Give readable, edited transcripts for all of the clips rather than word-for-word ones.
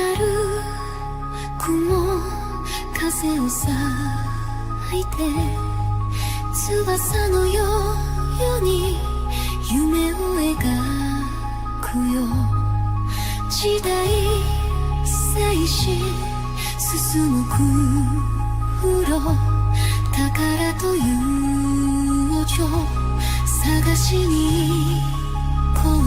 る雲風をさいて翼のように夢を描くよ時代静止進む空宝というお嬢探しに行こう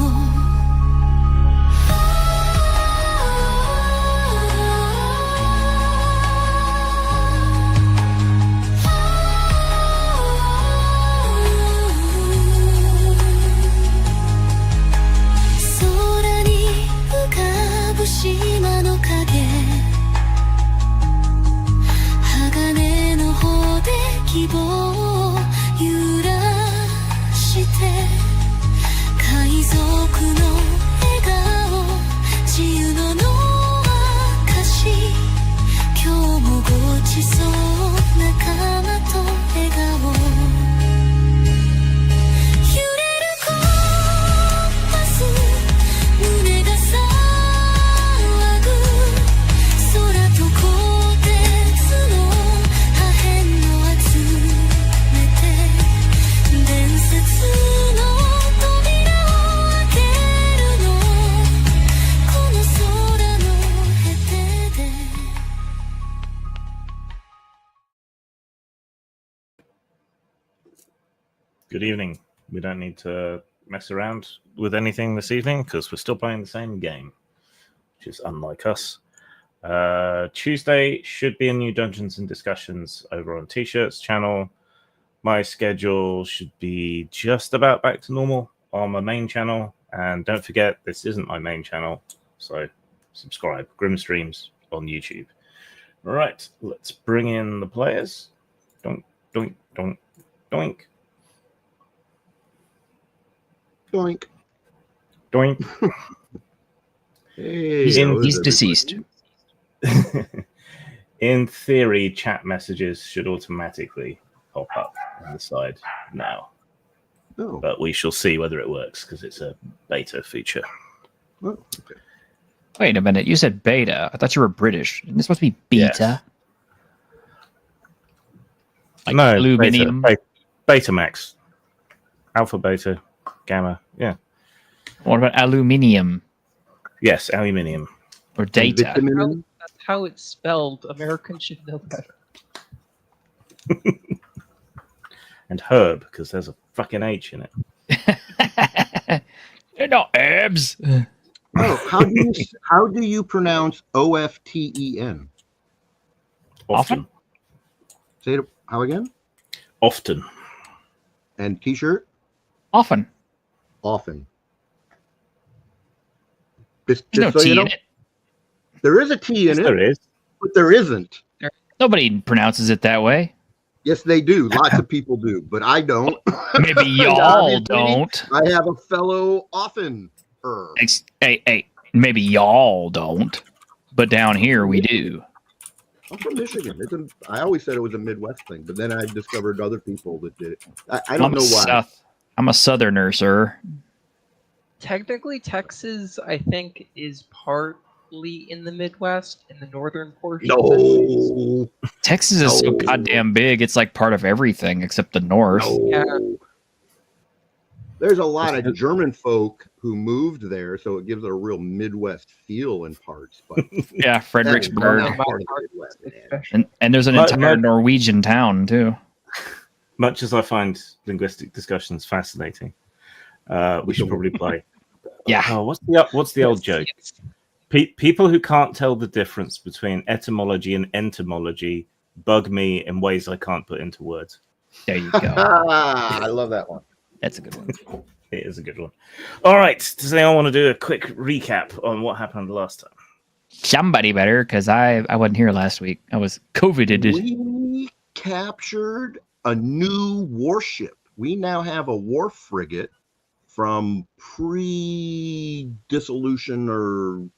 島の影鋼の帆で希望を揺らして海賊の笑顔自由の証今日もごちそう仲間と笑顔揺れるコンパス胸がGood evening. We don't need to mess around with anything this evening because we're still playing the same game, which is unlike us. Tuesday should be a new Dungeons and Discussions over on T-Shirts channel. My schedule should be just about back to normal on my main channel. And don't forget, this isn't my main channel, so subscribe. Grim Streams on YouTube. All right, let's bring in the players. Doink, doink, doink, doink. Doink. Doink. Hey, he's deceased. In theory, chat messages should automatically pop up on the side now. Oh. But we shall see whether it works because it's a beta feature. Oh, okay. Wait a minute, you said beta. I thought you were British. Isn't this supposed to be beta? Yes. Like no, aluminium? Beta max. Alpha, beta, gamma. Yeah. What about aluminium? Yes, aluminium. Or data? That's how it's spelled. Americans should know better. And herb, because there's a fucking H in it. They're not herbs. Oh, how do you pronounce OFTEN? Often. Say it how again? Often. And T-shirt? Often. Often. There's Just no so T you know, in it. there is a T in Yes, it, there is. but there isn't. Nobody pronounces it that way. Yes, they do. Lots of people do, but I don't. Maybe y'all Obviously, don't. I have a fellow often. Hey, maybe y'all don't. But down here we do. I'm from Michigan. I always said it was a Midwest thing, but then I discovered other people that did it. I don't know why. I'm a southerner, sir. Technically, Texas, I think, is partly in the Midwest, in the northern portion. No. Texas is so goddamn big, it's like part of everything except the north. No. Yeah. There's a lot of German folk who moved there, so it gives it a real Midwest feel in parts. But Yeah, Fredericksburg. Not part of the Midwest, man. And there's an entire Norwegian town, too. Much as I find linguistic discussions fascinating, we should probably play. Yeah. Oh, what's the old joke? People who can't tell the difference between etymology and entomology bug me in ways I can't put into words. There you go. I love that one. That's a good one. It is a good one. All right. Does anyone want to do a quick recap on what happened last time? Somebody better, because I wasn't here last week. I was COVIDed. We captured a new warship. We now have a war frigate from pre-dissolution or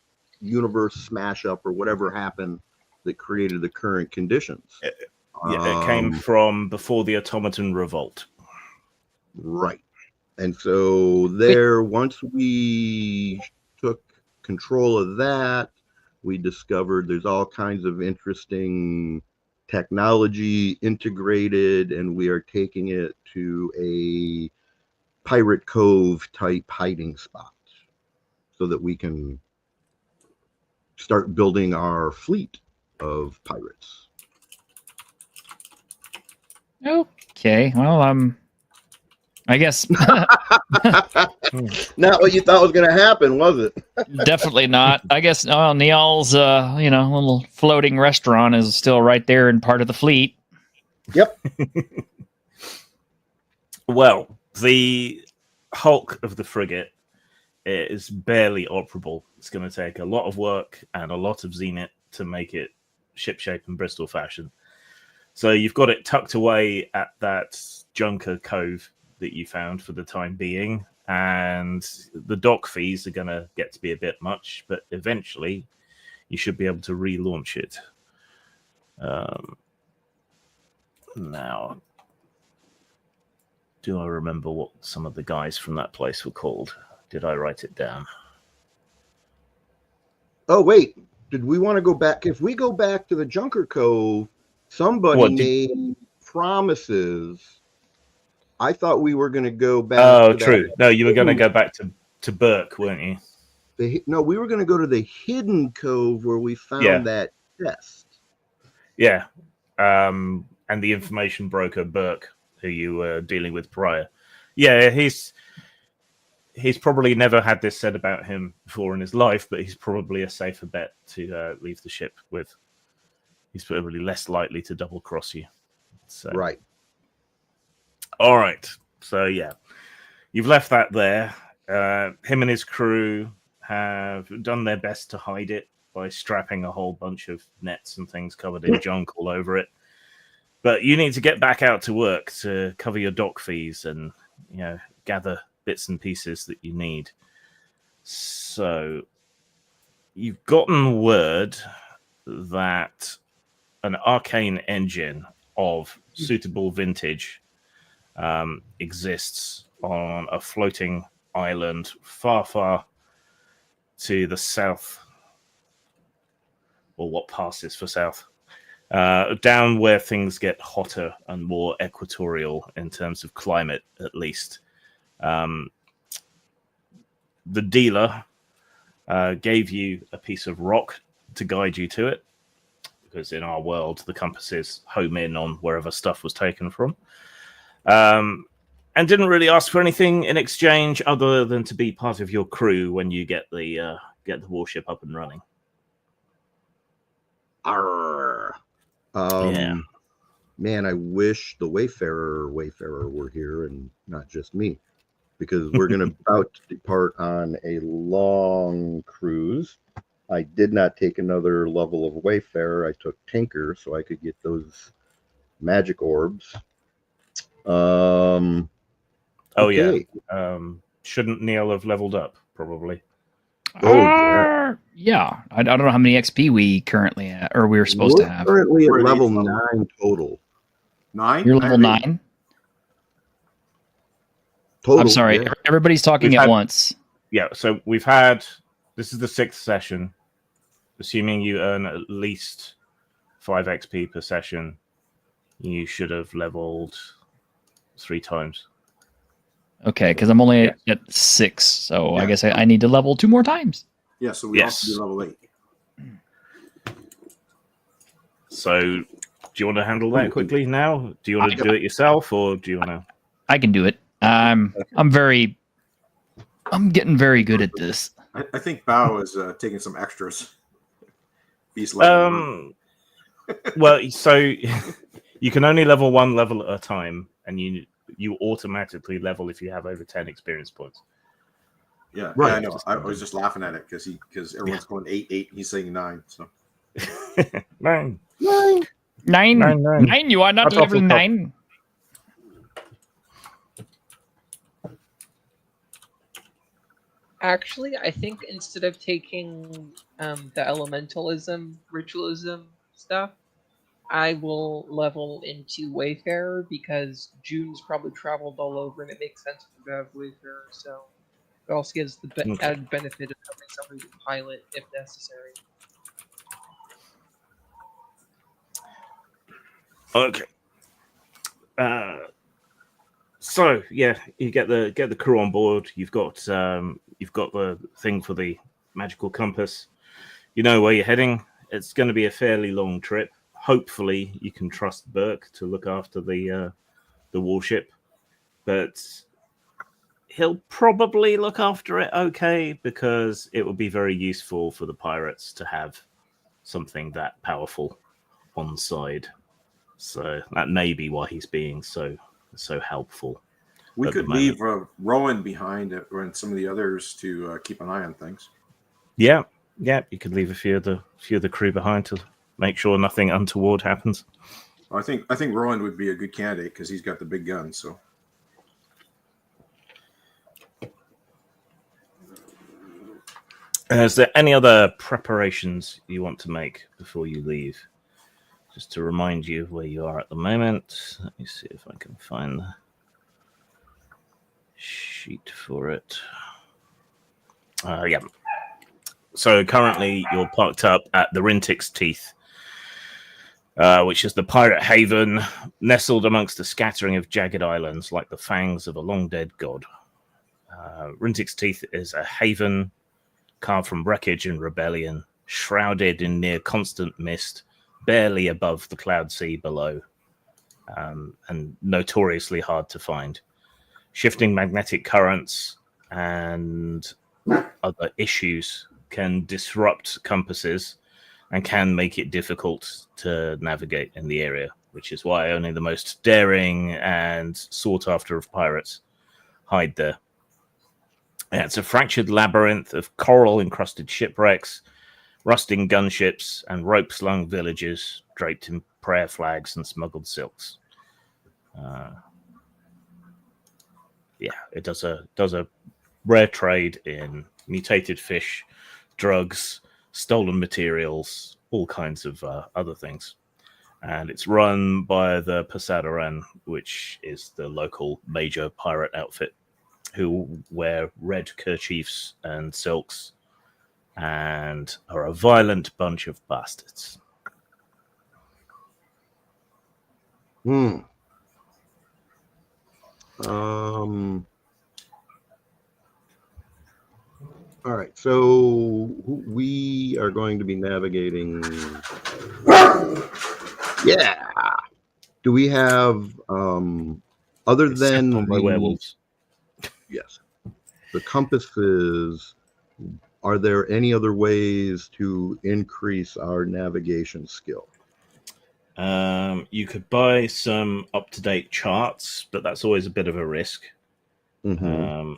universe smash up or whatever happened that created the current conditions. Yeah, it came from before the Automaton Revolt. Right. And so there, once we took control of that, we discovered there's all kinds of interesting technology integrated, and we are taking it to a Pirate Cove type hiding spot so that we can start building our fleet of pirates. Okay. Well, I guess Not what you thought was going to happen, was it? definitely not. I guess Neal's little floating restaurant is still right there and part of the fleet. Yep. Well, the hulk of the frigate is barely operable. It's going to take a lot of work and a lot of zenith to make it shipshape and Bristol fashion. So you've got it tucked away at that Junker Cove that you found for the time being, and the dock fees are going to get to be a bit much, but eventually you should be able to relaunch it. Now, do I remember what some of the guys from that place were called? Did I write it down? Oh, wait. Did we want to go back? If we go back to the Junker Cove, somebody made promises. I thought we were going to go back. Oh, true. No, you were going to go back to Burke, weren't you? No, we were going to go to the hidden cove where we found that chest. Yeah. And the information broker, Burke, who you were dealing with prior. Yeah, he's probably never had this said about him before in his life, but he's probably a safer bet to leave the ship with. He's probably less likely to double cross you. So. Right. All right. So, yeah, you've left that there. Him and his crew have done their best to hide it by strapping a whole bunch of nets and things covered in junk all over it. But you need to get back out to work to cover your dock fees and, gather bits and pieces that you need. So you've gotten word that an arcane engine of suitable vintage exists on a floating island far, far to the south, or what passes for south, down where things get hotter and more equatorial in terms of climate, at least. The dealer gave you a piece of rock to guide you to it, because in our world, the compasses home in on wherever stuff was taken from. And didn't really ask for anything in exchange other than to be part of your crew when you get the warship up and running. Arr. Man, I wish the Wayfarer were here and not just me, because we're going to about to depart on a long cruise. I did not take another level of Wayfarer. I took Tinker so I could get those magic orbs. Okay. Shouldn't Neil have leveled up? Probably. Yeah. I don't know how many XP we currently have, or we were supposed to have. Currently at level 9 total. 9? You're level 9? Total. I'm sorry. Yeah. Everybody's talking at once. Yeah. So we've had. This is the 6th session. Assuming you earn at least 5 XP per session, you should have leveled 3 times. Okay, because I'm only at 6, so I guess I need to level 2 more times. Yeah, so we also do level 8. So, do you want to handle that quickly now? Do you want to do it yourself, or do you want to? I can do it. I'm getting very good at this. I think Bao is taking some extras. He's well, so you can only level 1 level at a time, and you automatically level if you have over 10 experience points. Yeah, right. Yeah, I know. I was just laughing at it because everyone's going 8, 8. He's saying 9. So 9. 9. You are not level 9. Actually, I think instead of taking the elementalism, ritualism stuff, I will level into Wayfarer, because June's probably traveled all over and it makes sense for her to have Wayfarer, so it also gives the added benefit of having somebody to pilot if necessary. Okay. So yeah, you get the crew on board. You've got the thing for the magical compass. You know where you're heading. It's going to be a fairly long trip. Hopefully, you can trust Burke to look after the warship, but he'll probably look after it okay, because it would be very useful for the pirates to have something that powerful on side. So that may be why he's being so helpful. We could leave Rowan behind and some of the others to keep an eye on things. Yeah, you could leave a few of the crew behind to make sure nothing untoward happens. I think Rowan would be a good candidate because he's got the big gun. So. Is there any other preparations you want to make before you leave? Just to remind you of where you are at the moment. Let me see if I can find the sheet for it. Yeah. So currently you're parked up at the Rintik's Teeth, which is the pirate haven nestled amongst a scattering of jagged islands like the fangs of a long-dead god. Rintik's Teeth is a haven carved from wreckage and rebellion, shrouded in near constant mist, barely above the cloud sea below, and notoriously hard to find. Shifting magnetic currents and other issues can disrupt compasses and can make it difficult to navigate in the area, which is why only the most daring and sought after of pirates hide there. Yeah, it's a fractured labyrinth of coral-encrusted shipwrecks, rusting gunships, and rope-slung villages draped in prayer flags and smuggled silks. It does a rare trade in mutated fish, drugs, stolen materials, all kinds of other things. And it's run by the Pasadaran, which is the local major pirate outfit, who wear red kerchiefs and silks and are a violent bunch of bastards. All right, so we are going to be navigating. Yeah. Do we have other than by werewolves? Yes. The compasses. Are there any other ways to increase our navigation skill? You could buy some up-to-date charts, but that's always a bit of a risk. Mm-hmm.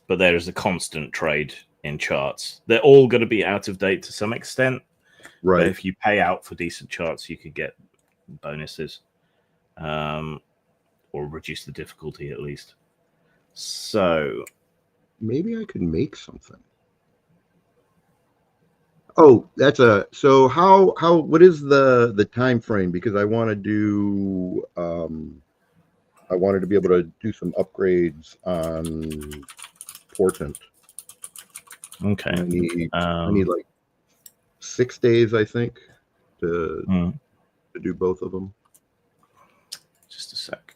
But there is a constant trade in charts. They're all going to be out of date to some extent. Right. But if you pay out for decent charts, you could get bonuses, or reduce the difficulty at least. So maybe I could make something. Oh, so how what is the time frame? Because I want to do I wanted to be able to do some upgrades on Portent. Okay. I need like 6 days, I think, to do both of them. Just a sec.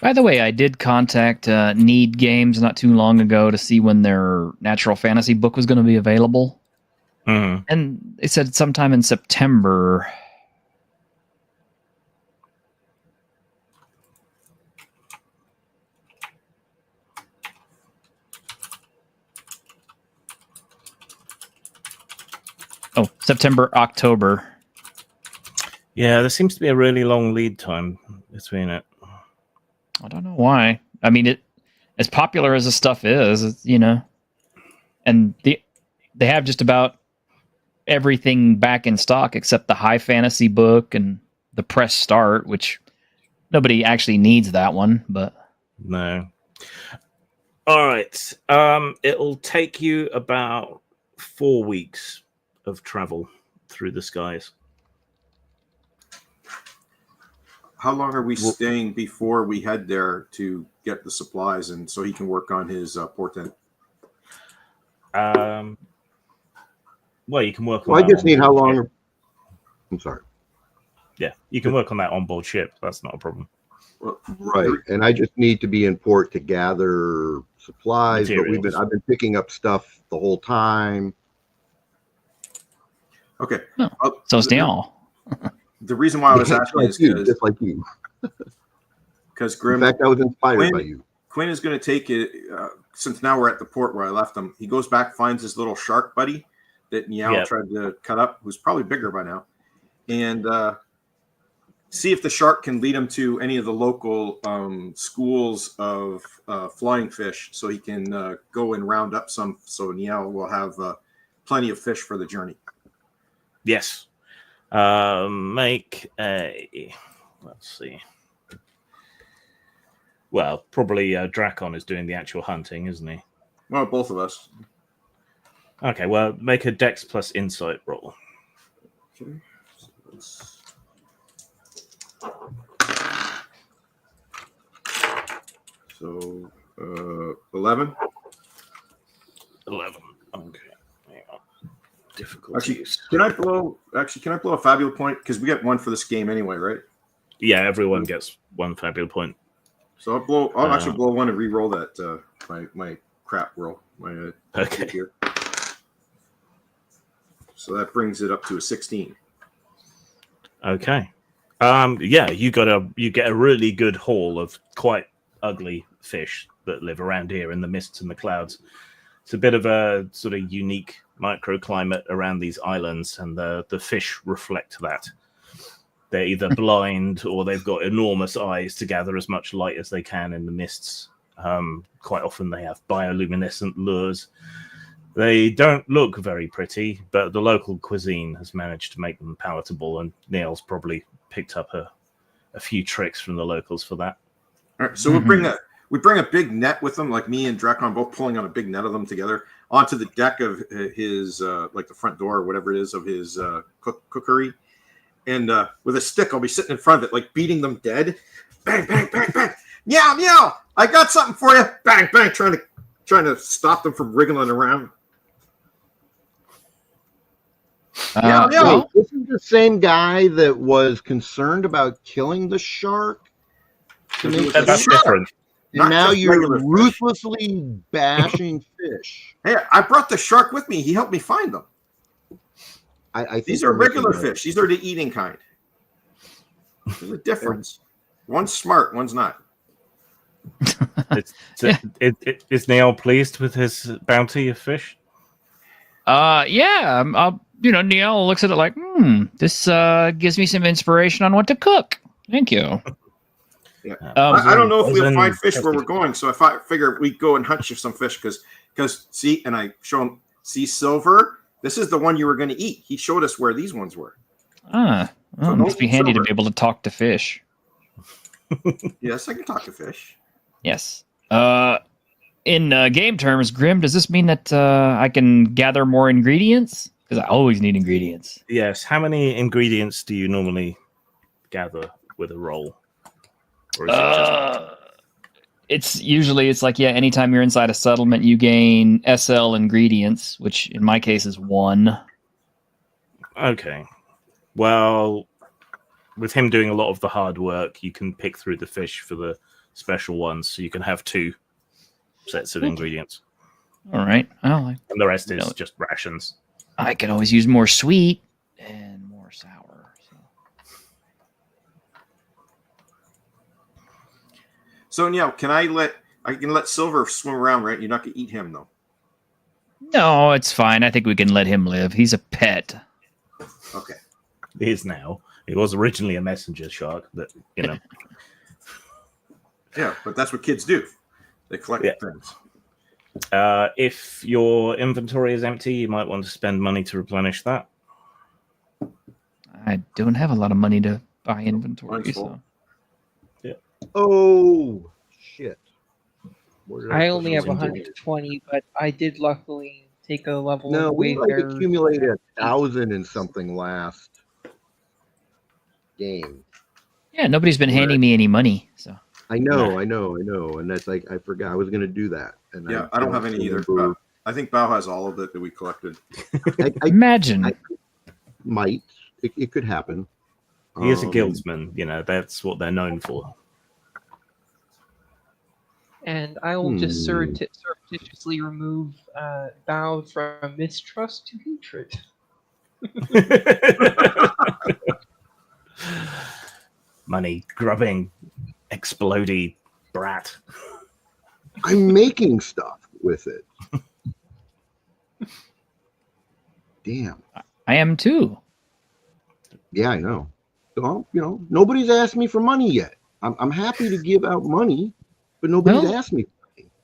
By the way, I did contact Need Games not too long ago to see when their Natural Fantasy book was going to be available. Mm-hmm. And they said sometime in September. Oh, September, October. Yeah, there seems to be a really long lead time between it. I don't know why. I mean, it as popular as the stuff is, you know, and they have just about everything back in stock except the high fantasy book and the press start, which nobody actually needs that one, but no. All right. It'll take you about 4 weeks of travel through the skies. How long are we staying before we head there to get the supplies and so he can work on his portent? Well, you can work on Well, I that just need how onboard long. ship. I'm sorry. Yeah, you can work on that onboard ship. That's not a problem. Well, Right, and I just need to be in port to gather supplies. Materials. But I've been picking up stuff the whole time. okay. no. So it's Neal. The reason why I was asking is just like you. because In Grim, fact, I was inspired by you. Quinn is going to take it, since now we're at the port where I left him. He goes back, finds his little shark buddy that Niall tried to cut up, who's probably bigger by now, and see if the shark can lead him to any of the local schools of flying fish so he can go and round up some, so Niall will have plenty of fish for the journey. Yes. Make a... Let's see. Well, probably Drakon is doing the actual hunting, isn't he? Well, both of us. Okay, well, make a Dex plus Insight roll. Okay. So, 11. 11. Okay. Hang on. Difficulties. Can I blow a Fabula point? Because we get one for this game anyway, right? Yeah, everyone gets one Fabula point. So I'll actually blow one and re-roll that my crap roll. Okay. Here. So that brings it up to a 16. Okay. Yeah, you get a really good haul of quite ugly fish that live around here in the mists and the clouds. It's a bit of a sort of unique microclimate around these islands, and the fish reflect that. They're either blind or they've got enormous eyes to gather as much light as they can in the mists. Quite often they have bioluminescent lures. They don't look very pretty, but the local cuisine has managed to make them palatable, and Neil's probably picked up a few tricks from the locals for that. All right, so we bring a big net with them, like me and Drakon both pulling on a big net of them together onto the deck of his like the front door or whatever it is of his cookery. And with a stick, I'll be sitting in front of it, like beating them dead. Bang, bang, bang, bang. Meow, meow. I got something for you. Bang, bang. Trying to stop them from wriggling around. Meow, meow. Wait, this is the same guy that was concerned about killing the shark. That's different. And now just you're regular fish. ruthlessly bashing fish. Hey, I brought the shark with me. He helped me find them. I think These are regular fish. These are the eating kind. There's a difference. One's smart, one's not. Is Neil pleased with his bounty of fish? Yeah. Neil looks at it like, this gives me some inspiration on what to cook. Thank you. Yeah. I don't know if we'll find fish where we're going, so if I figure we go and hunt for some fish, because see, and I show him, see silver. This is the one you were going to eat. He showed us where these ones were. It must be handy to be able to talk to fish. Yes, I can talk to fish. Yes. In game terms, Grim, does this mean that I can gather more ingredients? Because I always need ingredients. Yes. How many ingredients do you normally gather with a roll? Or is it just... anytime you're inside a settlement, you gain SL ingredients, which in my case is 1. Okay. Well, with him doing a lot of the hard work, you can pick through the fish for the special ones, so you can have 2 sets of ingredients. All right. Well, and the rest is just rations. I could always use more sweet and more sour. So yeah, I can let Silver swim around, right? You're not gonna eat him though. No, it's fine. I think we can let him live. He's a pet. Okay. He is now. He was originally a messenger shark, but Yeah, but that's what kids do. They collect things. If your inventory is empty, you might want to spend money to replenish that. I don't have a lot of money to buy inventory. Mine's So. full. Oh shit! Where did I put only my have inventory? 120, but I did luckily take a level No, of we like Wayfarer. accumulated 1,000 and something last game. Yeah, nobody's been handing me any money. So I know, and that's like I forgot I was gonna do that. And Yeah, I don't have any either. remember- But I think Bao has all of it that we collected. I imagine. might. It could happen. He is a guildsman. You know, that's what they're known for. And I will just surreptitiously remove Bao from mistrust to hatred. Money grubbing, explodey brat. I'm making stuff with it. Damn. I am too. Yeah, I know. So, nobody's asked me for money yet. I'm happy to give out money, but nobody's asked me.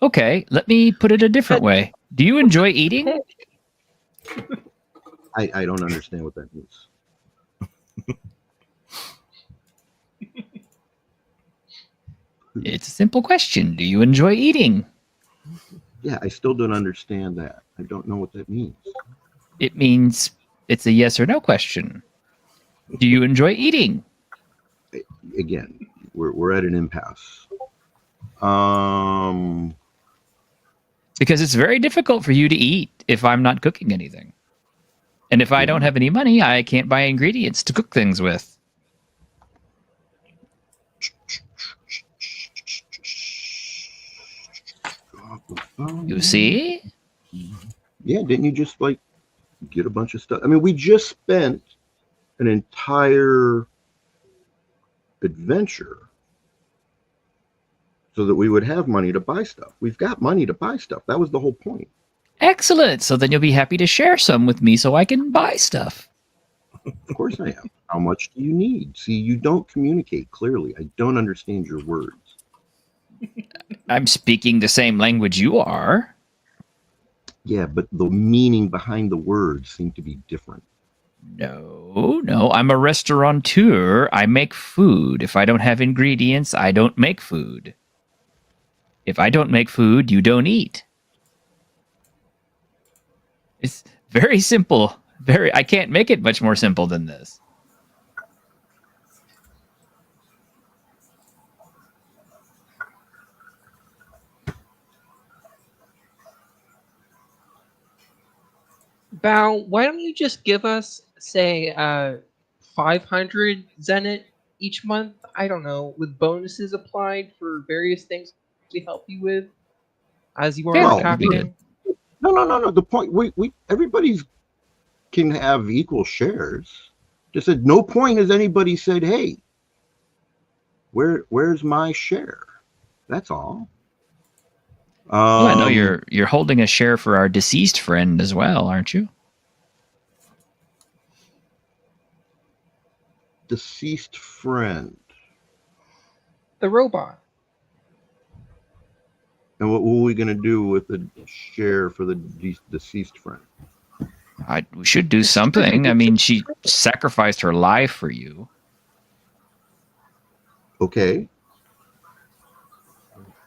Okay, let me put it a different way. Do you enjoy eating? I don't understand what that means. It's a simple question. Do you enjoy eating? Yeah, I still don't understand that. I don't know what that means. It means it's a yes or no question. Do you enjoy eating? Again, we're at an impasse. Because it's very difficult for you to eat if I'm not cooking anything. And if I don't have any money, I can't buy ingredients to cook things with. You see? Yeah, didn't you just like get a bunch of stuff? I mean, we just spent an entire adventure so that we would have money to buy stuff. We've got money to buy stuff. That was the whole point. Excellent. So then you'll be happy to share some with me so I can buy stuff. Of course I am. How much do you need? See, you don't communicate clearly. I don't understand your words. I'm speaking the same language you are. Yeah, but the meaning behind the words seem to be different. No. I'm a restaurateur. I make food. If I don't have ingredients, I don't make food. If I don't make food, you don't eat. It's very simple. I can't make it much more simple than this. Bao, why don't you just give us, say, 500 Zenit each month? I don't know, with bonuses applied for various things we help you with, as you are Yeah, our that'd be captain. No. The point we everybody's can have equal shares. Just at no point has anybody said, "Hey, where's my share?" That's all. Well, I know you're holding a share for our deceased friend as well, aren't you? Deceased friend. The robot. And what were we going to do with the share for the deceased friend? We should do something. I mean, she sacrificed her life for you. Okay.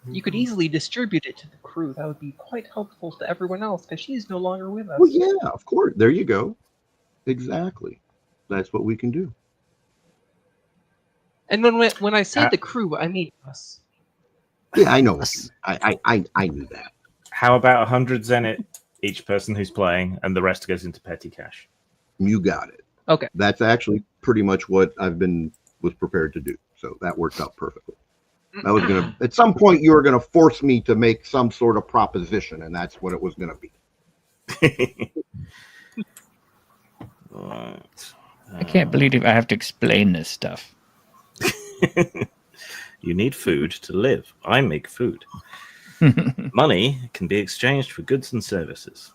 You could easily distribute it to the crew. That would be quite helpful to everyone else, because she's no longer with us. Well, yeah, of course. There you go. Exactly. That's what we can do. And when I say the crew, I mean us. Yeah, I know. I knew that. How about 100 Zenit each person who's playing, and the rest goes into petty cash? You got it. Okay. That's actually pretty much what was prepared to do. So that worked out perfectly. I was gonna at some point you were gonna force me to make some sort of proposition, and that's what it was gonna be. Right. I can't believe I have to explain this stuff. You need food to live. I make food. Money can be exchanged for goods and services.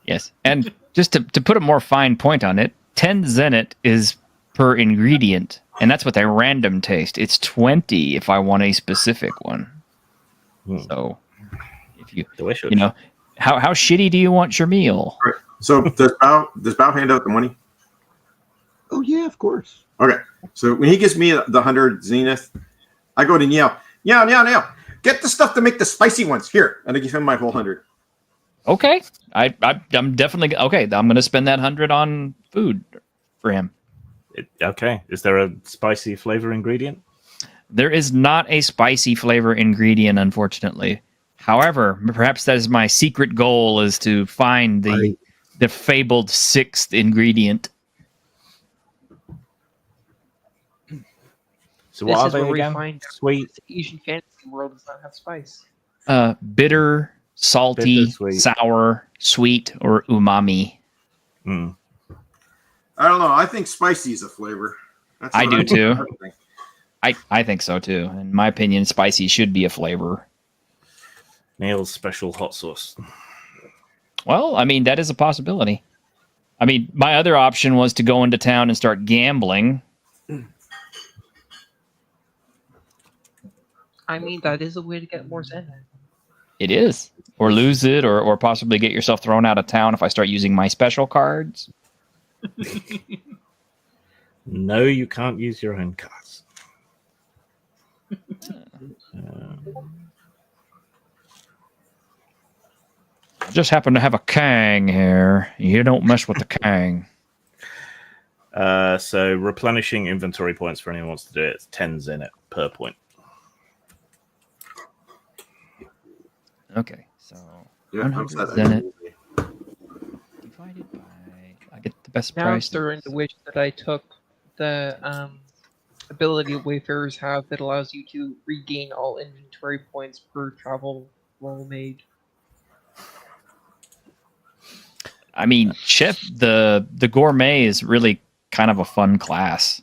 Yes. And just to put a more fine point on it, 10 Zenit is per ingredient. And that's with a random taste. It's 20 if I want a specific one. So if you know, how shitty do you want your meal? Right. So does Bao hand out the money? Oh yeah, of course. Okay. So when he gives me the 100 zenith, I go to Niall. Niall. Get the stuff to make the spicy ones here, and I give him my whole 100. Okay, I'm definitely okay. I'm going to spend that 100 on food for him. Okay. Is there a spicy flavor ingredient? There is not a spicy flavor ingredient, unfortunately. However, perhaps that is my secret goal: is to find the fabled 6th ingredient. So what This are is they where we again? find out Sweet, the Asian fantasy world does not have spice. Bitter, salty, bitter, sweet. sour, sweet, or umami. Mm. I don't know. I think spicy is a flavor. That's I what do too. think. I think so too. In my opinion, spicy should be a flavor. Neil's special hot sauce. Well, I mean, that is a possibility. I mean, my other option was to go into town and start gambling. I mean, that is a way to get more Zen. It is. Or lose it, or possibly get yourself thrown out of town if I start using my special cards. No, you can't use your own cards. I just happen to have a Kang here. You don't mess with the Kang. So replenishing inventory points for anyone who wants to do it. It's 10 zenith per point. Okay, so Yeah, 100 zenith divided by... I get the best Now I'm price. starting to wish that I took the ability Wayfarers have that allows you to regain all inventory points per travel roll made. I mean, Chef, the gourmet is really kind of a fun class.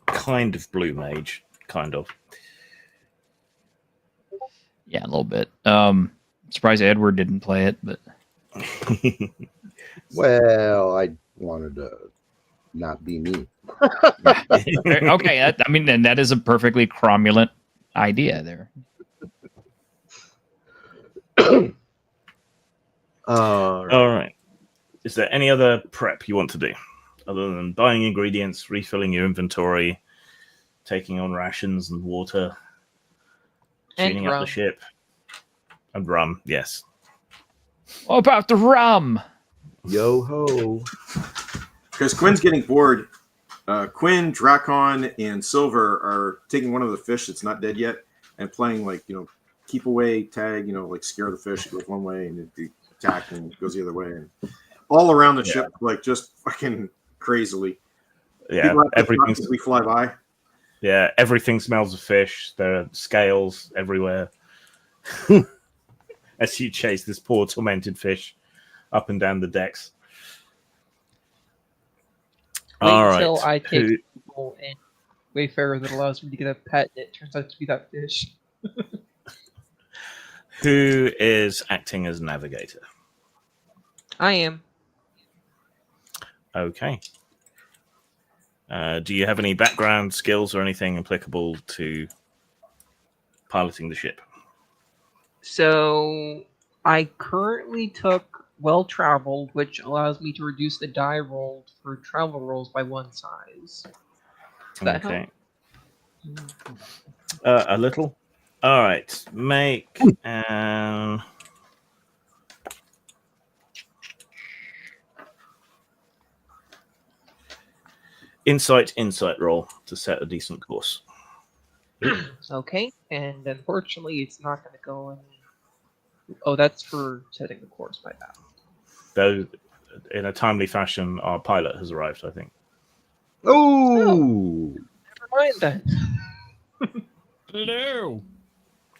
Kind of blue mage, kind of. Yeah, a little bit. Surprised Edward didn't play it, but Well, I wanted to not be me. okay. And that is a perfectly cromulent idea there. All right. Is there any other prep you want to do other than buying ingredients, refilling your inventory, taking on rations and water, And tuning up rum. the ship, and rum? Yes. What about the rum? Yo ho. Because Quinn's getting bored. Quinn, Drakon, and Silver are taking one of the fish that's not dead yet and playing keep away, tag, like scare the fish. It goes one way and it attack and it goes the other way. And all around the ship, just fucking crazily. Yeah, everything's we fly by. Yeah, everything smells of fish. There are scales everywhere. As you chase this poor tormented fish up and down the decks. Wait All until right. I take a role in Wayfarer that allows me to get a pet and it turns out to be that fish. Who is acting as navigator? I am. Okay. Do you have any background skills or anything applicable to piloting the ship? So I currently took well-traveled, which allows me to reduce the die rolled for travel rolls by 1 size. Does that help? A little. All right. Make insight roll to set a decent course. Okay, and unfortunately, it's not going to go in. Oh, that's for setting the course, my bad. Though, in a timely fashion, our pilot has arrived, I think. Oh! Never mind then. Hello.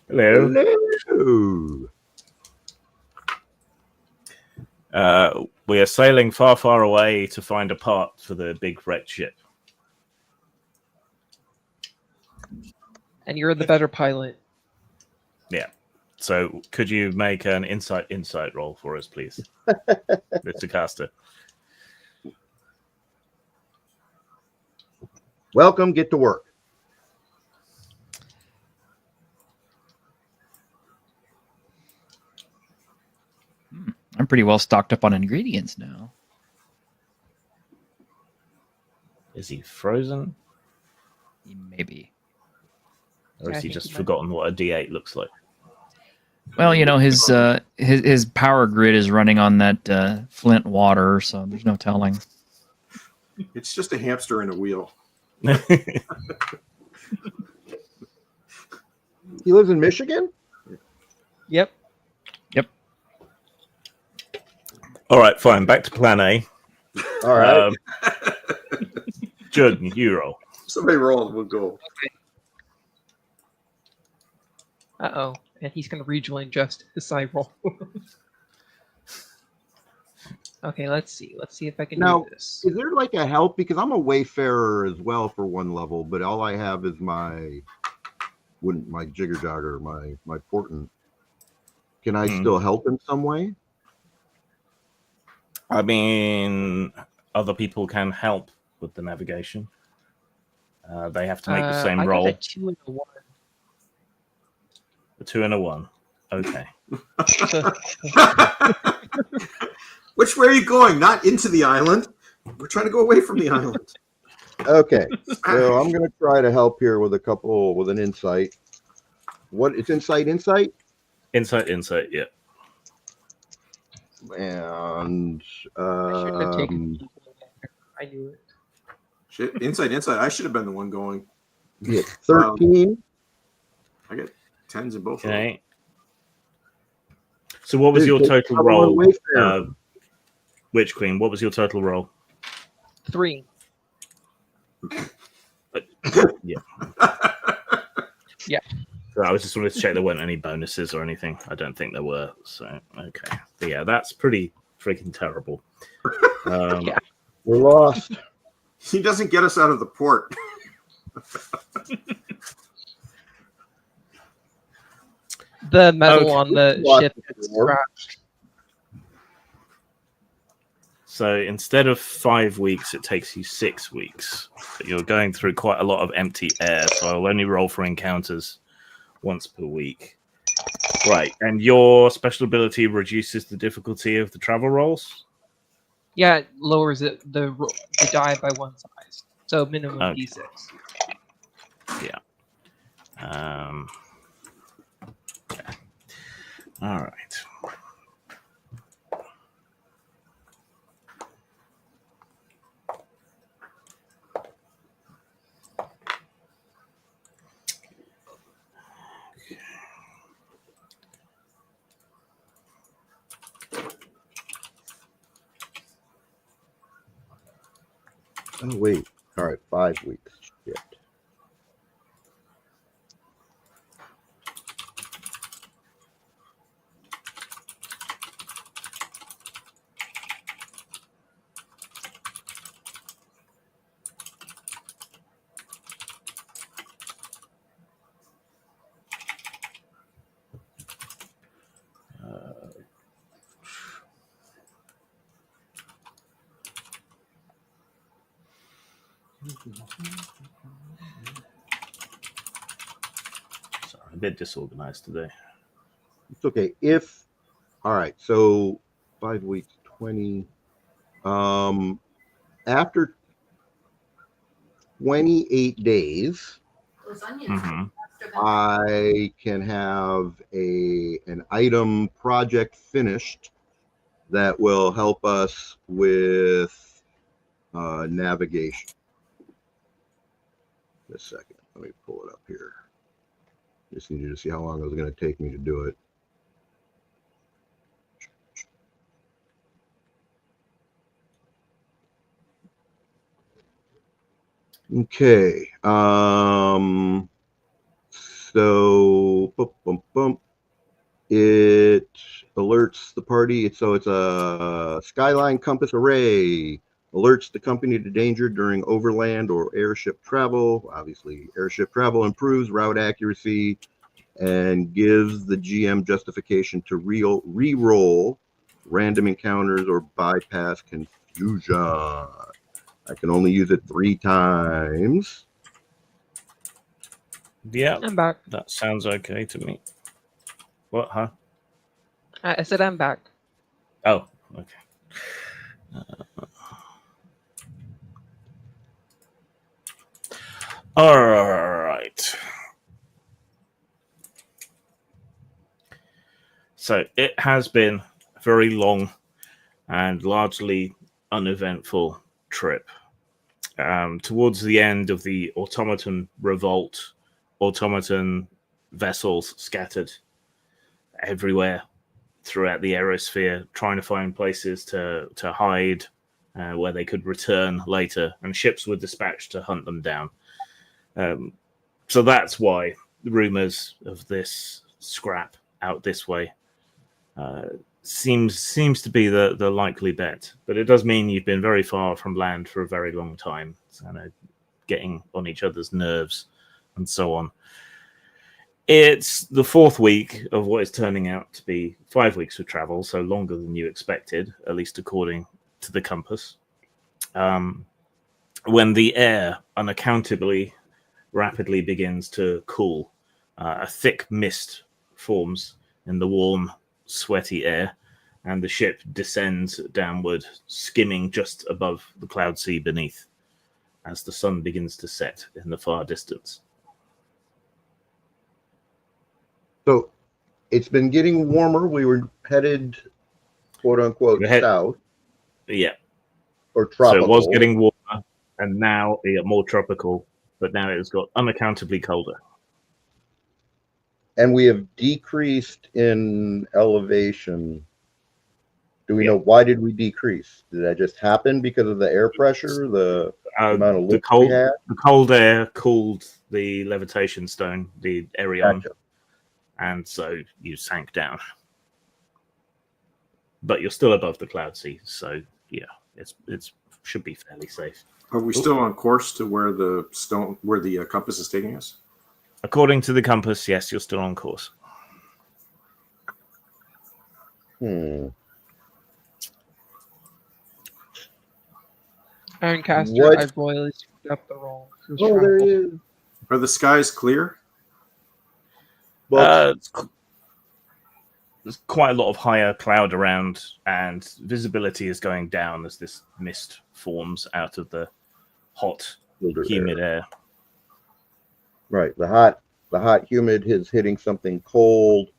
Hello. Hello. We are sailing far, far away to find a part for the big wrecked ship. And you're the better pilot. Yeah. So could you make an insight roll for us, please? Mr. Caster. Welcome, get to work. I'm pretty well stocked up on ingredients now. Is he frozen? Maybe. Or Yeah, I has he think just he might- forgotten what a D8 looks like? Well, you know, his power grid is running on that Flint water, so there's no telling. It's just a hamster in a wheel. He lives in Michigan? Yep. All right, fine. Back to plan A. All right. Jordan, you roll. Somebody roll, we'll go. Uh-oh. And he's going to rejoin just as I roll. Okay, let's see. Let's see if I can Now, do this. Is there like a help? Because I'm a wayfarer as well for one level, but all I have is my jigger jogger, my portent. Can I still help in some way? I mean, other people can help with the navigation. They have to make the same I roll. got a 2 and a 1. A 2 and a 1. Okay. Which way are you going? Not into the island. We're trying to go away from the island. Okay, so I'm going to try to help here with an insight. What is insight? Insight, yeah. and I shouldn't have taken I knew it. Shit, inside. I should have been the one going. yeah, 13. I got 10s in both of them. Okay. So what was your Dude, total I'm roll? on Wayfarer. Witch Queen, what was your total roll? 3. Yeah. Yeah. So I was just wanted to check there weren't any bonuses or anything. I don't think there were. So, okay. But yeah, that's pretty freaking terrible. Yeah. We're lost. He doesn't get us out of the port. The metal Okay. on the Lost ship it is before. scratched. So instead of 5 weeks, it takes you 6 weeks. But you're going through quite a lot of empty air, so I'll only roll for encounters once per week. Right, and your special ability reduces the difficulty of the travel rolls? Yeah, it lowers the die by 1 size. So minimum Okay. D6. Yeah. Okay. All right. Oh wait. All right, 5 weeks. Shit. Sorry, a bit disorganized today. It's okay. All right, so 5 weeks, 20. After 28 days, Mm-hmm. I can have an item project finished that will help us with navigation. Just a second. Let me pull it up here. Just need you to see how long it was going to take me to do it. Okay. So it alerts the party. It's a skyline compass array. Alerts the company to danger during overland or airship travel. Obviously, airship travel improves route accuracy and gives the GM justification to re-roll random encounters or bypass confusion. I can only use it 3 times. Yeah, I'm back. that sounds okay to me. What, huh? I said I'm back. Oh, okay. All right. So it has been a very long and largely uneventful trip. Towards the end of the automaton revolt, automaton vessels scattered everywhere throughout the aerosphere, trying to find places to hide where they could return later, and ships were dispatched to hunt them down. So that's why the rumors of this scrap out this way seems to be the likely bet. But it does mean you've been very far from land for a very long time, getting on each other's nerves and so on. It's the fourth week of what is turning out to be 5 weeks of travel, so longer than you expected, at least according to the compass. When the air unaccountably rapidly begins to cool, a thick mist forms in the warm, sweaty air, and the ship descends downward, skimming just above the cloud sea beneath, as the sun begins to set in the far distance. So it's been getting warmer. We were headed, quote unquote, south. Yeah. Or tropical. So it was getting warmer, and now more tropical, but now it has got unaccountably colder. And we have decreased in elevation. Do we know why did we decrease? Did that just happen because of the air pressure, the amount of lift we had? The cold air cooled the levitation stone, the Arion, Gotcha. And so you sank down. But you're still above the cloud sea, so yeah, it's should be fairly safe. Are we still on course to where the compass is taking us? According to the compass, yes, you're still on course. Ironcaster, I've royally screwed up the roll. Oh, there he is. Are the skies clear? Well, there's quite a lot of higher cloud around, and visibility is going down as this mist forms out of the hot, humid air. Right, the hot, humid is hitting something cold.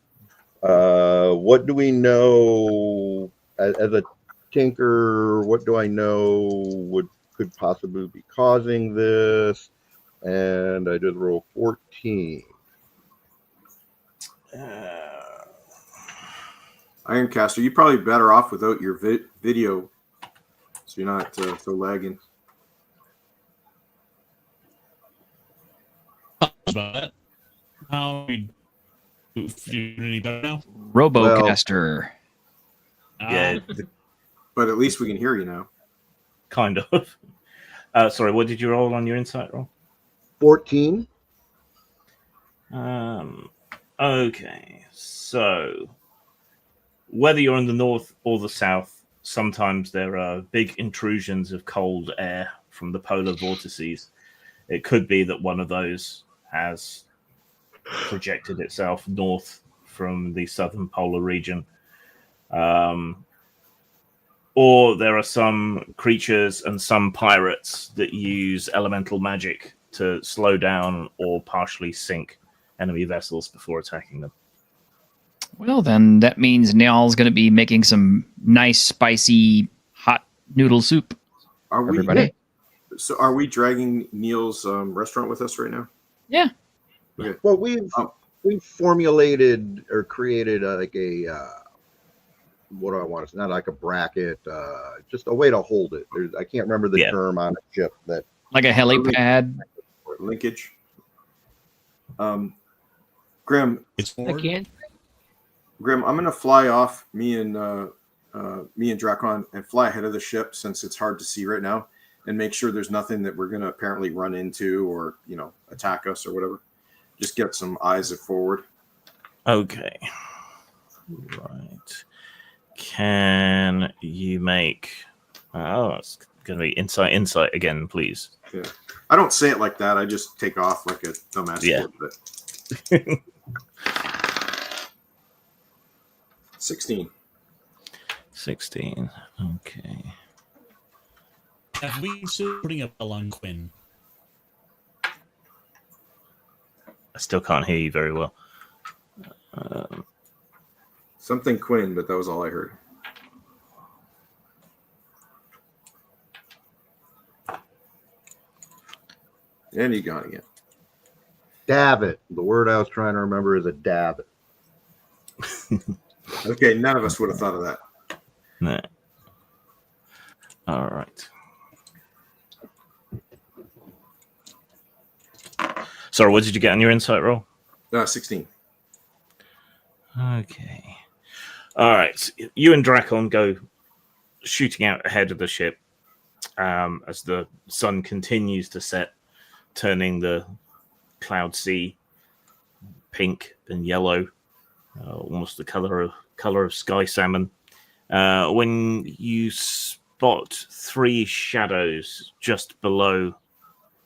What do we know as a tinker? What do I know could possibly be causing this? And I did roll 14. Ironcaster, you're probably better off without your video, so you're not so lagging. But how are you doing any better now? Robocaster. Yeah, but at least we can hear you now. Kind of. Sorry, what did you roll on your insight roll? 14. Okay, so whether you're in the north or the south, sometimes there are big intrusions of cold air from the polar vortices. It could be that one of those has projected itself north from the southern polar region. Or there are some creatures and some pirates that use elemental magic to slow down or partially sink enemy vessels before attacking them. Well, then that means Niall's going to be making some nice, spicy, hot noodle soup. Are we? Everybody? So, are we dragging Neil's restaurant with us right now? Yeah. Okay. Well, we've formulated or created what do I want? It's not like a bracket, just a way to hold it. I can't remember the term on a ship that. Like a helipad. Linkage. Grim, Again? Grim, I'm gonna fly off me and Drakon and fly ahead of the ship since it's hard to see right now, and make sure there's nothing that we're gonna apparently run into or attack us or whatever. Just get some eyes forward. Okay. Right. Can you make? Oh, it's gonna be insight again, please. Yeah. I don't say it like that. I just take off like a dumbass. Yeah. But 16. 16. Okay. Have we considered putting a bell on Quinn? I still can't hear you very well. Something Quinn, but that was all I heard. And you gone again. Davit. The word I was trying to remember is a davit. Okay, none of us would have thought of that. No. All right. Sorry, what did you get on your insight roll? 16. Okay. All right. You and Drakon go shooting out ahead of the ship as the sun continues to set, turning the cloud sea pink and yellow, almost the color of sky salmon. When you spot 3 shadows just below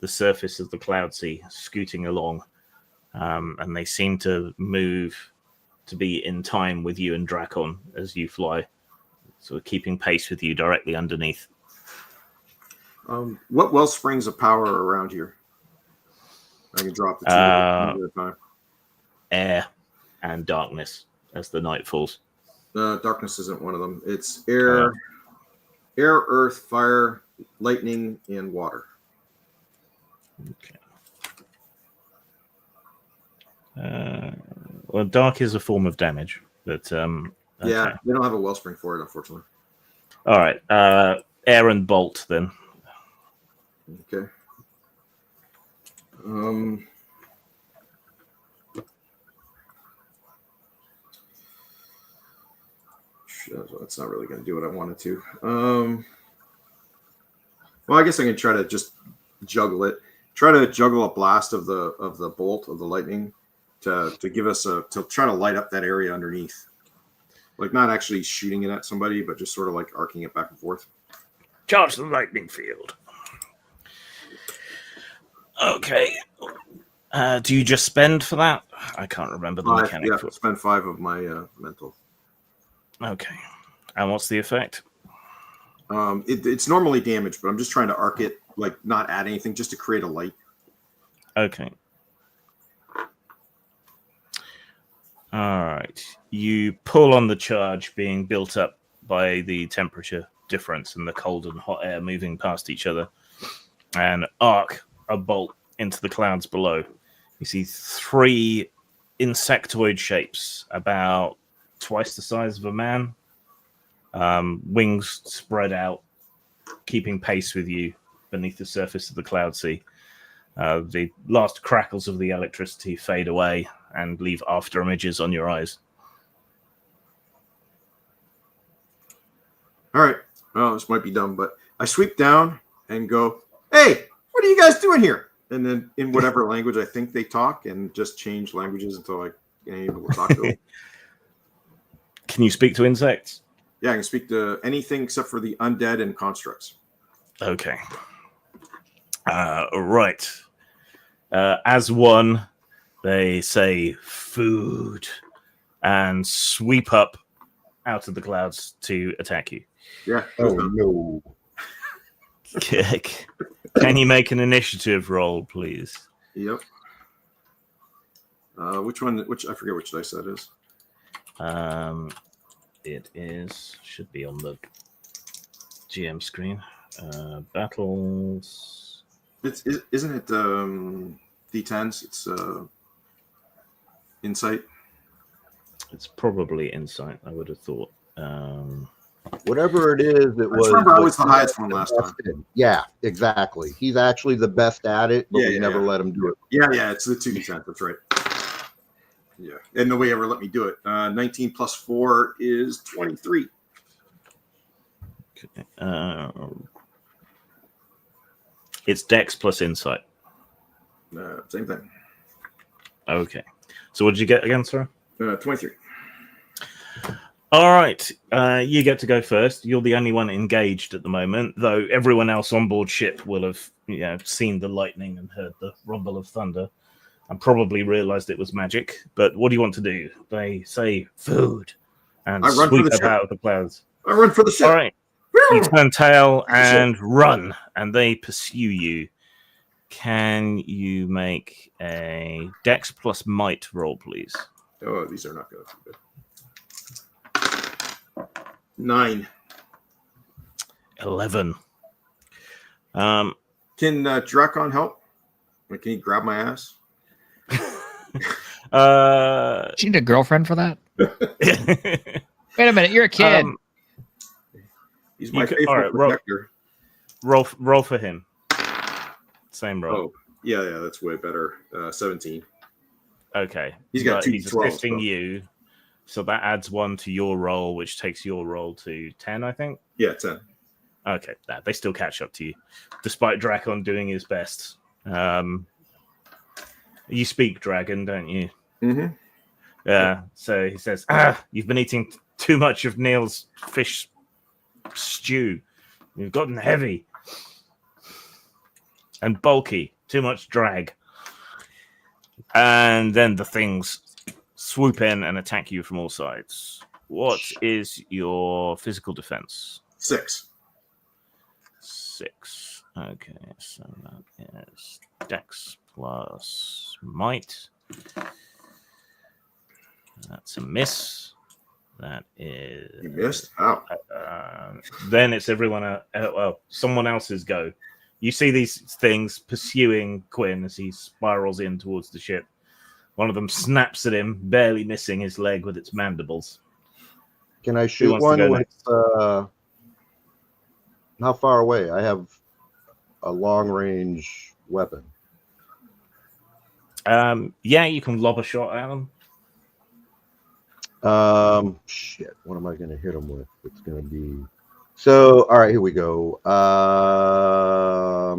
the surface of the cloud sea, scooting along, and they seem to move to be in time with you and Drakon as you fly, sort of keeping pace with you directly underneath. What well springs of power are around here? I can drop the 2 at a time. Air and darkness as the night falls. Darkness isn't one of them. It's air, earth, fire, lightning, and water. Okay. Well, dark is a form of damage, but okay. Yeah, they don't have a wellspring for it, unfortunately. All right, air and bolt then. Okay. That's not really going to do what I wanted to. Well, I guess I can try to just juggle it. Try to juggle a blast of the bolt of the lightning to give us to try to light up that area underneath. Like not actually shooting it at somebody, but just sort of like arcing it back and forth. Charge the lightning field. Okay. Do you just spend for that? I can't remember the mechanic. Yeah, spend 5 of my mental. Okay. And what's the effect? It's normally damage, but I'm just trying to arc it, like not add anything, just to create a light. Okay. All right. You pull on the charge being built up by the temperature difference and the cold and hot air moving past each other, and arc a bolt into the clouds below. You see 3 insectoid shapes about twice the size of a man, wings spread out, keeping pace with you beneath the surface of the cloud sea. The last crackles of the electricity fade away and leave after images on your eyes. All right. Well, this might be dumb, but I sweep down and go, "Hey, what are you guys doing here?" And then in whatever language I think they talk, and just change languages until I am able to talk to them. Can you speak to insects? Yeah, I can speak to anything except for the undead and constructs. Okay. Right. As one, they say food and sweep up out of the clouds to attack you. Yeah. Oh, no. Kick. Can you make an initiative roll, please? Yep. Which one? I forget which dice that is. It should be on the GM screen. Battles. Isn't it D10s? It's insight. It's probably insight, I would have thought. Whatever it is, it was. I remember I was the highest one last time. Yeah, exactly. He's actually the best at it, but we never let him do it. Yeah, it's the 2d10. That's right. Yeah, and nobody ever let me do it. 19 plus 4 is 23. Okay. It's Dex plus Insight. Same thing. Okay. So what did you get again, sir? 23. All right. You get to go first. You're the only one engaged at the moment, though everyone else on board ship will have seen the lightning and heard the rumble of thunder and probably realized it was magic. But what do you want to do? They say food and I run sweep for the up ship. out of the clouds. I run for the ship. All right. You turn tail and run, and they pursue you. Can you make a Dex plus Might roll, please? Oh, these are not going to be good. 9. 11. Can Drakon help? Like, can he grab my ass? Do you need a girlfriend for that? Wait a minute, you're a kid. He's my faithful protector. Roll for him. Same roll. Oh, yeah, that's way better. 17. Okay. He's got 2 He's assisting you, so that adds 1 to your roll, which takes your roll to 10, I think. Yeah, 10. Okay, they still catch up to you, despite Drakon doing his best. You speak dragon, don't you? Mm-hmm. Yeah. So he says, you've been eating too much of Neil's fish stew. You've gotten heavy and bulky. Too much drag. And then the things swoop in and attack you from all sides. What is your physical defense? 6. 6. Okay, so that is Dex plus Might. That's a miss. That is... You missed? How? Then it's everyone... someone else's go. You see these things pursuing Quinn as he spirals in towards the ship. One of them snaps at him, barely missing his leg with its mandibles. Can I shoot one with... how far away? I have a long-range weapon. Yeah, you can lob a shot at them. Shit. What am I going to hit him with? It's going to be... So, all right, here we go. I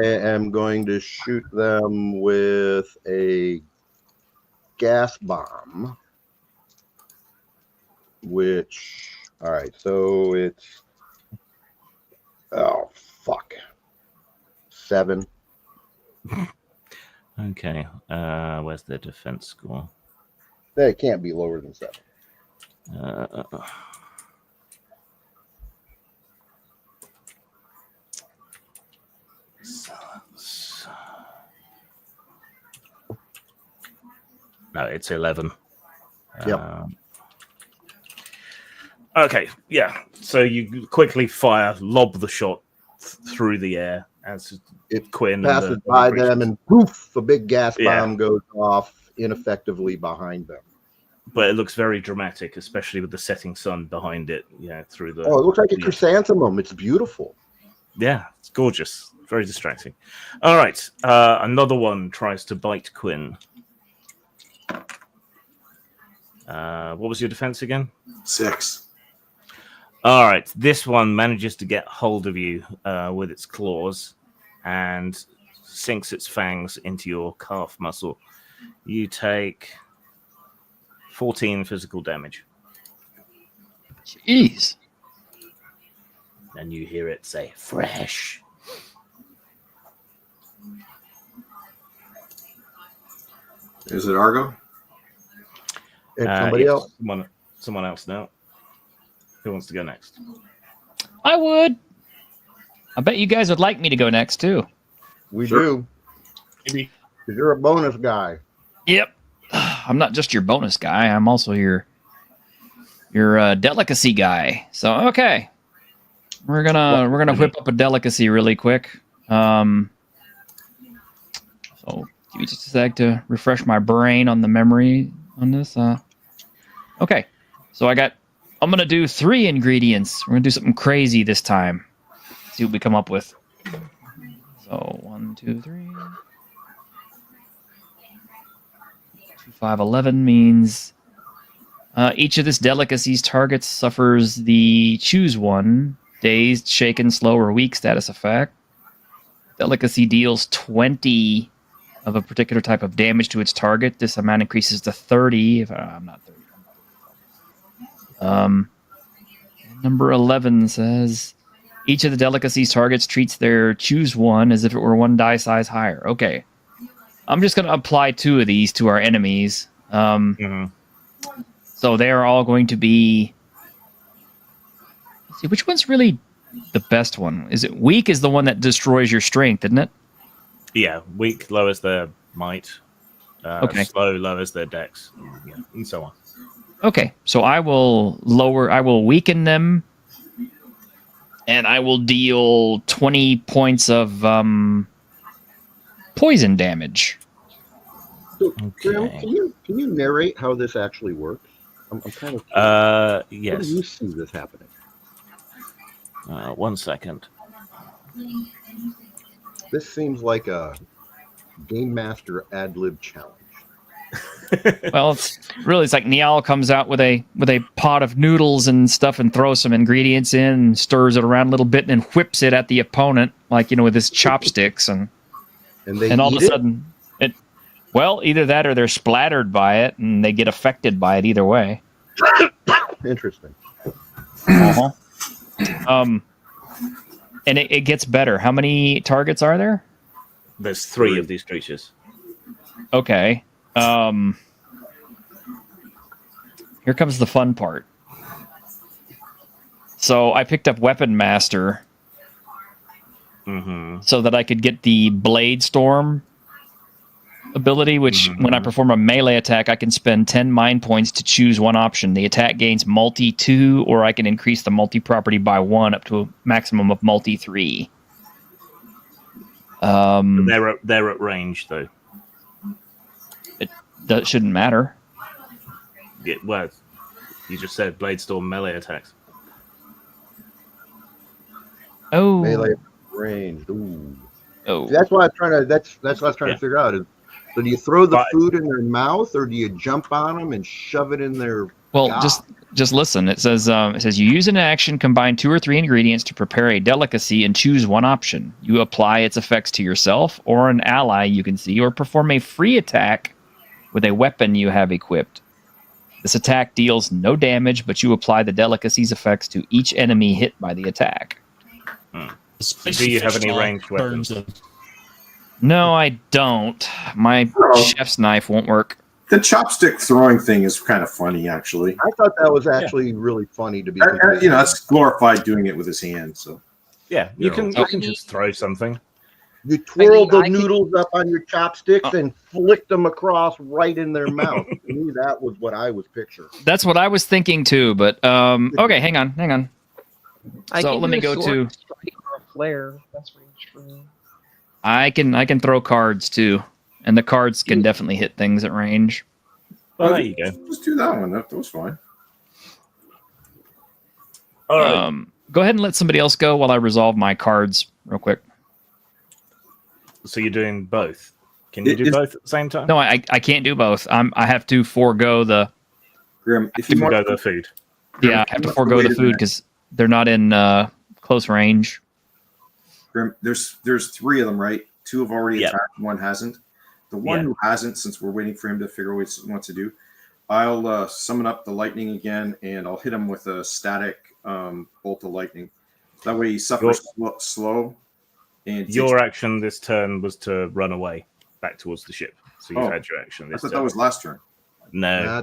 am going to shoot them with a gas bomb, which... All right, so it's... Oh, fuck. 7. Okay. Where's the defense score? That can't be lower than 7. No, it's 11. Yep. Okay, yeah. So you quickly lob the shot through the air as Quinn passes by them, and poof, a big gas bomb goes off ineffectively behind them. But it looks very dramatic, especially with the setting sun behind it. Yeah, through the... Oh, it looks like a chrysanthemum. It's beautiful. Yeah, it's gorgeous. Very distracting. All right, another one tries to bite Quinn. What was your defense again? 6. All right, this one manages to get hold of you with its claws and sinks its fangs into your calf muscle. You take 14 physical damage. Jeez. And you hear it say, fresh. Is it Argo? And somebody else? Someone else now. Who wants to go next? I would. I bet you guys would like me to go next, too. We do. Maybe. Because you're a bonus guy. Yep. I'm not just your bonus guy. I'm also your delicacy guy. So, okay. We're gonna whip up a delicacy really quick. So give me just a sec to refresh my brain on the memory on this. Okay. So I'm gonna do 3 ingredients. We're gonna do something crazy this time. See what we come up with. So 1, 2, 3. 2, 5, 11 means each of this delicacy's targets suffers the choose one, dazed, shaken, slow, or weak status effect. Delicacy deals 20 of a particular type of damage to its target. This amount increases to 30. If I'm not 30. Number 11 says each of the delicacy's targets treats their choose one as if it were 1 die size higher. Okay. I'm just going to apply 2 of these to our enemies. So they are all going to be See, which one's really the best one? Is it weak? Is the one that destroys your strength, isn't it? Yeah, weak lowers their might. Okay. Slow lowers their dex, and so on. Okay, so I will weaken them, and I will deal 20 points of poison damage. So, Graham, Okay. can you narrate how this actually works? I'm kind of curious. How do you Yes. see this happening? 1 second. This seems like a Game Master ad lib challenge. Well, it's like Niall comes out with a pot of noodles and stuff and throws some ingredients in and stirs it around a little bit and then whips it at the opponent, like, with his chopsticks, and all of a sudden well, either that or they're splattered by it and they get affected by it either way. Interesting. Uh-huh. And it gets better. How many targets are there? There's 3 of these creatures. Okay. Here comes the fun part. So I picked up Weapon Master so that I could get the Blade Storm ability, which when I perform a melee attack, I can spend 10 mind points to choose one option. The attack gains multi 2, or I can increase the multi property by 1 up to a maximum of multi 3. They're at range, though. That shouldn't matter. Yeah, well, you just said Blade Storm melee attacks. Oh. Melee range. Ooh. Oh. That's what I'm trying to. That's what I was trying to figure out. So do you throw the food in their mouth, or do you jump on them and shove it in their? Well, gob? just listen. It says you use an action, combine 2 or 3 ingredients to prepare a delicacy, and choose one option. You apply its effects to yourself or an ally you can see, or perform a free attack with a weapon you have equipped. This attack deals no damage, but you apply the delicacy's effects to each enemy hit by the attack. Do you have any ranged weapons? No, I don't. My chef's knife won't work. The chopstick throwing thing is kind of funny, actually. I thought that was actually really funny to be. It's glorified doing it with his hand. So yeah, you can just throw something. You twirl the noodles up on your chopsticks and flick them across right in their mouth. To me, that was what I was picturing. That's what I was thinking too. But okay, hang on. So let me go to a flare. That's range for me. I can throw cards too, and the cards can definitely hit things at range. Oh, there you go. Let's do that one. That was fine. All right. Go ahead and let somebody else go while I resolve my cards real quick. So you're doing both. Can you do both at the same time? No, I can't do both. I have to forego the. Grim, if you forego the food. Yeah, I have to forego the food because they're not in close range. Grim, there's 3 of them, right? 2 have already attacked, 1 hasn't. The one who hasn't, since we're waiting for him to figure out what to do, I'll summon up the lightning again, and I'll hit him with a static bolt of lightning. That way he suffers slow. And your action this turn was to run away back towards the ship. So you've had your action this I thought turn. that was last turn. No,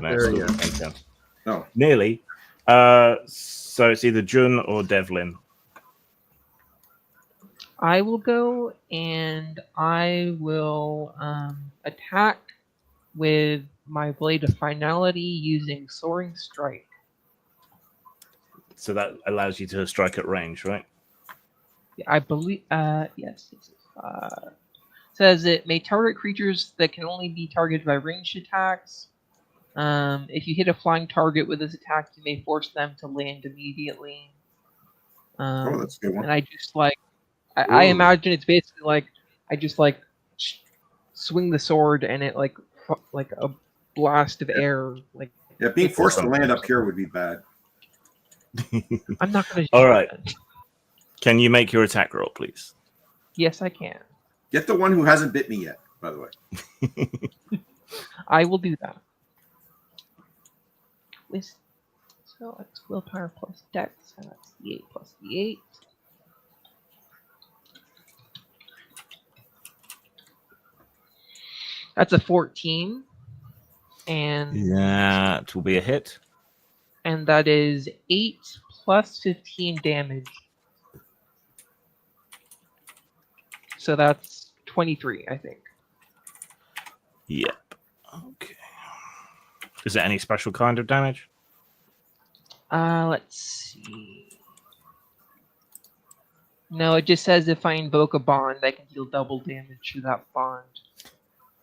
No. Nearly. So it's either Jun or Devlin. I will go and I will attack with my Blade of Finality using Soaring Strike. So that allows you to strike at range, right? I believe, yes. Says it may target creatures that can only be targeted by ranged attacks. If you hit a flying target with this attack, you may force them to land immediately. That's a good one. And I just I imagine it's basically like I just swing the sword and it like a blast of air. Being forced to land up here would be bad. I'm not going to. All right. Can you make your attack roll, please? Yes, I can. Get the one who hasn't bit me yet, by the way. I will do that. So it's willpower plus dex, and that's D8 plus D8. That's a 14. And that will be a hit. And that is 8 plus 15 damage. So that's 23, I think. Yep. Okay. Is there any special kind of damage? Let's see. No, it just says if I invoke a bond, I can deal double damage to that bond.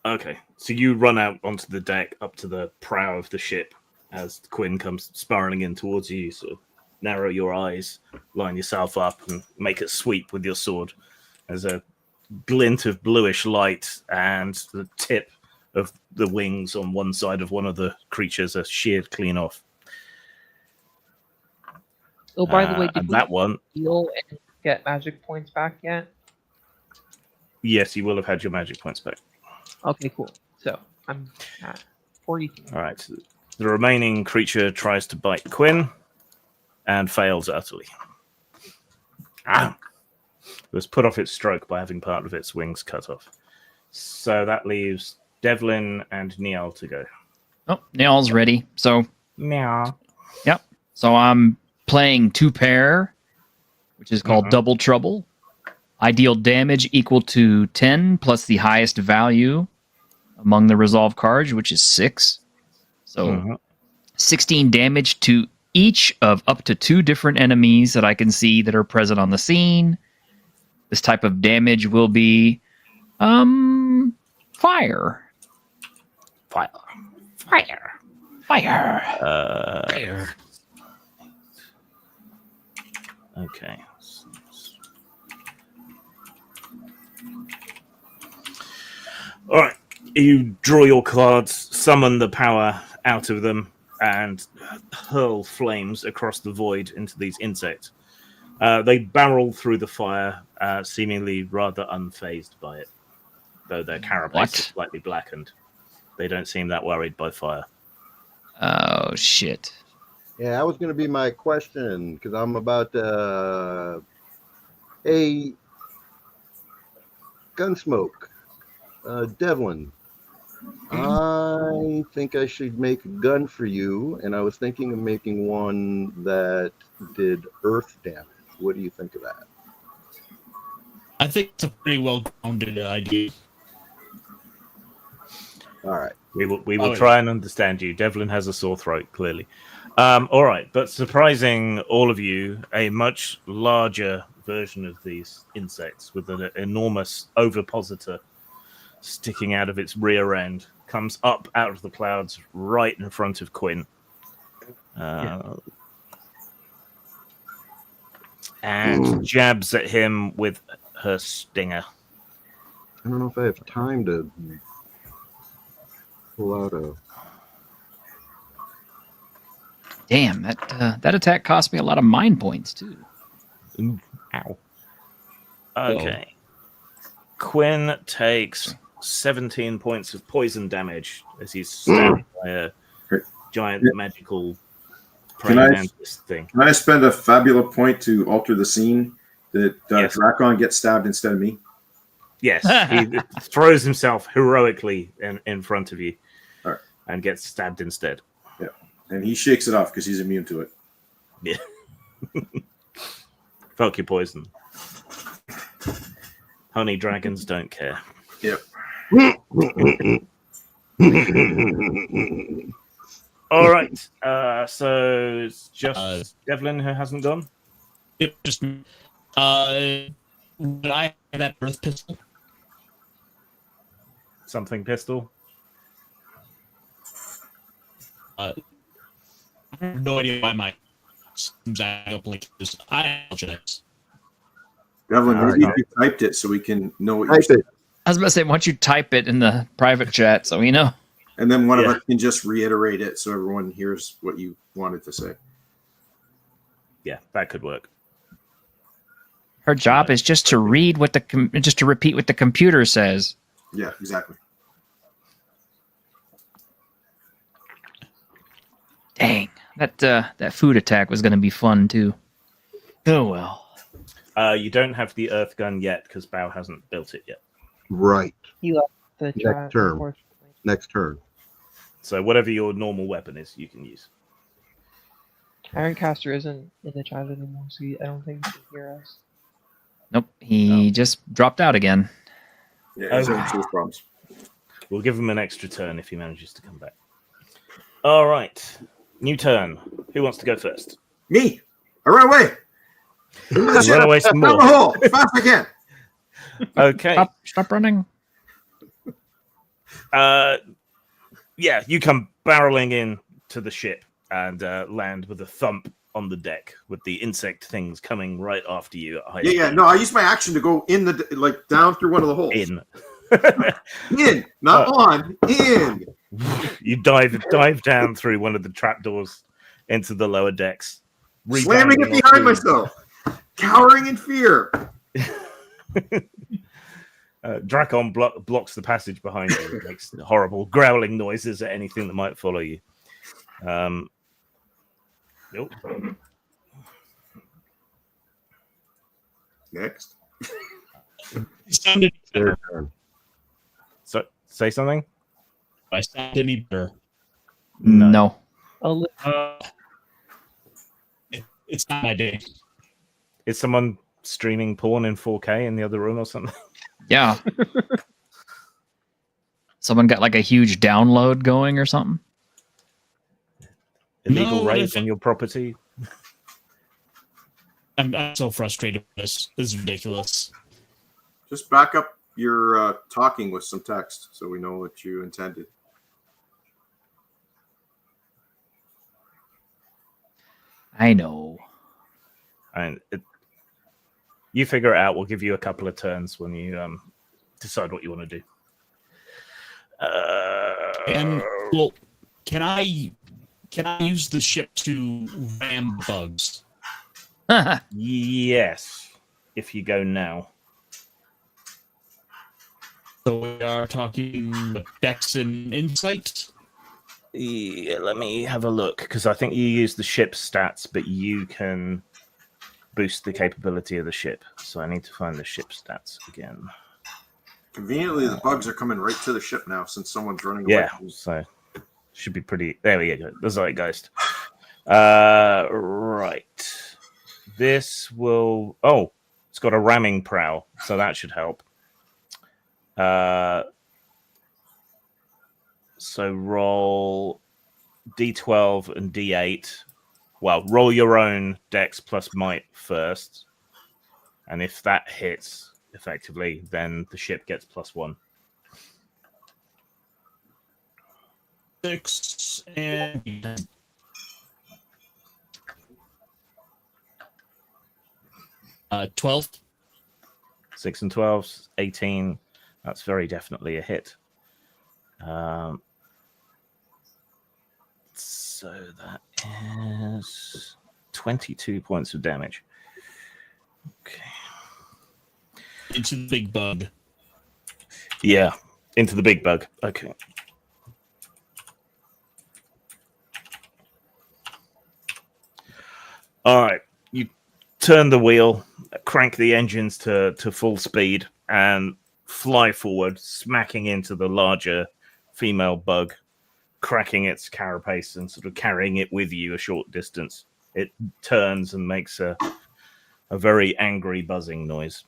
Okay, so you run out onto the deck up to the prow of the ship as Quinn comes spiraling in towards you. You sort of narrow your eyes, line yourself up, and make a sweep with your sword. There's a glint of bluish light, and the tip of the wings on one side of one of the creatures are sheared clean off. Oh, by the way, did and we that one, heal and get magic points back yet? yes, you will have had your magic points back. Okay, cool. So I'm at 43. All right. So the remaining creature tries to bite Quinn and fails utterly. It was put off its stroke by having part of its wings cut off. So that leaves Devlin and Niall to go. Oh, Niall's ready. So, Meow. yep. So I'm playing 2-pair, which is called Double Trouble. I deal damage equal to 10 plus the highest value among the resolve cards, which is 6. So 16 damage to each of up to 2 different enemies that I can see that are present on the scene. This type of damage will be fire. Fire. Okay. All right. You draw your cards, summon the power out of them, and hurl flames across the void into these insects. They barrel through the fire, seemingly rather unfazed by it, though their carapace is slightly blackened. They don't seem that worried by fire. Oh, shit. Yeah, that was going to be my question, because I'm about hey, Gunsmoke, Devlin, I think I should make a gun for you, and I was thinking of making one that did earth damage. What do you think of that? I think it's a pretty well-grounded idea. All right. We will try and understand you. Devlin has a sore throat, clearly. All right, but surprising all of you, a much larger version of these insects with an enormous ovipositor sticking out of its rear end comes up out of the clouds right in front of Quinn. And jabs at him with her stinger. I don't know if I have time to pull out a... Damn, that attack cost me a lot of mind points, too. Ow. Okay. Quinn takes 17 points of poison damage as he's stabbed by a giant magical praying mantis thing. Can I spend a Fabula point to alter the scene that Yes. Drakon gets stabbed instead of me? Yes, he throws himself heroically in front of you and gets stabbed instead. Yeah, and he shakes it off because he's immune to it. Yeah. Fuck your poison. Honey dragons don't care. Yep. All right. So it's just Devlin who hasn't gone. It just would I have that earth pistol? Something pistol. I have no idea why my seems up like this. I apologize. Devlin, maybe you typed it so we can know what you're saying. I was about to say, why don't you type it in the private chat so we know? And then one of us can just reiterate it so everyone hears what you wanted to say. Yeah, that could work. Her job is just to read what just to repeat what the computer says. Yeah, exactly. Dang, that food attack was going to be fun too. Oh well. You don't have the earth gun yet because Bao hasn't built it yet. Right. He left the chat, Next turn. unfortunately. Next turn. So whatever your normal weapon is, you can use. Ironcaster isn't in the chat anymore, so I don't think he can hear us. Nope, he just dropped out again. Yeah, he's having serious problems. We'll give him an extra turn if he manages to come back. All right. New turn. Who wants to go first? Me! I run away! Run away some Down more. the hole! As fast as I can! Okay. Stop running. Yeah, you come barreling in to the ship and land with a thump on the deck with the insect things coming right after you at high Yeah. speed. No, I used my action to go in down through one of the holes. In. In, not on. In. You dive down through one of the trapdoors into the lower decks. Slamming it rebounding behind off myself. Cowering in fear. Drakon blocks the passage behind you. It makes horrible growling noises at anything that might follow you. Nope. Next. I sounded Their turn. So, say something? I sound any better. No. It's not my day. Is someone streaming porn in 4K in the other room or something? Yeah. Someone got like a huge download going or something? Illegal No, raids on your property? I'm so frustrated with this. This is ridiculous. Just back up your talking with some text so we know what you intended. I know. And you figure it out. We'll give you a couple of turns when you decide what you want to do. And well, can I use the ship to ram bugs? Yes, if you go now. So we are talking Dex and Insight. Yeah, let me have a look, because I think you use the ship stats, but you can boost the capability of the ship. So I need to find the ship stats again. Conveniently, the bugs are coming right to the ship now since someone's running away. Yeah, so should be pretty. There we go. The Zeitgeist. Right. This will. Oh, it's got a ramming prow, so that should help. So roll D12 and D8. Well, roll your own Dex plus Might first, and if that hits effectively, then the ship gets +1. 6 and 12. 6 and 12, 18. That's very definitely a hit. So that is 22 points of damage. Okay. Into the big bug. Yeah, into the big bug. Okay. All right. You turn the wheel, crank the engines to full speed, and fly forward, smacking into the larger female bug, cracking its carapace and sort of carrying it with you a short distance. It turns and makes a very angry buzzing noise.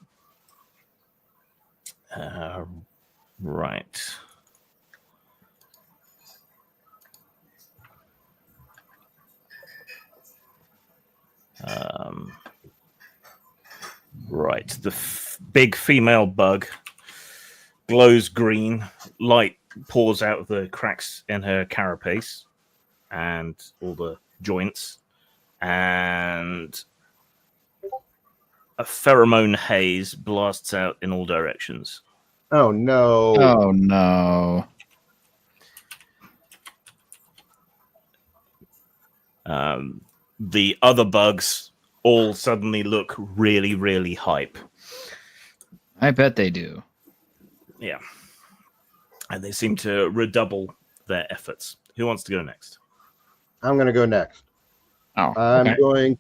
Right. Right. The big female bug glows green. Light pours out of the cracks in her carapace and all the joints. And a pheromone haze blasts out in all directions. Oh no! Oh no! The other bugs all suddenly look really, really hype. I bet they do. Yeah. And they seem to redouble their efforts. Who wants to go next? I'm going to go next. Oh, I'm okay. going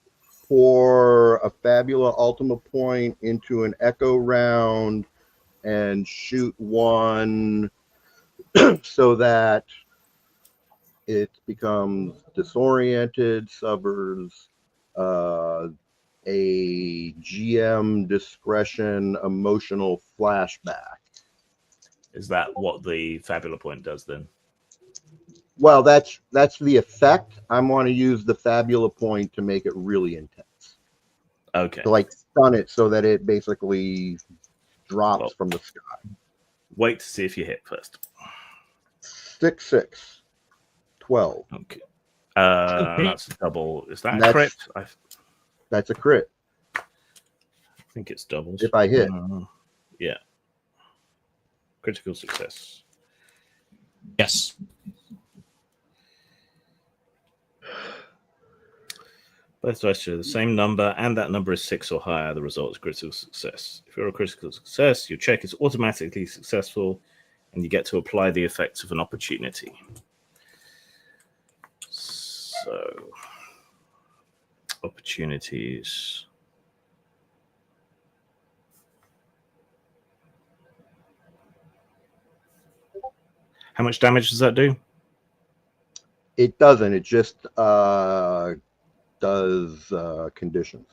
for a Fabula Ultima point into an Echo round and shoot one so that it becomes disoriented, suffers a GM discretion emotional flashback. Is that what the Fabula point does then? Well, that's the effect. I want to use the Fabula point to make it really intense. Okay. To like stun it so that it basically drops Well, from the sky. Wait to see if you hit first. 6, 6, 12. Okay. That's a double. Is that a That's- crit? I That's a crit think it's doubles. if I hit. Yeah. Critical success. Yes. Both dice share the same number, and that number is 6 or higher. The result is critical success. If you're a critical success, your check is automatically successful, and you get to apply the effects of an opportunity. So, opportunities. How much damage does that do? It doesn't. It just does conditions.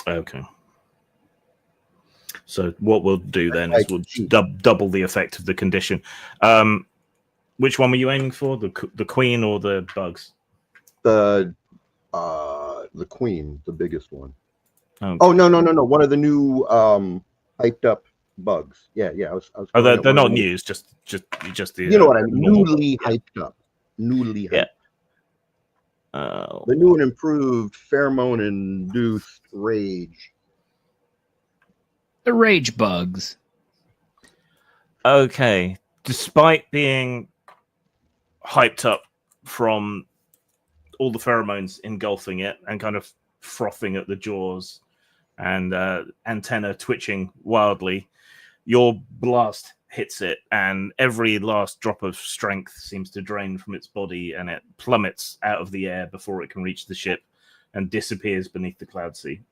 Okay. So what we'll do then is we'll Cheap. double the effect of the condition. Which one were you aiming for? The queen or the bugs? The queen, the biggest one. Okay. Oh no. One of the new hyped up bugs. Yeah. I was Oh, calling it they're one not of the- news. Just the. You know what I mean? normal Newly bugs. hyped up. Newly hyped. Yeah. The new and improved pheromone induced rage. The rage bugs. Okay. Despite being hyped up from all the pheromones engulfing it and kind of frothing at the jaws and antenna twitching wildly, your blast hits it, and every last drop of strength seems to drain from its body, and it plummets out of the air before it can reach the ship and disappears beneath the cloud sea.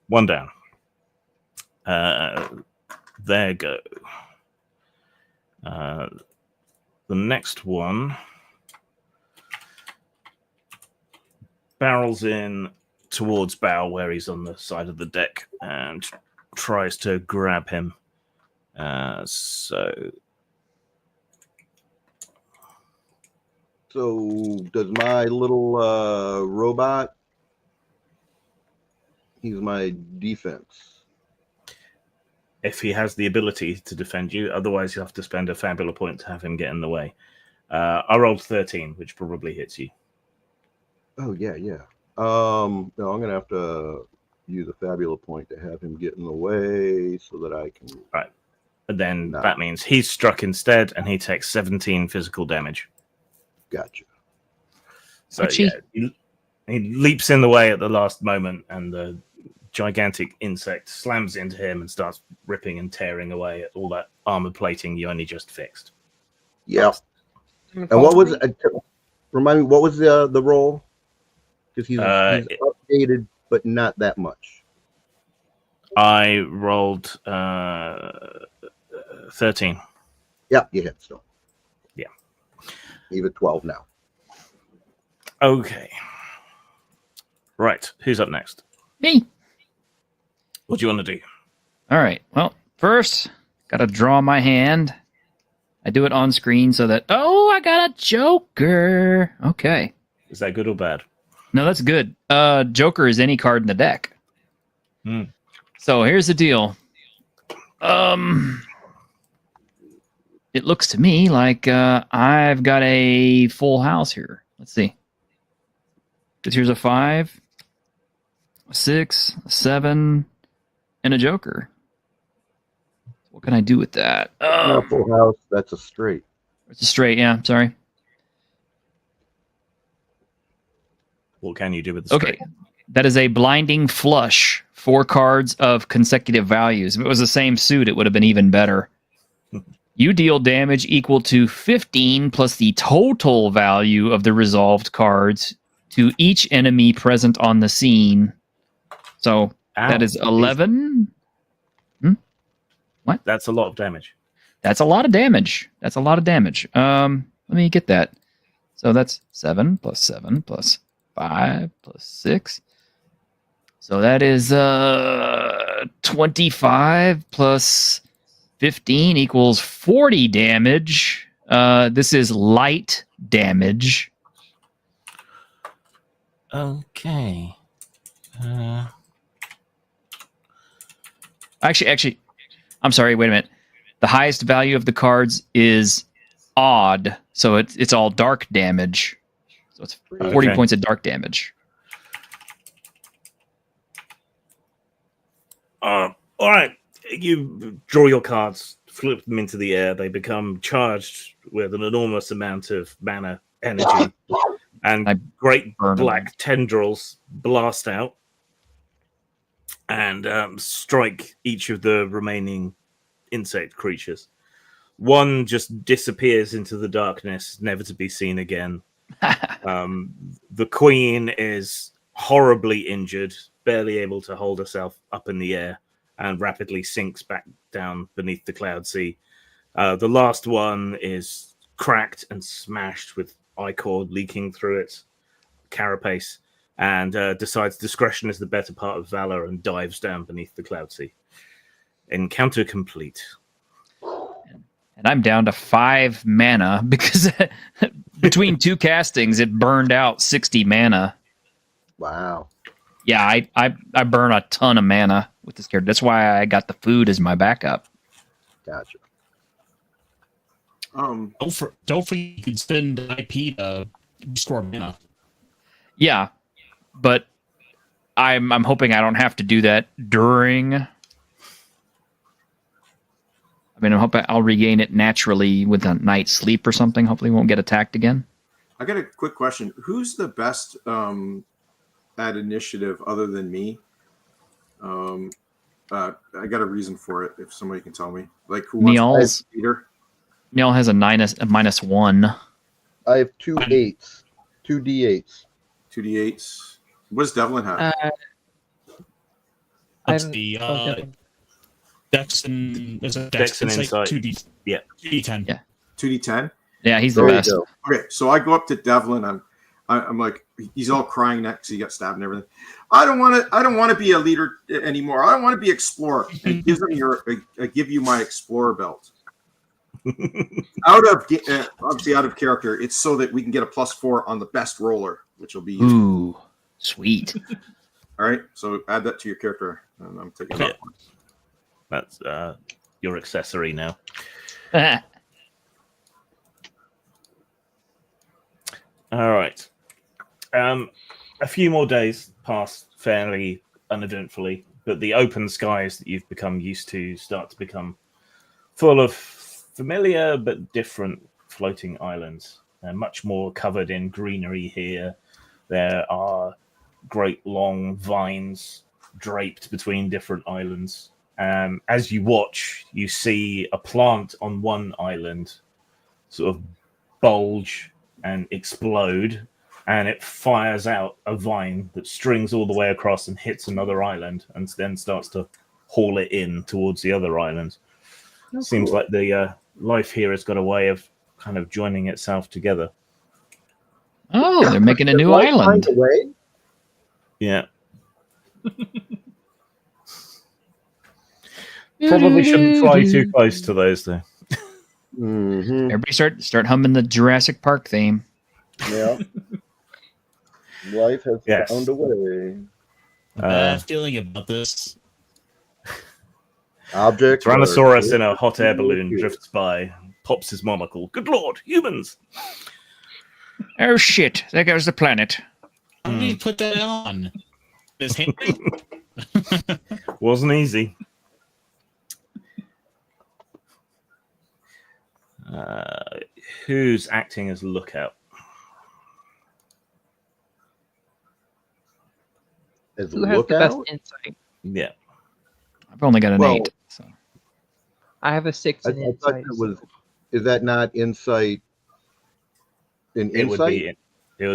One down. There go. The next one barrels in towards Bao, where he's on the side of the deck, and tries to grab him. So does my little robot? He's my defense. if he has the ability to defend you, otherwise you'll have to spend a Fabula point to have him get in the way. I rolled 13, which probably hits you. Oh yeah. No, I'm gonna have to use a Fabula point to have him get in the way so that I can. Right. But then that means he's struck instead, and he takes 17 physical damage. Gotcha. So yeah, he leaps in the way at the last moment, and the gigantic insect slams into him and starts ripping and tearing away at all that armor plating you only just fixed. Yep. And what was remind me? What was the roll? Because he's updated, but not that much. I rolled 13. Yeah, you hit still. Yeah. Even 12 now. Okay. Right. Who's up next? Me. What do you want to do? All right. Well, first, got to draw my hand. I do it on screen so that, I got a Joker. Okay. Is that good or bad? No, that's good. Joker is any card in the deck. Hmm. So here's the deal. It looks to me like I've got a full house here. Let's see. Because here's a 5, a 6, a 7, and a Joker. What can I do with that? Not a full house. That's a straight. It's a straight, yeah. Sorry. What can you do with the straight? Okay. That is a blinding flush. 4 cards of consecutive values. If it was the same suit, it would have been even better. You deal damage equal to 15 plus the total value of the resolved cards to each enemy present on the scene. So that is 11. That's a lot of damage. That's a lot of damage. Let me get that. So that's 7 plus 7 plus 5 plus 6. So that is 25 plus 15 equals 40 damage. This is light damage. Okay. Actually, I'm sorry. Wait a minute. The highest value of the cards is odd, so it's all dark damage. So it's 40 Okay. points of dark damage. All right. You draw your cards, flip them into the air. They become charged with an enormous amount of mana energy, and I great burn them. black tendrils blast out and strike each of the remaining insect creatures. One just disappears into the darkness, never to be seen again. The queen is horribly injured, barely able to hold herself up in the air, and rapidly sinks back down beneath the cloud sea. The last one is cracked and smashed with ichor leaking through its carapace, and decides discretion is the better part of valor and dives down beneath the cloud sea. Encounter complete. And I'm down to 5 mana because between 2 castings, it burned out 60 mana. Wow. Yeah, I burn a ton of mana with this character. That's why I got the food as my backup. Gotcha. Don't forget you can spend IP to restore mana. Yeah, but I'm hoping I don't have to do that during. I mean, I'm hoping I'll regain it naturally with a night's sleep or something. Hopefully, won't get attacked again. I got a quick question. Who's the best at initiative other than me? I got a reason for it. If somebody can tell me, like who wants to be leader? Neil has a -1. I have 2 8s, 2 D8s. 2 D8s. What does Devlin have? Let's see. Dex and Dex and Insight. 2D. Yeah. 2D10. Yeah. 2D10. Yeah, he's the There you best. go. Okay, so I go up to Devlin. I'm like, he's all crying next. He got stabbed and everything. I don't want to be a leader anymore. I don't want to be explorer. And he gives him I give you my explorer belt. Obviously out of character. It's so that we can get a +4 on the best roller, which will be useful. Ooh, sweet. All right, so add that to your character. And I'm taking that one. That's your accessory now. All right. A few more days pass fairly uneventfully, but the open skies that you've become used to start to become full of familiar but different floating islands. They're much more covered in greenery here. There are great long vines draped between different islands. As you watch, you see a plant on one island sort of bulge and explode, and it fires out a vine that strings all the way across and hits another island, and then starts to haul it in towards the other island. Seems like the life here has got a way of kind of joining itself together. Oh, they're making a new island. Away? Yeah. Probably shouldn't fly too close to those, though. Mm-hmm. Everybody start humming the Jurassic Park theme. Yeah. Life has Yes. found a way. Bad feeling about this. Objects. Tyrannosaurus in a hot air balloon drifts by, pops his monocle. Good lord, humans! Oh shit! There goes the planet. How did he put that on? Miss Henry? Wasn't easy. Who's acting as lookout? As a Who has the best lookout? insight? Yeah. I've only got an 8. So. I have a 6 I in thought insight. that was. Is that not insight? In It would insight?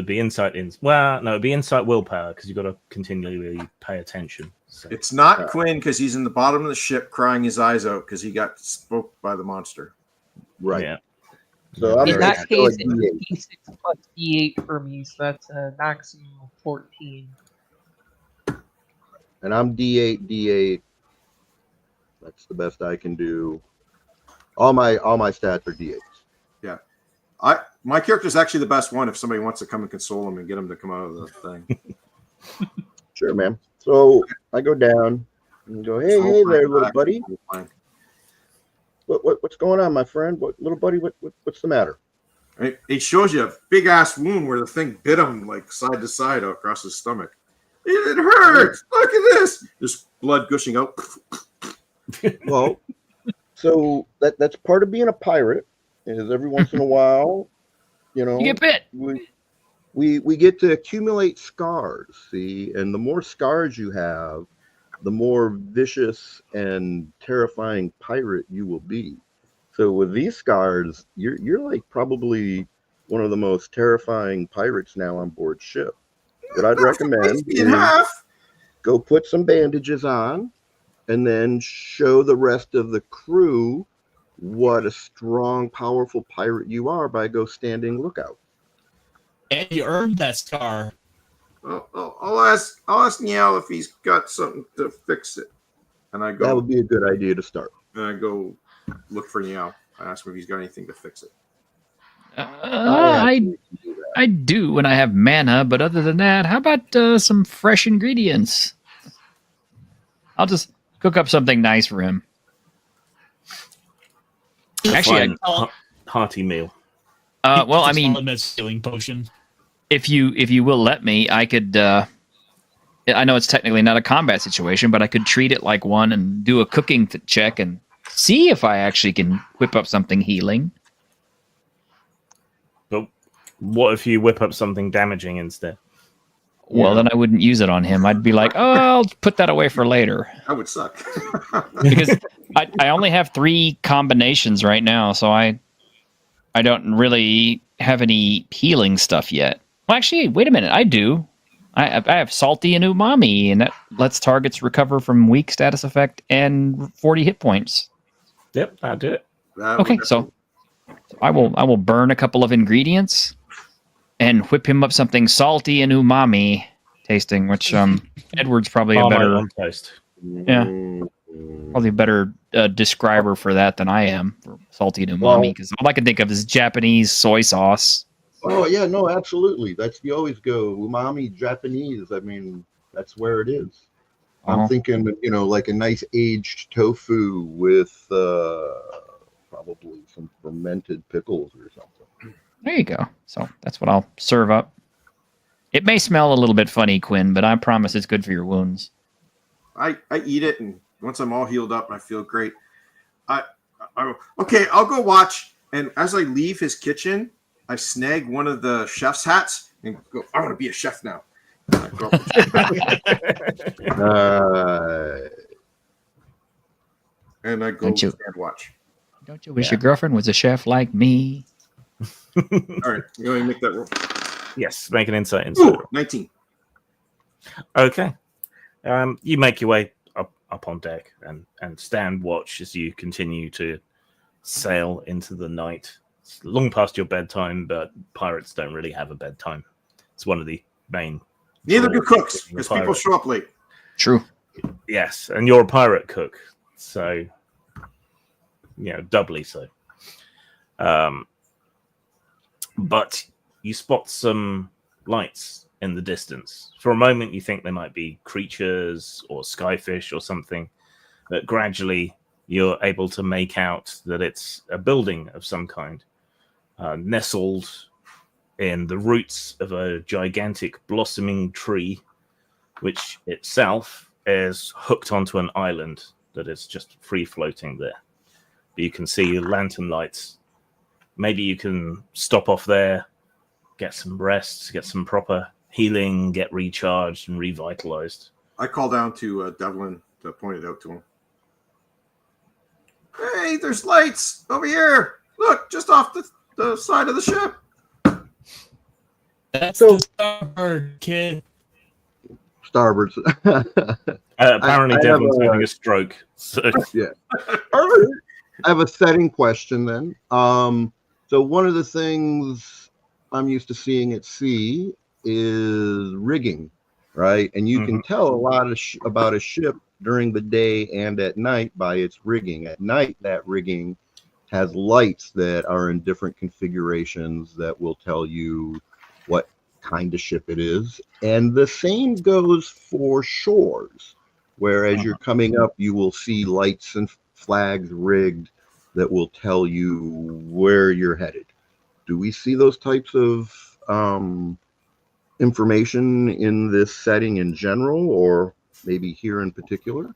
be insight in. Well, no, it'd be insight willpower because you've got to continually pay attention. So. It's not Quinn because he's in the bottom of the ship crying his eyes out because he got spooked by the monster. Right. Yeah. So I'm In that still case, at it's D8. D6 plus D8 for me, so that's a maximum of 14. And I'm D8. That's the best I can do. All my stats are D8s. My character's actually the best one if somebody wants to come and console him and get him to come out of the thing. Sure, man. So I go down and go, hey there, little buddy. What's going on, my friend? Little buddy? What's the matter? It shows you a big ass wound where the thing bit him like side to side across his stomach. It hurts. Look at this. There's blood gushing out. Well, so that's part of being a pirate. Is every once in a while, you get bit. We get to accumulate scars. See, and the more scars you have, the more vicious and terrifying pirate you will be. So with these scars, you're like probably one of the most terrifying pirates now on board ship. What I'd recommend is go put some bandages on and then show the rest of the crew what a strong, powerful pirate you are by go standing lookout. And you earned that scar. I'll ask Niall if he's got something to fix it. And I go. That would be a good idea to start. And I go look for Niall. I ask him if he's got anything to fix it. I do when I have mana, but other than that, how about some fresh ingredients? I'll just cook up something nice for him. Actually, hearty meal. Well, I mean, healing potion. if you will let me, I could. I know it's technically not a combat situation, but I could treat it like one and do a cooking check and see if I actually can whip up something healing. But what if you whip up something damaging instead? Well, then I wouldn't use it on him. I'd be like, oh, I'll put that away for later. That would suck. Because I only have 3 combinations right now, so I don't really have any healing stuff yet. Well, actually, wait a minute. I do. I have Salty and Umami, and that lets targets recover from weak status effect and 40 hit points. Yep, I'll do it. Okay, so I will burn a couple of ingredients and whip him up something salty and umami tasting, which Edward's probably a better taste. Yeah, probably a better describer for that than I am for salty and umami, because all I can think of is Japanese soy sauce. Oh yeah, no, absolutely. You always go umami Japanese. I mean, that's where it is. I'm thinking, like a nice aged tofu with probably some fermented pickles or something. There you go. So that's what I'll serve up. It may smell a little bit funny, Quinn, but I promise it's good for your wounds. I eat it, and once I'm all healed up, I feel great. Okay, I'll go watch. And as I leave his kitchen, I snag one of the chef's hats and go, I want to be a chef now. And I go stand watch. Don't you wish your girlfriend was a chef like me? All right, I'm going to make that roll. Yes, make an insight. Ooh, 19. Okay. You make your way up on deck and stand watch as you continue to sail into the night. It's long past your bedtime, but pirates don't really have a bedtime. It's one of the main... Neither do cooks, because people show up late. True. Yes, and you're a pirate cook, so, doubly so. But you spot some lights in the distance. For a moment, you think they might be creatures or skyfish or something, but gradually you're able to make out that it's a building of some kind, nestled in the roots of a gigantic blossoming tree, which itself is hooked onto an island that is just free floating there. But you can see lantern lights. Maybe you can stop off there, get some rest, get some proper healing, get recharged and revitalized. I call down to Devlin to point it out to him. Hey, there's lights over here. Look, just off the side of the ship. That's the starboard, kid. Starboard. Apparently, Devlin's having a stroke. So. Yeah. I have a setting question then. So one of the things I'm used to seeing at sea is rigging, right? And you can tell a lot of about a ship during the day and at night by its rigging. At night, that rigging has lights that are in different configurations that will tell you what kind of ship it is. And the same goes for shores, where as you're coming up, you will see lights and flags rigged that will tell you where you're headed. Do we see those types of information in this setting in general, or maybe here in particular?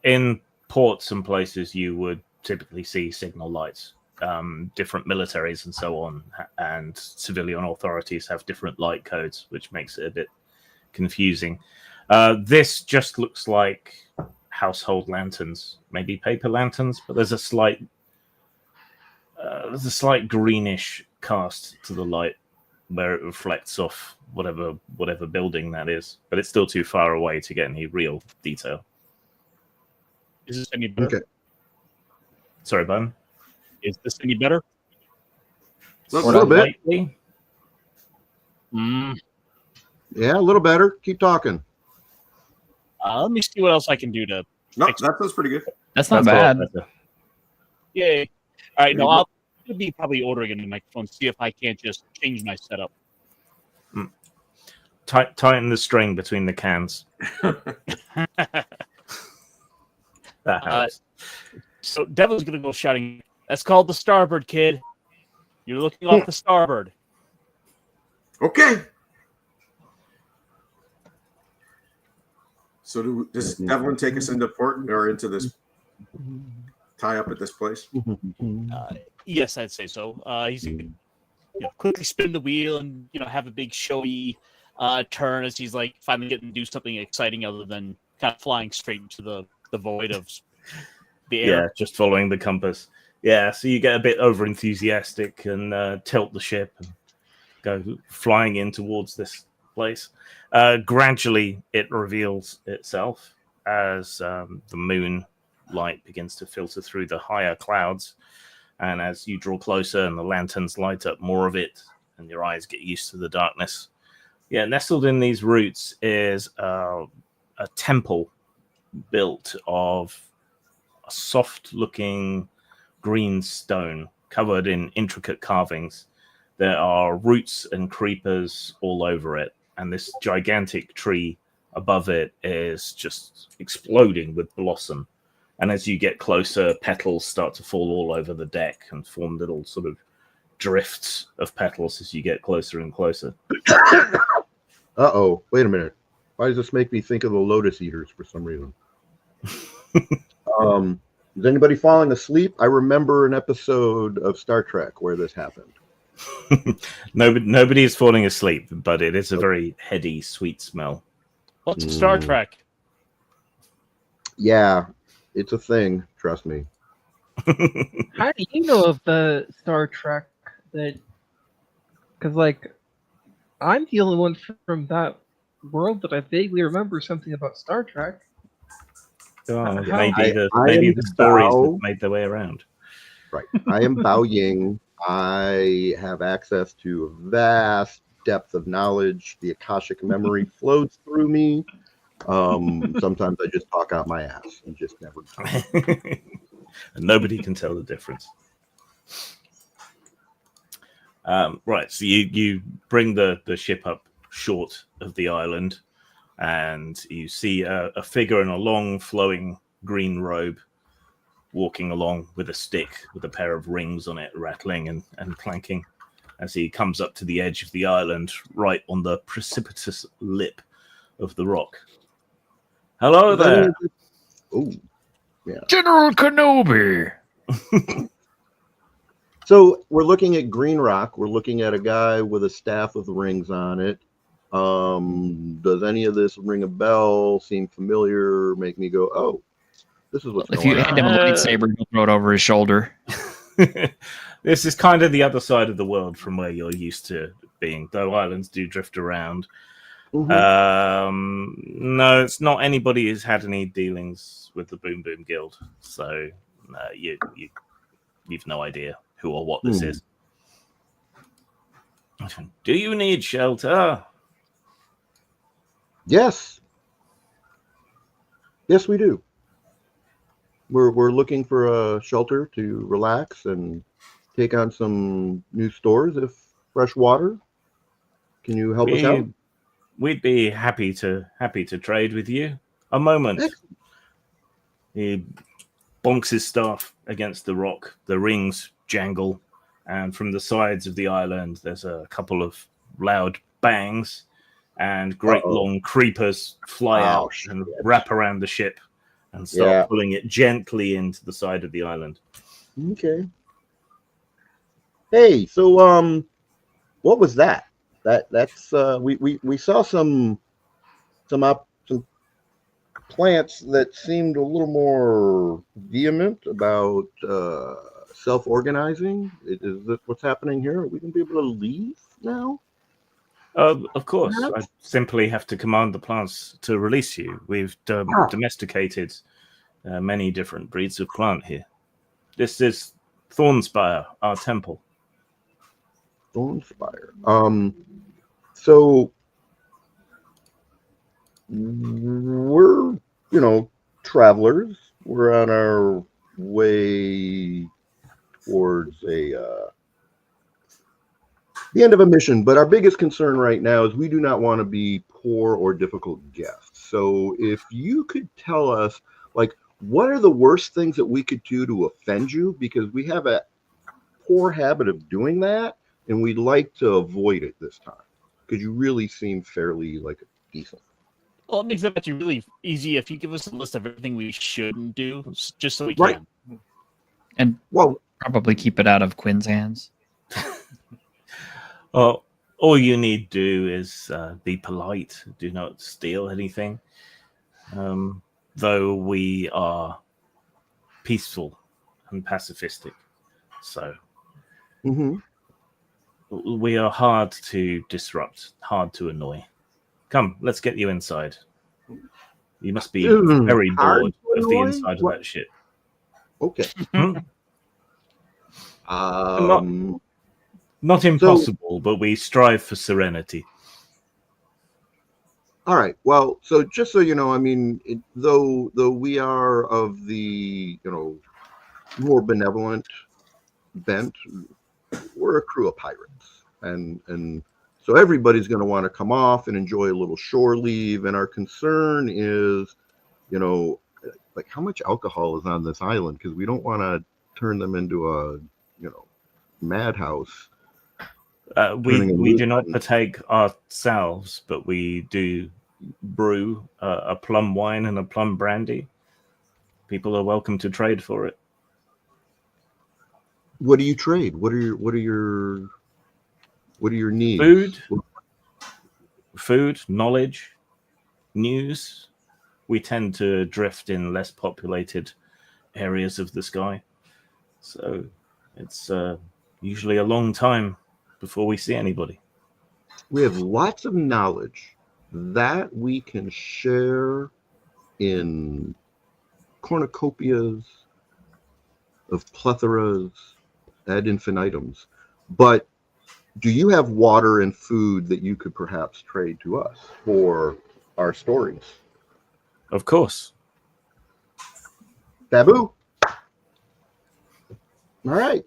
In ports and places, you would typically see signal lights. Different militaries and so on, and civilian authorities have different light codes, which makes it a bit confusing. This just looks like household lanterns, maybe paper lanterns, but there's a slight greenish cast to the light where it reflects off whatever building that is, but it's still too far away to get any real detail. Is this any better? Okay. Sorry, Bun. Is this any better? A little bit. Lightly. Yeah, a little better. Keep talking. Let me see what else I can do to. No, that was pretty good. That's not bad. Yay! All right, no, I'll be probably ordering a new microphone. See if I can't just change my setup. Tighten the string between the cans. That helps. So Devil's gonna go shouting. That's called the starboard, kid. You're looking off the starboard. Okay. So does Devlin take us into port or into this tie up at this place? Yes, I'd say so. He's gonna quickly spin the wheel and have a big showy turn as he's like finally getting to do something exciting other than kind of flying straight into the void of the air. Yeah, just following the compass. Yeah, so you get a bit over enthusiastic and tilt the ship and go flying in towards this place. Gradually, it reveals itself as the moon light begins to filter through the higher clouds. And as you draw closer and the lanterns light up more of it and your eyes get used to the darkness. Yeah, nestled in these roots is a temple built of a soft-looking green stone covered in intricate carvings. There are roots and creepers all over it, and this gigantic tree above it is just exploding with blossom. And as you get closer, petals start to fall all over the deck and form little sort of drifts of petals as you get closer and closer. Uh-oh, wait a minute. Why does this make me think of the Lotus Eaters for some reason? Is anybody falling asleep? I remember an episode of Star Trek where this happened. Nobody is falling asleep, but it is a very heady, sweet smell. What's Star Trek? Yeah, it's a thing. Trust me. How do you know of the Star Trek that? Because I'm the only one from that world that I vaguely remember something about Star Trek. Oh, How- maybe the I stories Bao. that made their way around. Right. I am Bao Ying. I have access to a vast depth of knowledge. The Akashic memory flows through me. Sometimes I just talk out my ass and just never. And nobody can tell the difference. Right, so you bring the ship up short of the island, and you see a figure in a long, flowing green robe walking along with a stick with a pair of rings on it, rattling and clanking as he comes up to the edge of the island, right on the precipitous lip of the rock. Hello there. Oh, yeah. General Kenobi. So we're looking at Green Rock. We're looking at a guy with a staff with rings on it. Does any of this ring a bell? Seem familiar? Make me go, oh, this is what's If going you on. hand him a lightsaber, he'll throw it over his shoulder. This is kind of the other side of the world from where you're used to being, though islands do drift around. Mhm. No, it's not anybody who's had any dealings with the Boom Boom Guild, so you've no idea who or what this is. Do you need shelter? Yes. Yes, we do. We're looking for a shelter to relax and take on some new stores if fresh water. Can you help us out? We'd be happy to trade with you. A moment. Excellent. He bonks his staff against the rock. The rings jangle, and from the sides of the island, there's a couple of loud bangs, and great long creepers fly out and wrap around the ship and start pulling it gently into the side of the island. Okay. Hey, so what was that? That's we saw some plants that seemed a little more vehement about self-organizing. Is that what's happening here? Are we gonna be able to leave now? Of course, I simply have to command the plants to release you. We've domesticated many different breeds of plant here. This is Thornspire, our temple. Thornspire. So we're, travelers. We're on our way towards the end of a mission, but our biggest concern right now is we do not want to be poor or difficult guests. So if you could tell us, what are the worst things that we could do to offend you? Because we have a poor habit of doing that, and we'd like to avoid it this time. Because you really seem fairly decent. Well, it makes it actually really easy if you give us a list of everything we shouldn't do, just so we can. And probably keep it out of Quinn's hands. Well, all you need to do is be polite. Do not steal anything. Though we are peaceful and pacifistic. So we are hard to disrupt, hard to annoy. Come, let's get you inside. You must be very bored of the inside of that ship. Okay. Not impossible, but we strive for serenity. All right. Well, so just so you know, though we are of the more benevolent bent, we're a crew of pirates, and so everybody's going to want to come off and enjoy a little shore leave. And our concern is, how much alcohol is on this island, because we don't want to turn them into a madhouse. We do not partake ourselves, but we do brew a plum wine and a plum brandy. People are welcome to trade for it. What do you trade? What are your needs? Food, knowledge, news. We tend to drift in less populated areas of the sky, so it's usually a long time before we see anybody. We have lots of knowledge that we can share in cornucopias of plethoras ad infinitums. But do you have water and food that you could perhaps trade to us for our stories? Of course. Babu. All right.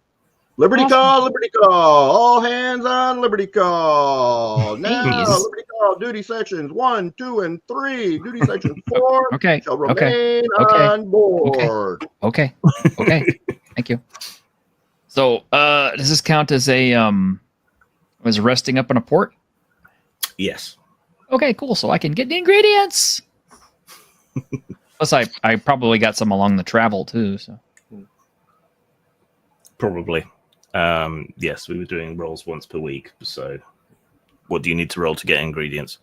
Liberty call, liberty call. All hands on liberty call. Now, liberty call. Duty sections 1, 2, and 3. Duty section 4 shall remain on board. Okay. Thank you. So, does this count as was resting up in a port? Yes. Okay, cool. So I can get the ingredients. Plus, I probably got some along the travel too. So probably. Yes, we were doing rolls once per week. So, what do you need to roll to get ingredients?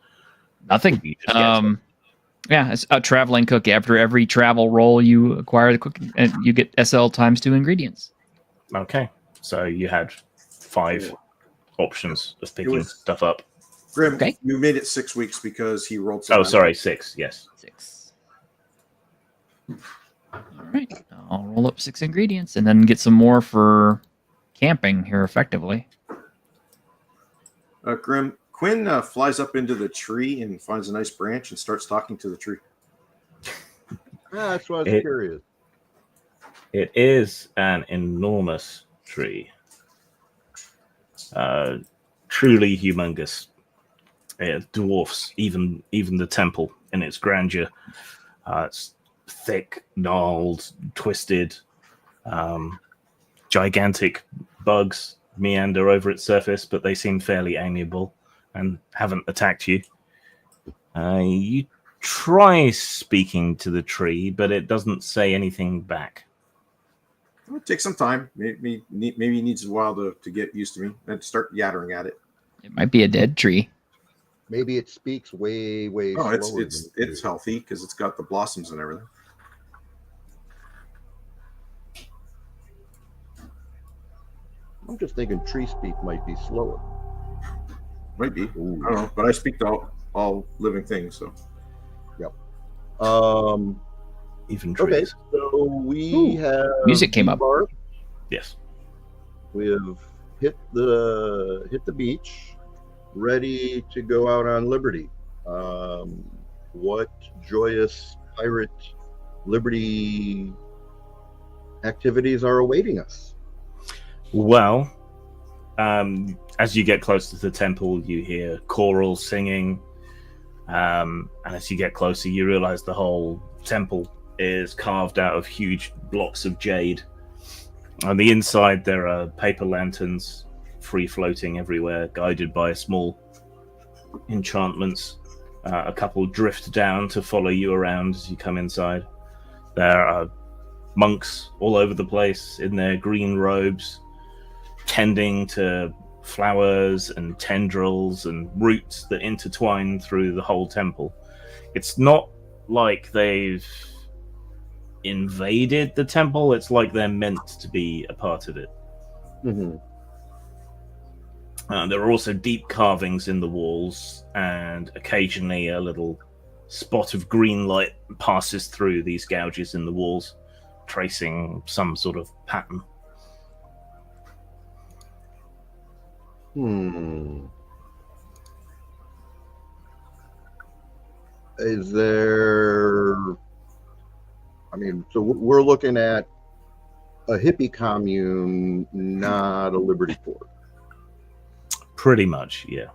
Nothing. It's a traveling cook. After every travel roll, you acquire the cook, and you get SL ×2 ingredients. Okay, so you had 5 options of picking stuff up. Grim, you made it 6 weeks because he rolled. Oh, sorry, 6. Yes, 6. All right, I'll roll up 6 ingredients and then get some more for camping here effectively. Grim, Quinn flies up into the tree and finds a nice branch and starts talking to the tree. That's what I was curious. It is an enormous tree. Truly humongous. It dwarfs even the temple in its grandeur. It's thick, gnarled, twisted. Gigantic bugs meander over its surface, but they seem fairly amiable and haven't attacked you. You try speaking to the tree, but it doesn't say anything back. It'll take some time. Maybe it needs a while to get used to me and start yattering at it. It might be a dead tree. Maybe it speaks way slower. It's healthy because it's got the blossoms and everything. I'm just thinking tree speak might be slower. Might be. Ooh. I don't know, but I speak to all living things. So. Yep. Even trees. Okay, so we have Music came up. Yes. We have hit the beach, ready to go out on liberty. What joyous pirate liberty activities are awaiting us? Well, as you get close to the temple, you hear choral singing, and as you get closer, you realize the whole temple is carved out of huge blocks of jade. On the inside, there are paper lanterns free floating everywhere, guided by small enchantments. A couple drift down to follow you around as you come inside. There are monks all over the place in their green robes, tending to flowers and tendrils and roots that intertwine through the whole temple. It's not like they've invaded the temple, it's like they're meant to be a part of it. Mm-hmm. There are also deep carvings in the walls, and occasionally a little spot of green light passes through these gouges in the walls, tracing some sort of pattern. Is there... I mean, so we're looking at a hippie commune, not a liberty port. Pretty much, yeah.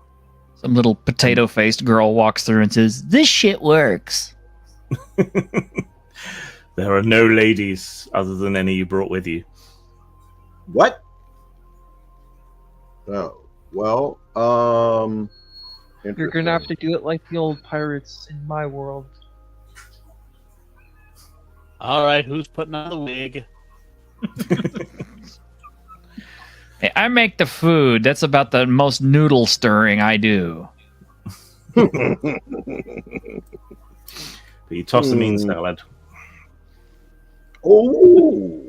Some little potato-faced girl walks through and says, "This shit works." There are no ladies other than any you brought with you. What? Oh, well, You're gonna have to do it like the old pirates in my world. All right, who's putting on the wig? Hey, I make the food. That's about the most noodle stirring I do. But you toss the mean salad. Oh.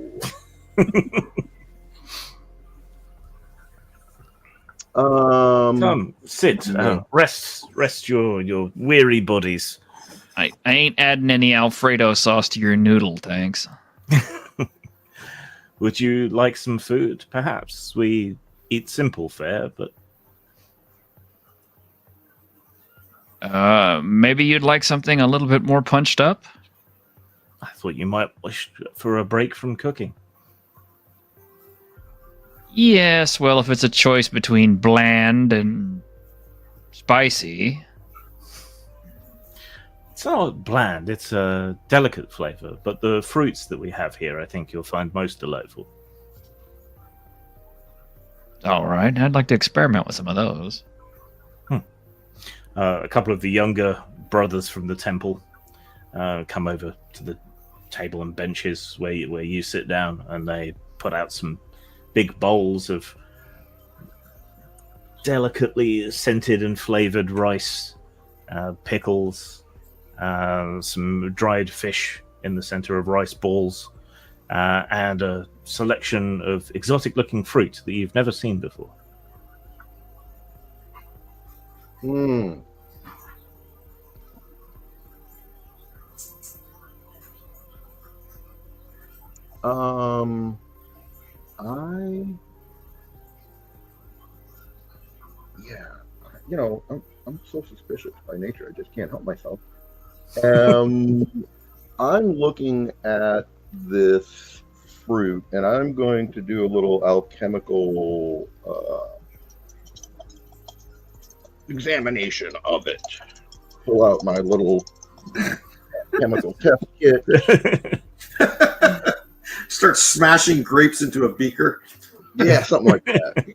Come, sit, rest your weary bodies. I ain't adding any Alfredo sauce to your noodle, thanks. Would you like some food? Perhaps we eat simple fare, but maybe you'd like something a little bit more punched up? I thought you might wish for a break from cooking. Yes, well, if it's a choice between bland and spicy. It's not bland, it's a delicate flavor, but the fruits that we have here I think you'll find most delightful. All right, I'd like to experiment with some of those. A couple of the younger brothers from the temple come over to the table and benches where you sit down, and they put out some big bowls of delicately scented and flavored rice, pickles, some dried fish in the center of rice balls, and a selection of exotic-looking fruit that you've never seen before. I'm so suspicious by nature. I just can't help myself. I'm looking at this fruit, and I'm going to do a little alchemical examination of it. Pull out my little chemical test kit. Start smashing grapes into a beaker. Yeah, something like that.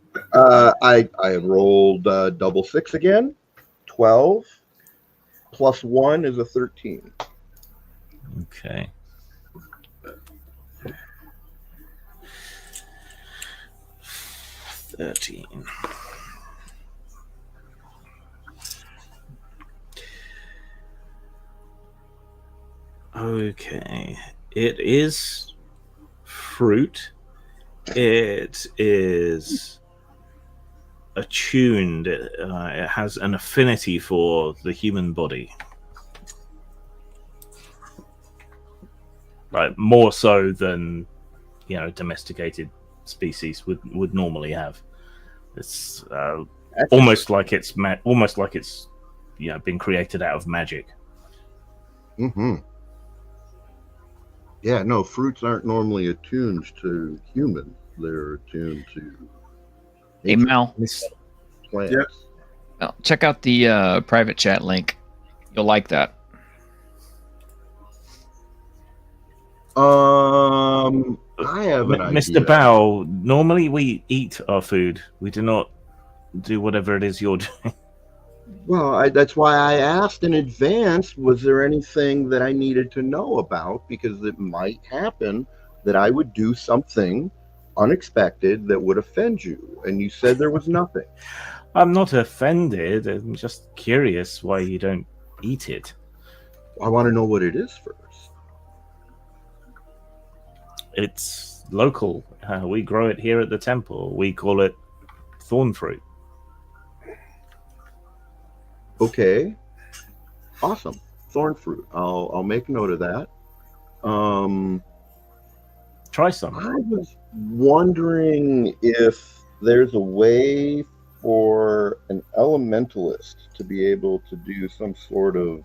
I rolled double 6 again. 12 plus 1 is a 13. Okay. $13. Okay. It is fruit. It is attuned. It has an affinity for the human body. Right, more so than domesticated species would normally have. It's almost like it's been created out of magic. Mm-hmm. Yeah, no, fruits aren't normally attuned to humans. They're attuned to Hey, Mal. plants. Yep. Well, check out the private chat link. You'll like that. I have an idea. Mr. Bao, normally we eat our food. We do not do whatever it is you're doing. Well, that's why I asked in advance, was there anything that I needed to know about? Because it might happen that I would do something unexpected that would offend you. And you said there was nothing. I'm not offended. I'm just curious why you don't eat it. I want to know what it is first. It's local. We grow it here at the temple. We call it thorn fruit. Okay. Awesome. Thorn fruit. I'll make note of that. Try some. I was wondering if there's a way for an elementalist to be able to do some sort of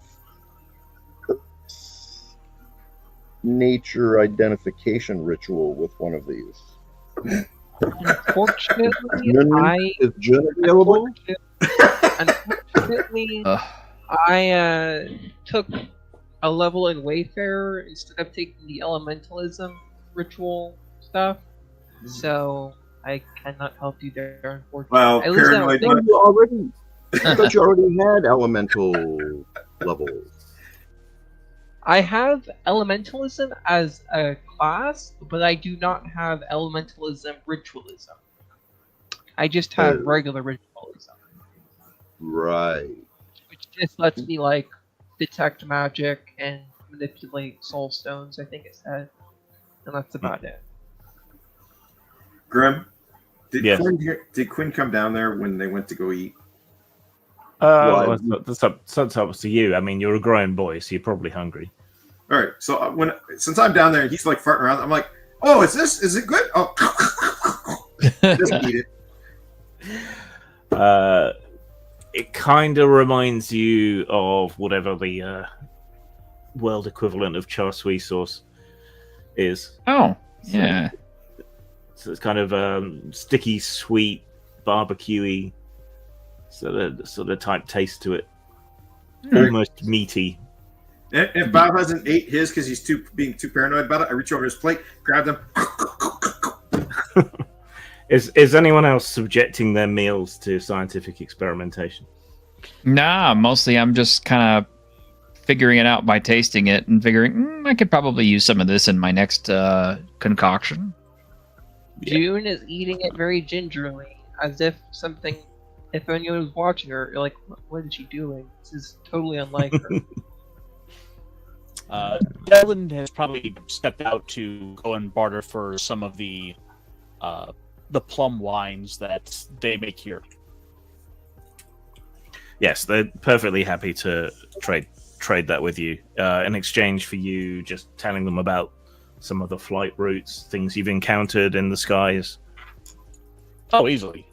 nature identification ritual with one of these. Unfortunately, Is Jun available? Unfortunately, I took a level in Wayfarer instead of taking the elementalism ritual stuff, so I cannot help you there. Unfortunately, Well, at least I don't paranoid. think- I thought you already had elemental levels. I have elementalism as a class, but I do not have elementalism ritualism. I just have regular ritualism, Right. which just lets me detect magic and manipulate soul stones. I think it said, and that's about it. Grim, did Yes. Quinn come down there when they went to go eat? That's up to you. I mean, you're a grown boy, so you're probably hungry. All right. So since I'm down there, he's like farting around. I'm like, "Oh, is it good? Oh, just eat it." It kind of reminds you of whatever the world equivalent of char siu sauce is. Oh, yeah. So it's kind of sticky, sweet, barbecuey, sort of type taste to it. Almost meaty. If Bob hasn't ate his because he's being too paranoid about it, I reach over his plate, grab them. Is anyone else subjecting their meals to scientific experimentation? Nah, mostly I'm just kind of figuring it out by tasting it and figuring I could probably use some of this in my next concoction. June is eating it very gingerly, as if if anyone was watching her, you're like, what is she doing? This is totally unlike her. Devlin has probably stepped out to go and barter for some of the plum wines that they make here. Yes, they're perfectly happy to trade that with you in exchange for you just telling them about some of the flight routes, things you've encountered in the skies. Oh, easily.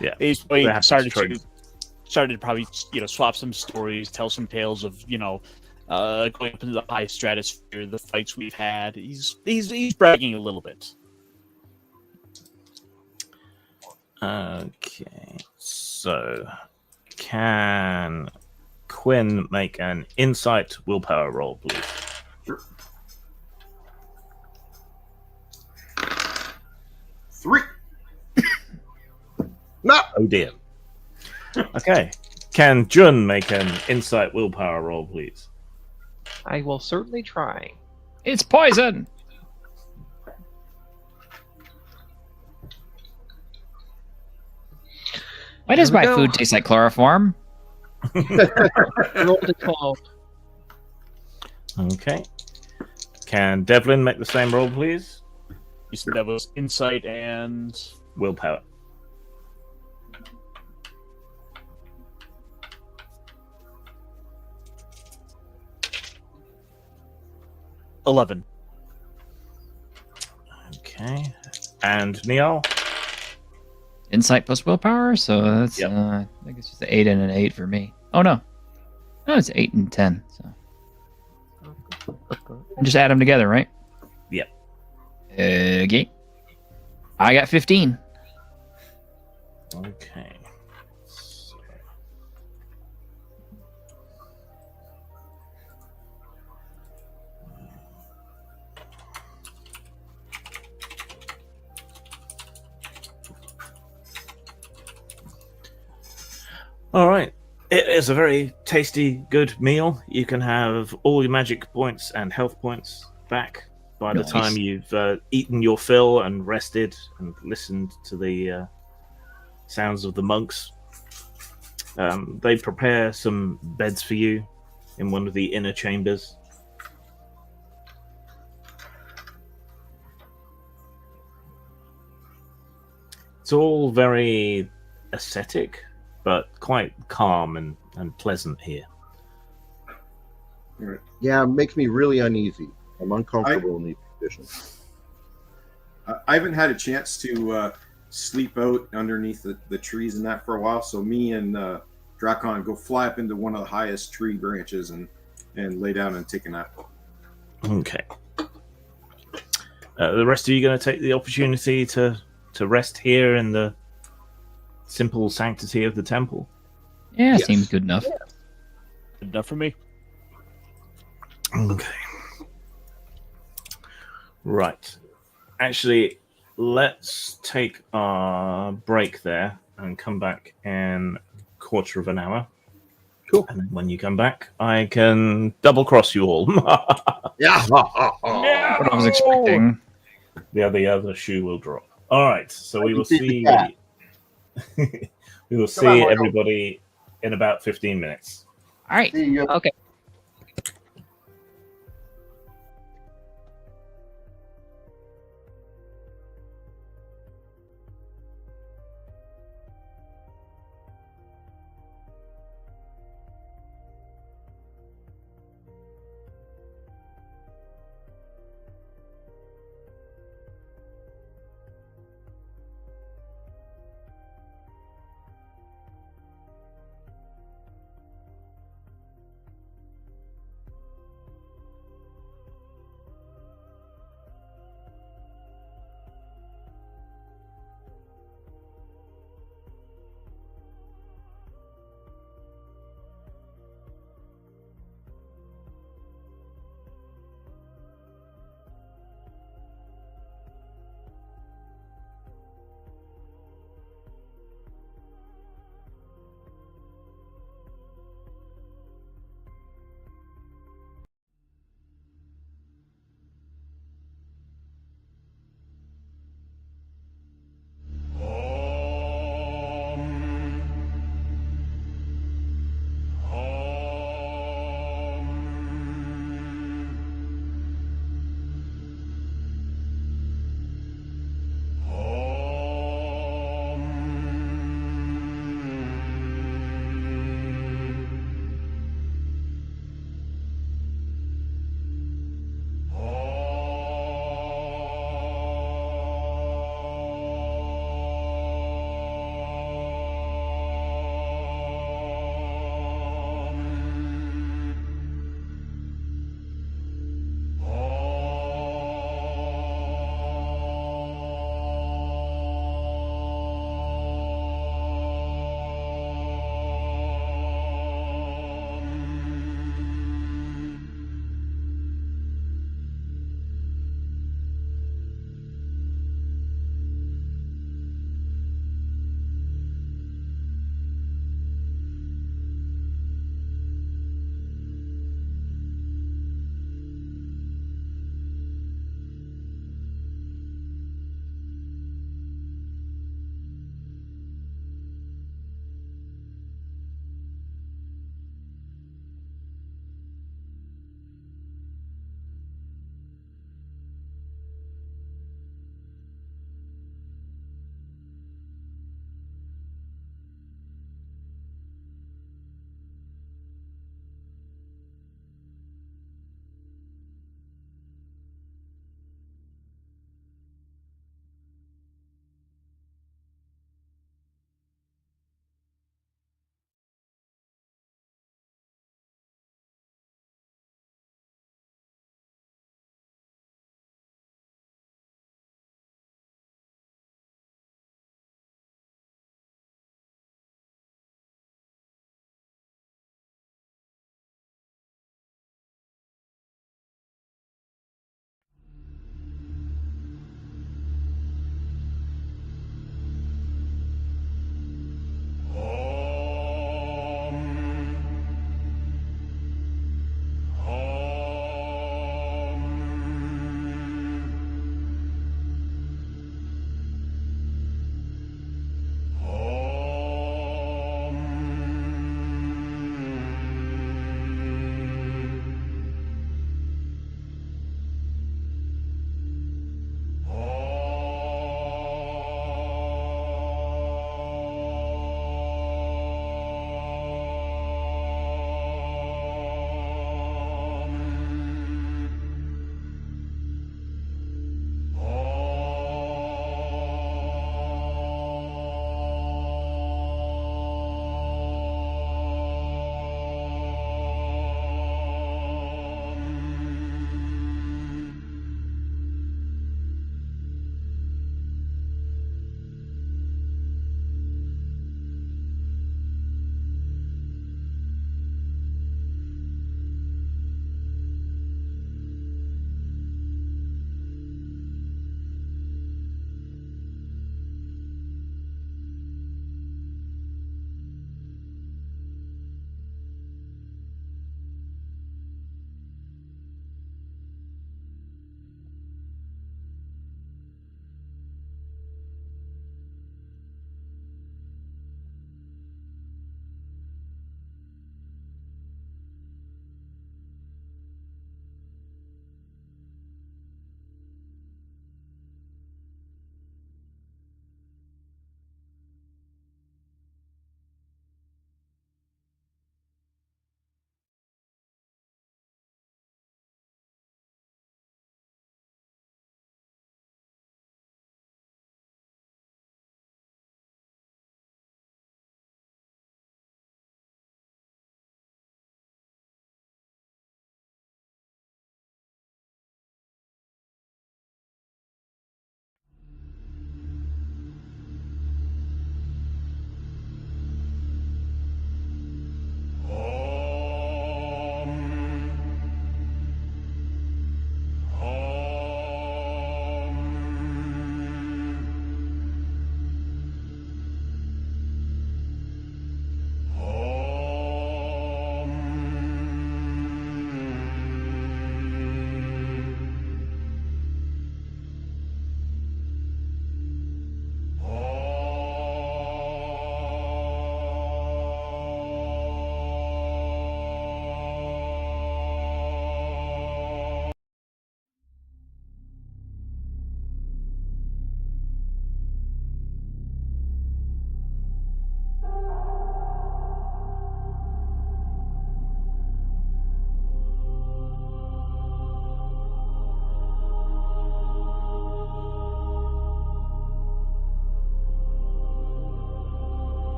Yeah, He's they're happy started trade. started to probably swap some stories, tell some tales of going up into the high stratosphere, the fights we've had. He's bragging a little bit. Okay, so can Quinn make an insight willpower roll, please? Sure. 3. No. Oh dear. Okay. Can Jun make an insight willpower roll, please? I will certainly try. It's poison. Why does Here we my go. food taste like chloroform? Rolled a 12. Okay. Can Devlin make the same roll, please? You said that was insight and Willpower. $11. Okay. And Neil? Insight plus willpower, so that's Yep. I think it's just an 8 and an 8 for me. Oh no, it's 8 and 10. So and just add them together, right? Yep. Okay. I got 15. Okay. All right. It is a very tasty, good meal. You can have all your magic points and health points back by the Nice. time you've eaten your fill and rested and listened to the sounds of the monks. They prepare some beds for you in one of the inner chambers. It's all very ascetic, but quite calm and pleasant here. Yeah, it makes me really uneasy. I'm uncomfortable in these conditions. I haven't had a chance to sleep out underneath the trees and that for a while. So me and Drakon go fly up into one of the highest tree branches and lay down and take a nap. Okay. The rest of you going to take the opportunity to rest here in the simple sanctity of the temple? Yeah, Yes. seems good enough. Good enough for me. Okay. Right. Actually, let's take our break there and come back in a quarter of an hour. Cool. And then when you come back, I can double cross you all. Yeah. What I was expecting. The other shoe will drop. All right. So we can will see the see. cat. We will Come see on, Michael. everybody in about 15 minutes. All right. See you. Okay.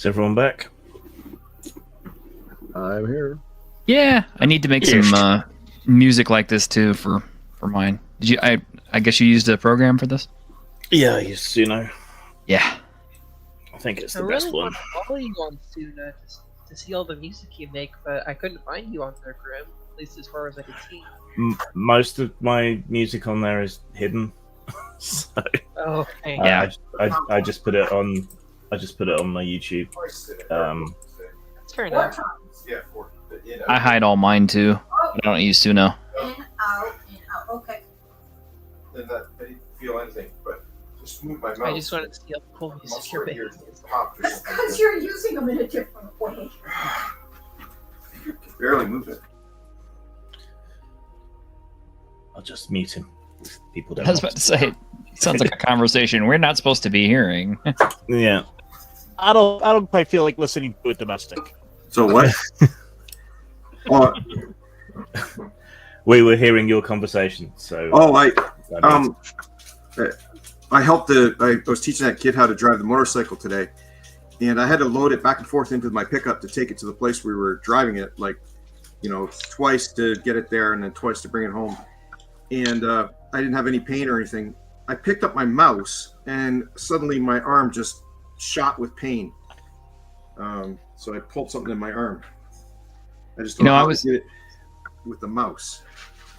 Is everyone back? I'm here. Yeah, I need to make some music like this too for mine. Did you? I guess you used a program for this. Yeah, I used Suno. Yeah. I think it's I the really best one. want to follow you on Suna to see all the music you make, but I couldn't find you on there, Grim. At least as far as I could see. Most of my music on there is hidden, so Oh, okay. Yeah. I just put it on. I just put it on my YouTube. That's fair enough. I hide all mine too. I don't use Suno. In, out, okay. And that I didn't feel anything, but just move my mouse. I just wanted to see how cool music you're making. That's because you're using them in a different way. You can barely move it. I'll just mute him. People don't. I was about want to say, it sounds like a conversation we're not supposed to be hearing. Yeah. I don't quite feel like listening to a domestic. So what? Oh, We were hearing your conversation, so. I helped I was teaching that kid how to drive the motorcycle today, and I had to load it back and forth into my pickup to take it to the place we were driving it, like, twice to get it there and then twice to bring it home. And I didn't have any pain or anything. I picked up my mouse, and suddenly my arm just shot with pain. So I pulled something in my arm. I just don't know how to do it with the mouse.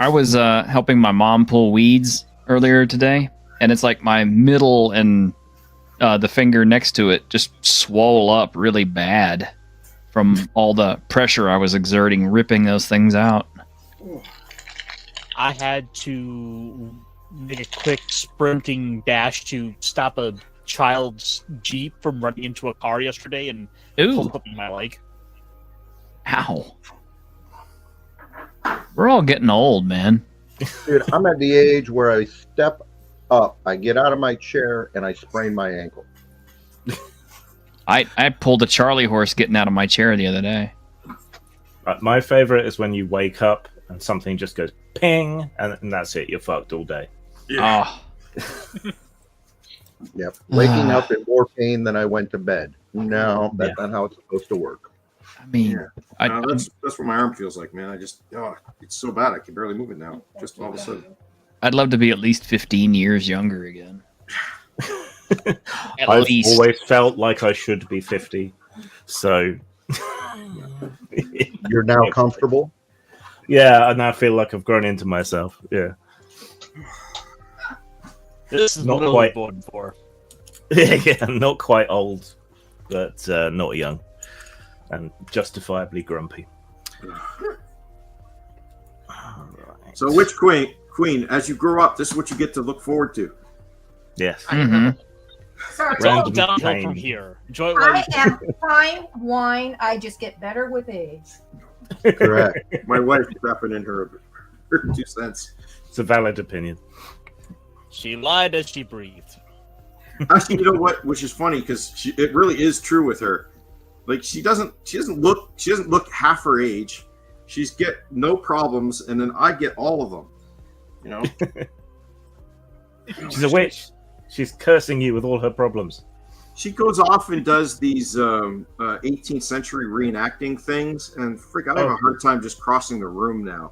I was helping my mom pull weeds earlier today, and it's like my middle and the finger next to it just swole up really bad from all the pressure I was exerting ripping those things out. I had to make a quick sprinting dash to stop a child's Jeep from running into a car yesterday and pulled up my leg. Ow. We're all getting old, man. Dude, I'm at the age where I step up, I get out of my chair, and I sprain my ankle. I pulled a Charlie horse getting out of my chair the other day. My favorite is when you wake up and something just goes ping, and that's it. You're fucked all day. Yeah. Oh, Yep. Waking up in more pain than I went to bed. No, that's not how it's supposed to work. I mean, That's what my arm feels like, man. it's so bad I can barely move it now. Just all of a sudden. I'd love to be at least 15 years younger again. At I've least. always felt like I should be 50, so You're now comfortable? yeah, I now feel like I've grown into myself. Yeah. This is Not not quite. voting for. Yeah, not quite old, but not young, and justifiably grumpy. So which queen, as you grow up, this is what you get to look forward to. Yes. Mhm. Sorry, It's all Random downhill pain. from here. Enjoy it while I you am fine wine. I just get better with age. Correct. My wife dropping in her 2 cents. It's a valid opinion. She lied as she breathed. Actually, you know what? Which is funny because it really is true with her. Like she doesn't look half her age. She's get no problems, and then I get all of them. She's a witch. She's cursing you with all her problems. She goes off and does these 18th century reenacting things, and I have a hard time just crossing the room now.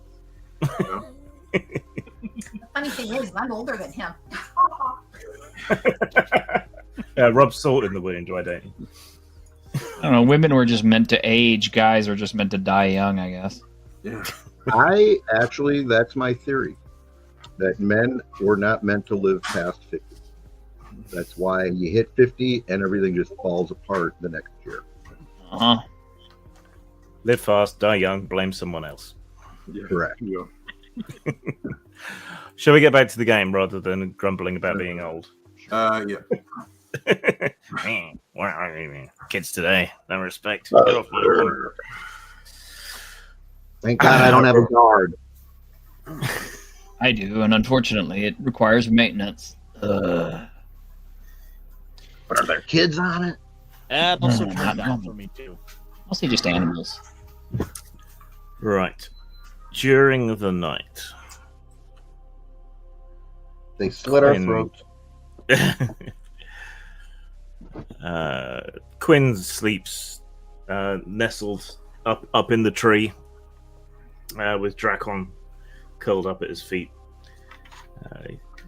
You know? The funny thing is, I'm older than him. Rub salt in the wound, why don't you? I don't know. Women were just meant to age. Guys are just meant to die young, I guess. Yeah. That's my theory. That men were not meant to live past 50. That's why you hit 50 and everything just falls apart the next year. Uh-huh. Live fast, die young, blame someone else. Yeah. Correct. Yeah. Shall we get back to the game rather than grumbling about being old? Yeah. Kids today, no respect. Get off my lawn. Thank God I don't have a guard. I do, and unfortunately, it requires maintenance. But are there kids on it? And also Not turned down normal. for me too. Mostly just animals. Right. During the night. They slit our In- throats. Quinn sleeps nestled up in the tree with Dracon curled up at his feet.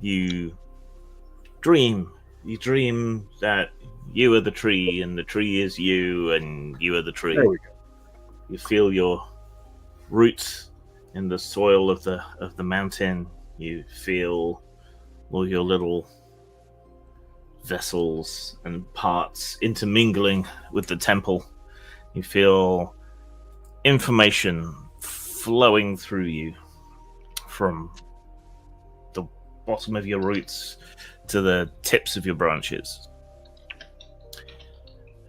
You dream that you are the tree and the tree is you and you are the tree. There we go. You feel your roots in the soil of the mountain. You feel all your little vessels and parts intermingling with the temple. You feel information flowing through you from the bottom of your roots to the tips of your branches.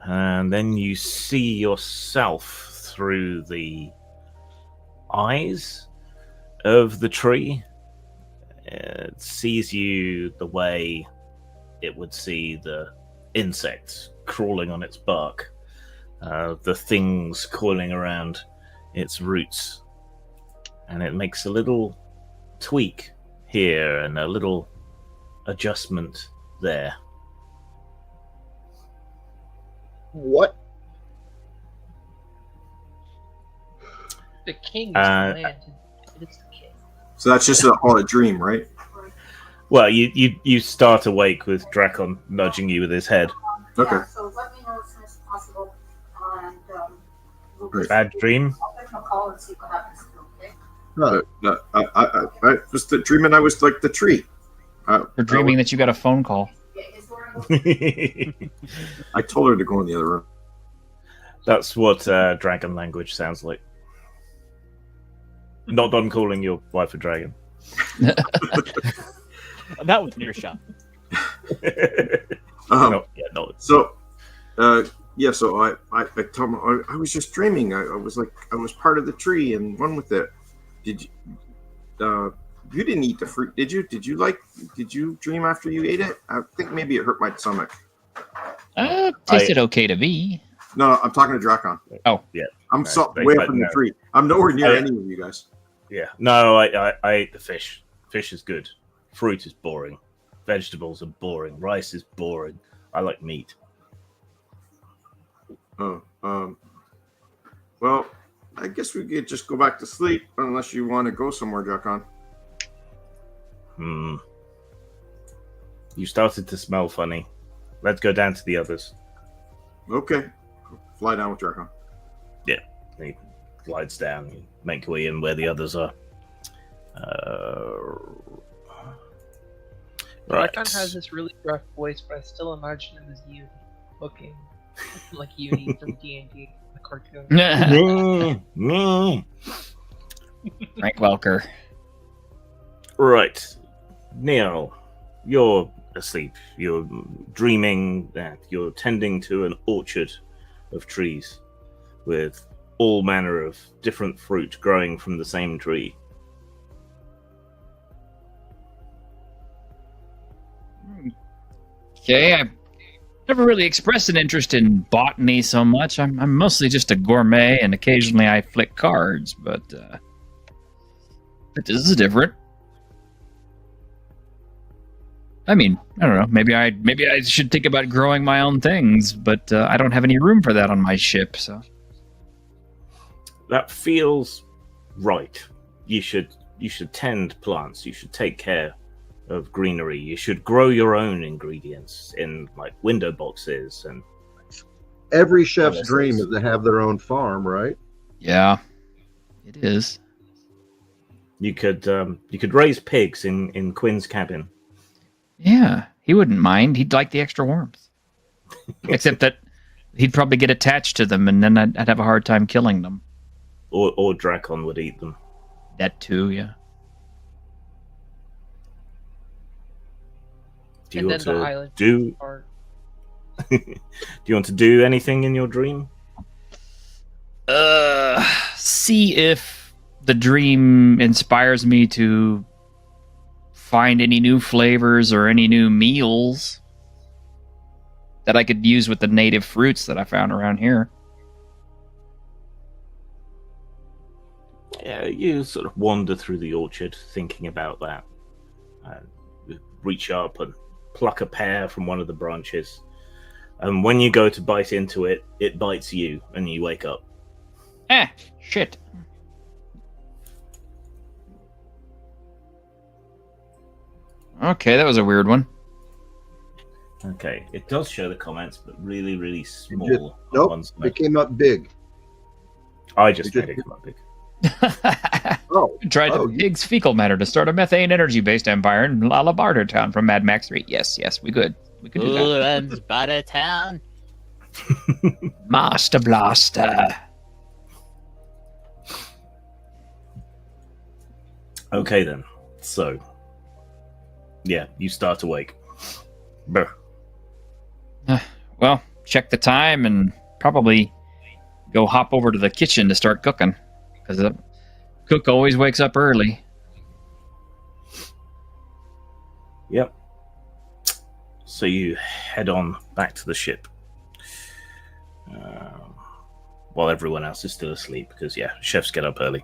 And then you see yourself through the eyes of the tree. It sees you the way it would see the insects crawling on its bark, the things coiling around its roots. And it makes a little tweak here and a little adjustment there. What? The king is the land. It is the king. So that's just all a dream, right? Well, you start awake with Dracon nudging you with his head. Okay. Yeah, so let me know as soon as possible. And we'll Right. Bad dream? I'll give him a call and see what happens to him, okay? I was dreaming I was like the tree. You're dreaming that you got a phone call. Yeah, is there any... I told her to go in the other room. That's what dragon language sounds like. Not done calling your wife a dragon. That was near shot. No. So, so I told him I was just dreaming. I was part of the tree and one with it. Did you? You didn't eat the fruit, did you? Did you dream after you ate it? I think maybe it hurt my stomach. Tasted okay to me. No, I'm talking to Dracon. Oh, yeah. I'm way up in the tree. I'm nowhere near any of you guys. Yeah. No, I ate the fish. Fish is good. Fruit is boring. Vegetables are boring. Rice is boring. I like meat. Oh, well, I guess we could just go back to sleep unless you want to go somewhere, Dracon. You started to smell funny. Let's go down to the others. Okay. Fly down with Dracon. Yeah. He glides down. You make your way in where the others are. Right. Dracon has this really rough voice, but I still imagine him as you, looking like Uni from D&D, the cartoon. Frank Welker. Right. Neil, you're asleep. You're dreaming that you're tending to an orchard of trees with all manner of different fruit growing from the same tree. Okay, I've never really expressed an interest in botany so much. I'm mostly just a gourmet, and occasionally I flick cards, but this is different. I mean, I don't know. Maybe I should think about growing my own things, but I don't have any room for that on my ship. So That feels right. You should tend plants. You should take care of greenery. You should grow your own ingredients in like window boxes and. Every chef's dream is to have their own farm, right? yeah, it is. You could raise pigs in Quinn's cabin. Yeah, he wouldn't mind. He'd like the extra warmth. Except that he'd probably get attached to them, and then I'd have a hard time killing them. Or Dracon would eat them. That too, yeah. Do you And want then the to island do? part. Do you want to do anything in your dream? See if the dream inspires me to find any new flavors or any new meals that I could use with the native fruits that I found around here. Yeah, you sort of wander through the orchard thinking about that. Reach up and pluck a pear from one of the branches. And when you go to bite into it, it bites you, and you wake up. Shit. Okay, that was a weird one. Okay, it does show the comments, but really, really small. Just, on nope, one side. it came up big. I just it made it come up big. Oh, Tried oh, pig's fecal matter to start a methane energy-based empire in Lalabarter Town from Mad Max 3. Yes, we could. We could do that. Runs Butter Town. Master Blaster. Okay then. So, yeah, you start to wake. Brr. Well, check the time and probably go hop over to the kitchen to start cooking. Because the cook always wakes up early. Yep. So you head on back to the ship. While everyone else is still asleep, because, yeah, chefs get up early.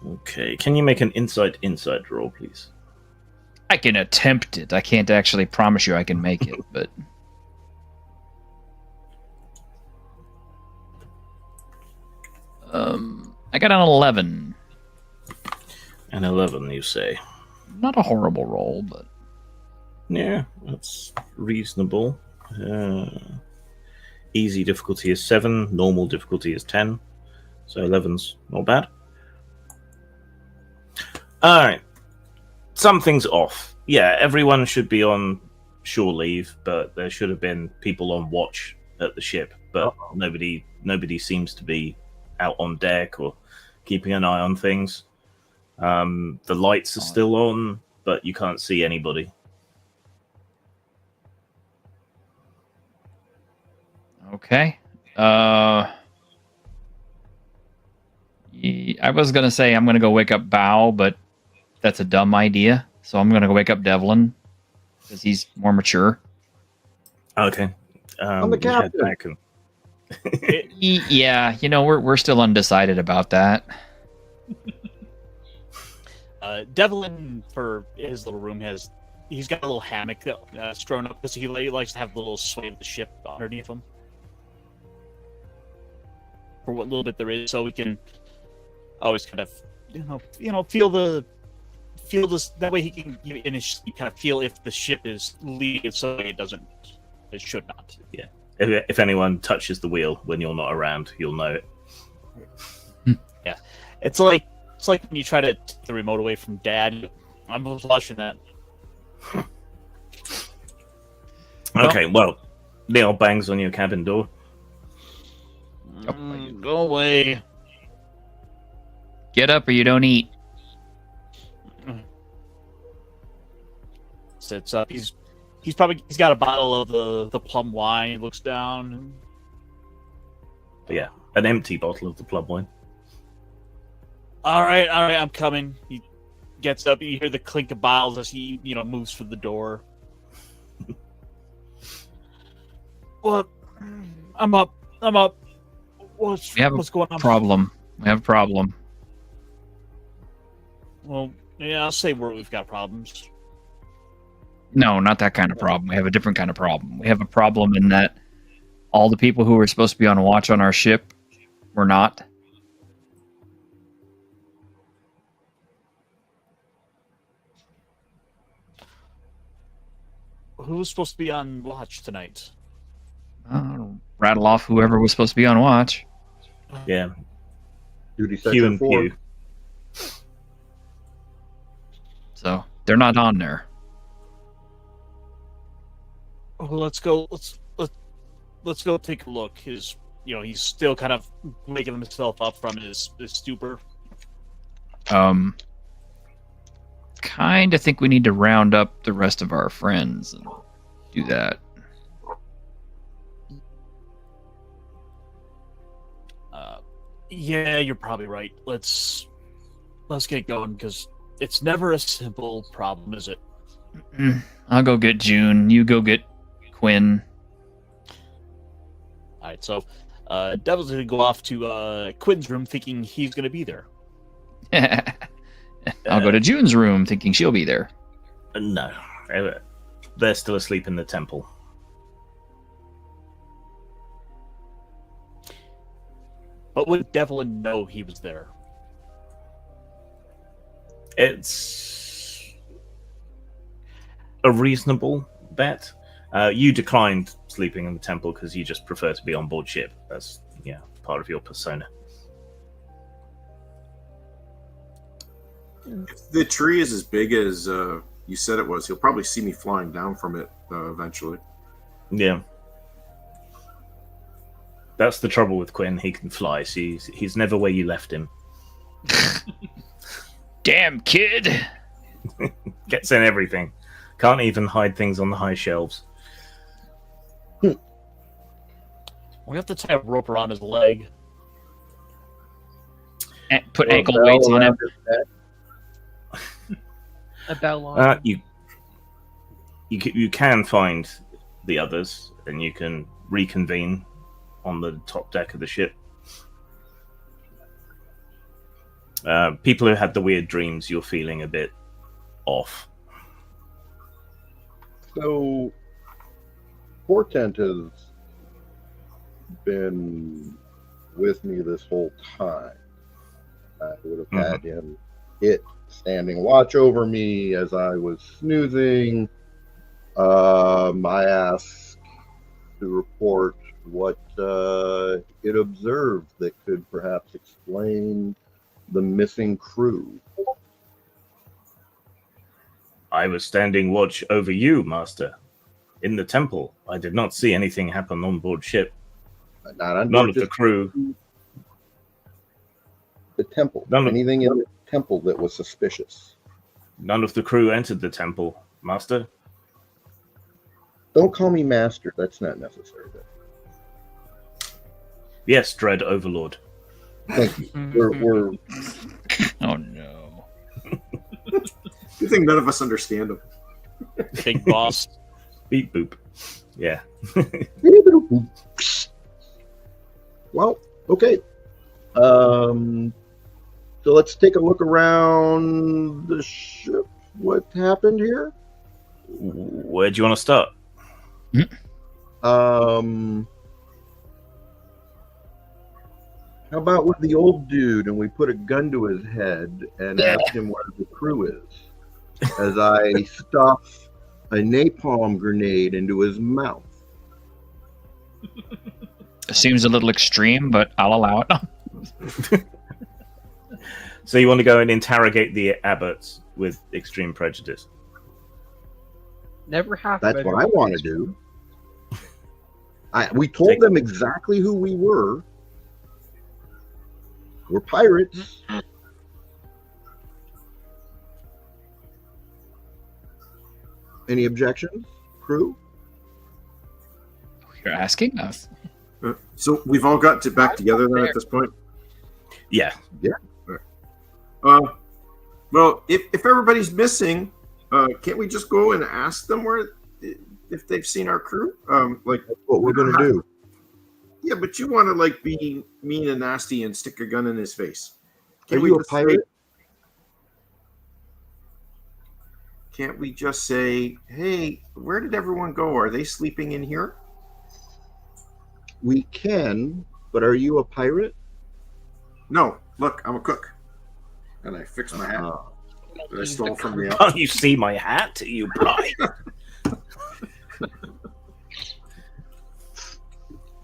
Okay, can you make an inside roll, please? I can attempt it. I can't actually promise you I can make it, but... I got an 11. An 11, you say? Not a horrible roll, but... Yeah, that's reasonable. Easy difficulty is 7, normal difficulty is 10. So 11's not bad. Alright. Something's off. Yeah, everyone should be on shore leave, but there should have been people on watch at the ship. But nobody seems to be out on deck or keeping an eye on things. The lights are still on, but you can't see anybody. Okay. I was going to say I'm going to go wake up Bao, but that's a dumb idea. So I'm going to go wake up Devlin because he's more mature. Okay. I'm the captain. Yeah, we're still undecided about that. Devlin, for his little room, he's got a little hammock that's thrown up because he likes to have the little sway of the ship underneath him. For what little bit there is, so we can always kind of, feel this. That way he can initially kind of feel if the ship is leaving, so it should not. Yeah. If anyone touches the wheel when you're not around, you'll know it. Yeah, it's like when you try to take the remote away from Dad. I'm watching that. Okay, well, Neil bangs on your cabin door. Go away. Get up or you don't eat. Sits up. He's got a bottle of the plum wine. He looks down. But yeah, an empty bottle of the plum wine. All right, I'm coming. He gets up. You hear the clink of bottles as he moves for the door. What? I'm up. What's going on? We have a problem. Well, yeah, I'll say we've got problems. No, not that kind of problem. We have a different kind of problem. We have a problem in that all the people who were supposed to be on watch on our ship were not. Who was supposed to be on watch tonight? Rattle off whoever was supposed to be on watch. Yeah. Duty Q section and 4. Q. So they're not on there. Well, let's go take a look. He's still kind of making himself up from his stupor. Kind of think we need to round up the rest of our friends and do that. Yeah, you're probably right. Let's get going because it's never a simple problem, is it? I'll go get June. You go get Quinn. All right, so Devil's gonna go off to Quinn's room, thinking he's gonna be there. I'll go to June's room, thinking she'll be there. No. they're still asleep in the temple. But would Devlin know he was there? It's a reasonable bet. You declined sleeping in the temple because you just prefer to be on board ship. That's part of your persona. If the tree is as big as you said it was, he'll probably see me flying down from it eventually. Yeah. That's the trouble with Quinn. He can fly. So he's never where you left him. Damn kid! Gets in everything. Can't even hide things on the high shelves. We have to tie a rope around his leg. Put ankle weights on him. A bell on. You can find the others, and you can reconvene on the top deck of the ship. People who had the weird dreams, you're feeling a bit off. So, Portent has been with me this whole time. I would have had him standing watch over me as I was snoozing. I asked to report what it observed that could perhaps explain the missing crew. I was standing watch over you, Master. In the temple, I did not see anything happen on board ship. Not on None of the crew. The temple. Anything in the temple that was suspicious. None of the crew entered the temple, Master. Don't call me Master. That's not necessary. Yes, Dread Overlord. Thank you. We're Oh no. Good thing none of us understand him. Big boss. Beep boop. Yeah. Well, okay. So let's take a look around the ship. What happened here? Where do you want to start? How about with the old dude and we put a gun to his head and ask him where the crew is as I stuff a napalm grenade into his mouth. Seems a little extreme, but I'll allow it. So you want to go and interrogate the abbots with extreme prejudice? Never have. That's what I want to do. We told them exactly who we were. We're pirates. Any objections, crew? You're asking us. So we've all got back together then at this point? Yeah. Well, if everybody's missing, can't we just go and ask them if they've seen our crew? That's what we're going to do. Yeah, but you want to be mean and nasty and stick a gun in his face. Are you a pirate? Can't we just say, hey, where did everyone go? Are they sleeping in here? We can, but are you a pirate? No, look, I'm a cook. And I fix my hat that I stole from the Can't you see my hat, you blind?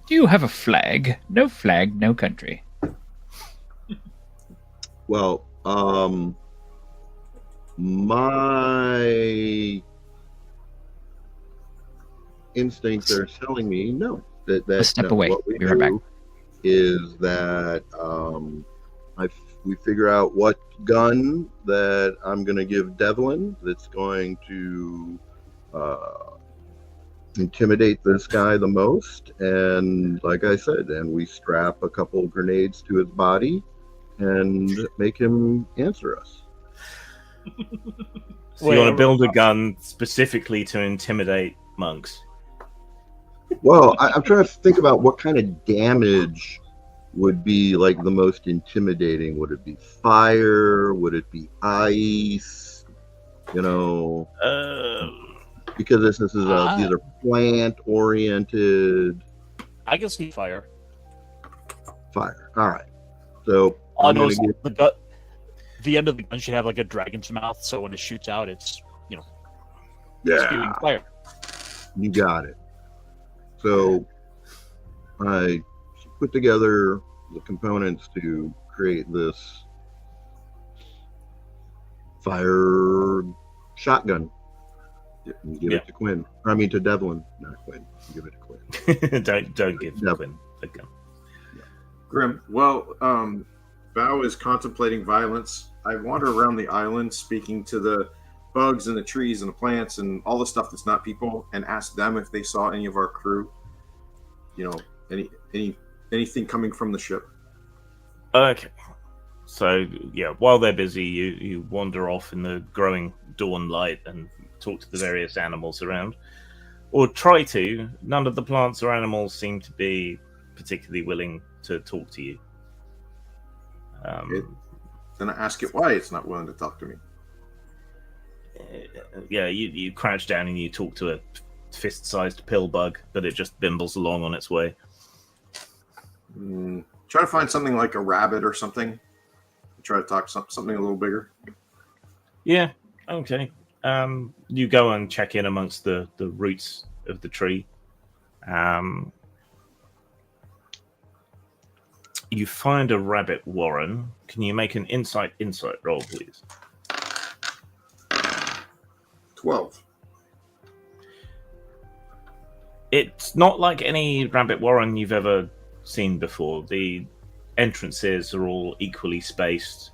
Do you have a flag? No flag, no country. Well, my instincts are telling me no. Let's step away. What we Be right back. do is that we figure out what gun that I'm going to give Devlin that's going to intimidate this guy the most, and like I said, and we strap a couple grenades to his body and make him answer us. So you want to build a gun specifically to intimidate monks? Well, I'm trying to think about what kind of damage would be the most intimidating. Would it be fire? Would it be ice? Because this is these are plant oriented I can see fire. fire. All right. So All I I'm know gonna is get the end of the gun should have like a dragon's mouth, so when it shoots out, it's spewing fire. you got it. So I put together the components to create this fire shotgun. And give it to Quinn. I mean to Devlin, not Quinn. Give it to Quinn. don't give Quinn a gun. Grim. Well, Bao is contemplating violence. I wander around the island, speaking to the bugs and the trees and the plants and all the stuff that's not people, and ask them if they saw any of our crew. Anything coming from the ship. Okay. So yeah, while they're busy, you wander off in the growing dawn light and talk to the various animals around, or try to. None of the plants or animals seem to be particularly willing to talk to you. Then I ask it why it's not willing to talk to me. Yeah, you crouch down and you talk to a fist-sized pill bug, but it just bimbles along on its way. Try to find something like a rabbit or something. Try to talk something a little bigger. Yeah, okay. You go and check in amongst the roots of the tree. You find a rabbit warren. Can you make an insight roll, please? 12. It's not like any rabbit warren you've ever seen before. The entrances are all equally spaced.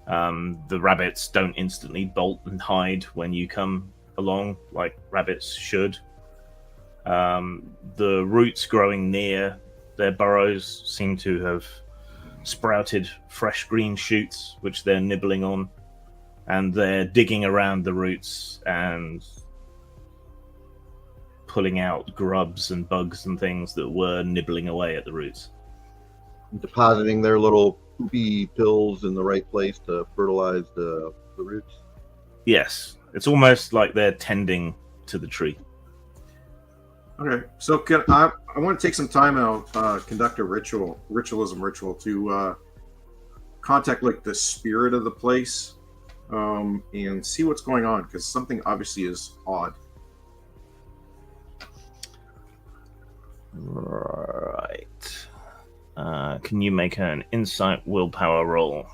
The rabbits don't instantly bolt and hide when you come along like rabbits should. The roots growing near their burrows seem to have sprouted fresh green shoots, which they're nibbling on, and they're digging around the roots and pulling out grubs and bugs and things that were nibbling away at the roots. Depositing their little poopy pills in the right place to fertilize the roots. Yes, it's almost like they're tending to the tree. Okay, so I want to take some time and I'll conduct a ritualism ritual to contact like the spirit of the place and see what's going on, because something obviously is odd. Right. Can you make an insight willpower roll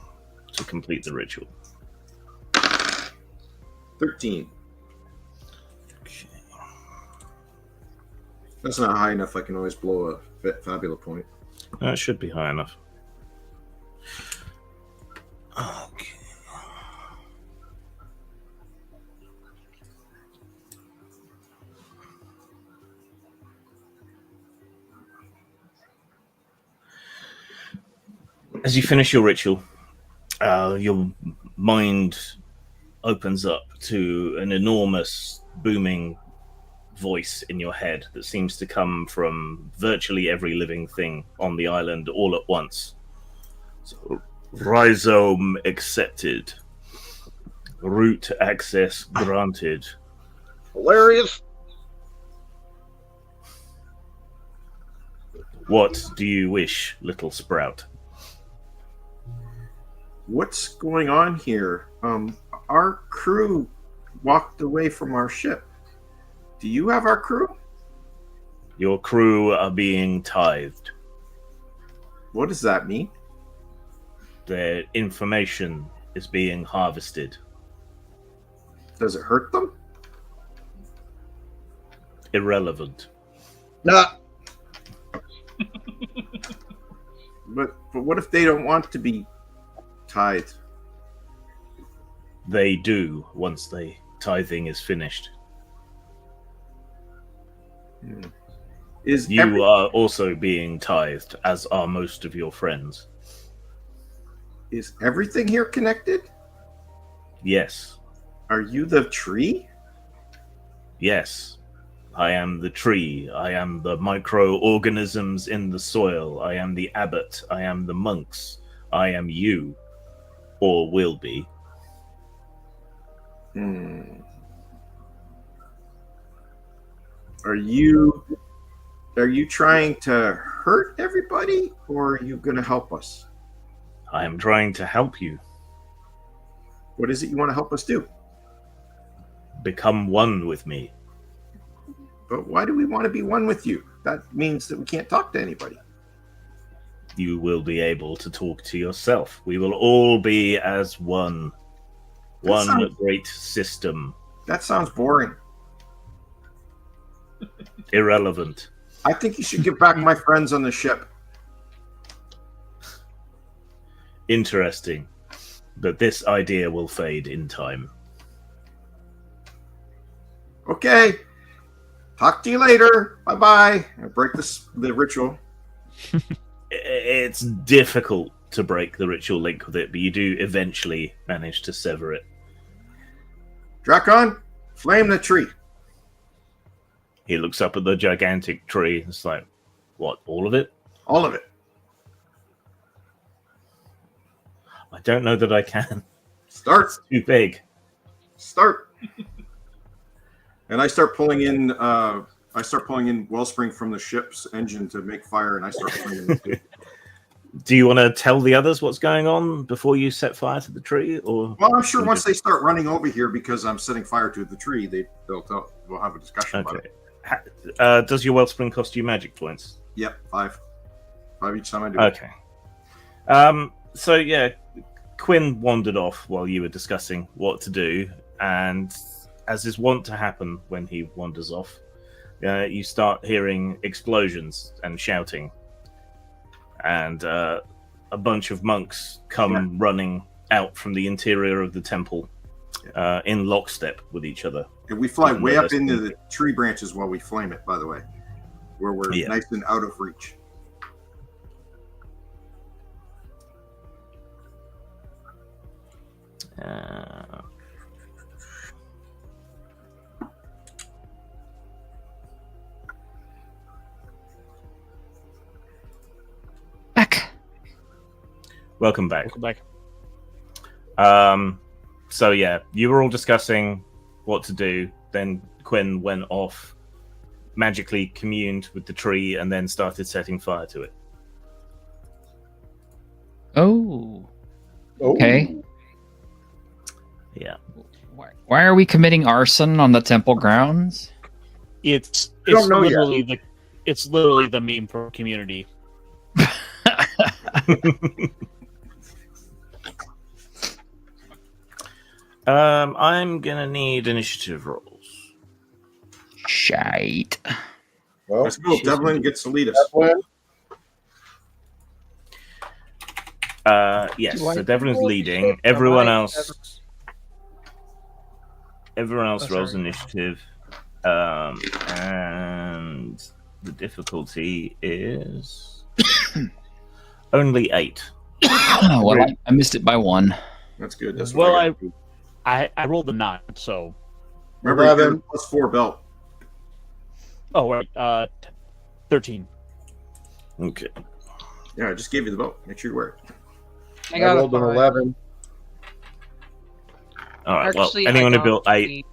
to complete the ritual? 13. Okay. That's not high enough. I can always blow a Fabula point. That should be high enough. Okay. As you finish your ritual, your mind opens up to an enormous booming voice in your head that seems to come from virtually every living thing on the island all at once. So, rhizome accepted. Root access granted. Hilarious. What do you wish, little sprout? What's going on here? Our crew walked away from our ship. Do you have our crew? Your crew are being tithed. What does that mean? Their information is being harvested. Does it hurt them? Irrelevant. Nah. But what if they don't want to be tithed? They do once the tithing is finished. You are also being tithed, as are most of your friends. Is everything here connected? Yes. Are you the tree? Yes. I am the tree. I am the microorganisms in the soil. I am the abbot. I am the monks. I am you. Or will be. Are you trying to hurt everybody, or are you going to help us? I am trying to help you What is it you want to help us do? become one with me. But why do we want to be one with you? That means that we can't talk to anybody. You will be able to talk to yourself. We will all be as one. One great system. That sounds boring. Irrelevant. I think you should give back my friends on the ship. Interesting. But this idea will fade in time. Okay. Talk to you later. Bye-bye. I break the ritual. It's difficult to break the ritual link with it, but you do eventually manage to sever it. Drakon, flame the tree. He looks up at the gigantic tree. It's like, what, all of it? All of it. I don't know that I can. Start. It's too big. Start. And I start pulling in wellspring from the ship's engine to make fire, and I start flaming it. Do you want to tell the others what's going on before you set fire to the tree? Or well, I'm sure once they start running over here because I'm setting fire to the tree, we'll have a discussion about it. Does your wellspring cost you magic points? Yep, 5 each time I do. Okay. So yeah, Quinn wandered off while you were discussing what to do, and as is wont to happen when he wanders off, you start hearing explosions and shouting, and a bunch of monks come running out from the interior of the temple in lockstep with each other. And we fly way up into the tree branches while we flame it, by the way, where we're nice and out of reach. Welcome back. Welcome back. So yeah, you were all discussing what to do. Then Quinn went off, magically communed with the tree, and then started setting fire to it. Oh. Okay. Yeah. Why are we committing arson on the temple grounds? It's literally the meme for community. I'm gonna need initiative rolls. Shite. Well, Let's go. Devlin gets to lead us. Yes, Do I so Devlin's roll leading. initiative? Everyone Am I else rolls sorry. initiative. And the difficulty is only 8. Well, I missed it by 1. That's good. That's Well, what I rolled a 9, so remember 11. +4 belt. oh right, 13. Okay. Yeah, I just gave you the belt. Make sure you wear it. I got rolled a an 5. 11. All right. Actually, well, anyone I who built got 8.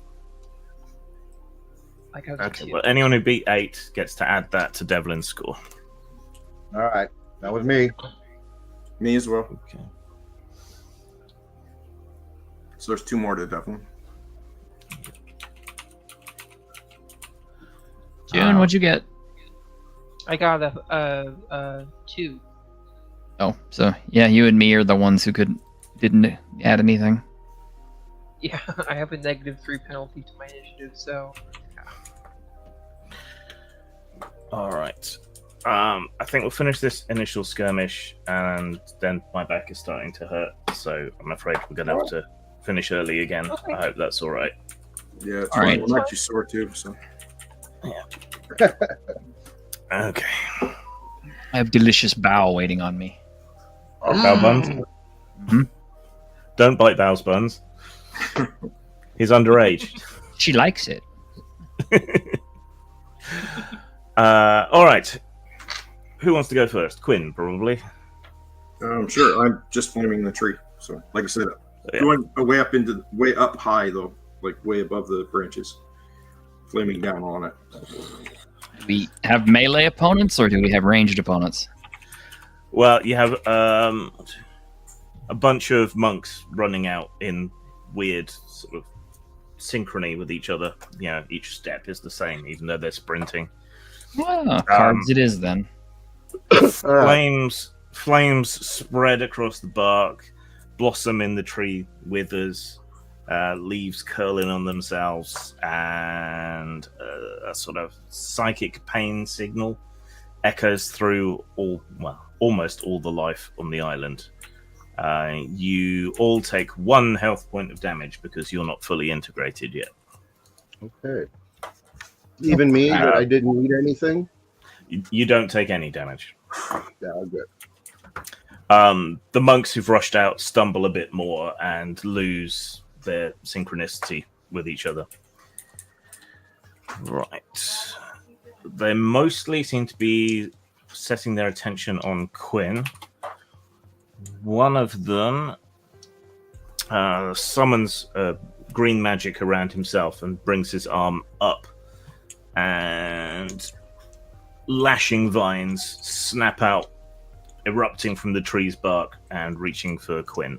I got a Okay. 2. Well, anyone who beat 8 gets to add that to Devlin's score. All right. That was me. Me as well. Okay. So there's 2 more to Devlin. June, what'd you get? I got a 2. Oh, so yeah, you and me are the ones who didn't add anything. Yeah, I have a -3 penalty to my initiative, so All right. I think we'll finish this initial skirmish, and then my back is starting to hurt, so I'm afraid we're going to have to finish early again. Okay. I hope that's all right. Yeah, it's All right. fine. I'm actually sore too. So Okay. I have delicious bow waiting on me. Bow buns? Mhm. Don't bite Bow's buns. He's underage. She likes it. All right. Who wants to go first? Quinn, probably. sure. I'm just flaming the tree. So, like I said, Yeah. going way up high though, like way above the branches. flaming down on it. Do we have melee opponents or do we have ranged opponents? Well, you have a bunch of monks running out in weird sort of synchrony with each other. You know, each step is the same, even though they're sprinting. Oh, cards it is then. Flames spread across the bark, blossom in the tree withers, leaves curling on themselves, and a sort of psychic pain signal echoes through almost all the life on the island. You all take 1 health point of damage because you're not fully integrated yet. Okay. Even me, that I didn't eat anything? You don't take any damage. Yeah, good. The monks who've rushed out stumble a bit more and lose their synchronicity with each other. Right. They mostly seem to be setting their attention on Quinn. One of them summons green magic around himself and brings his arm up, and lashing vines snap out, erupting from the tree's bark and reaching for Quinn.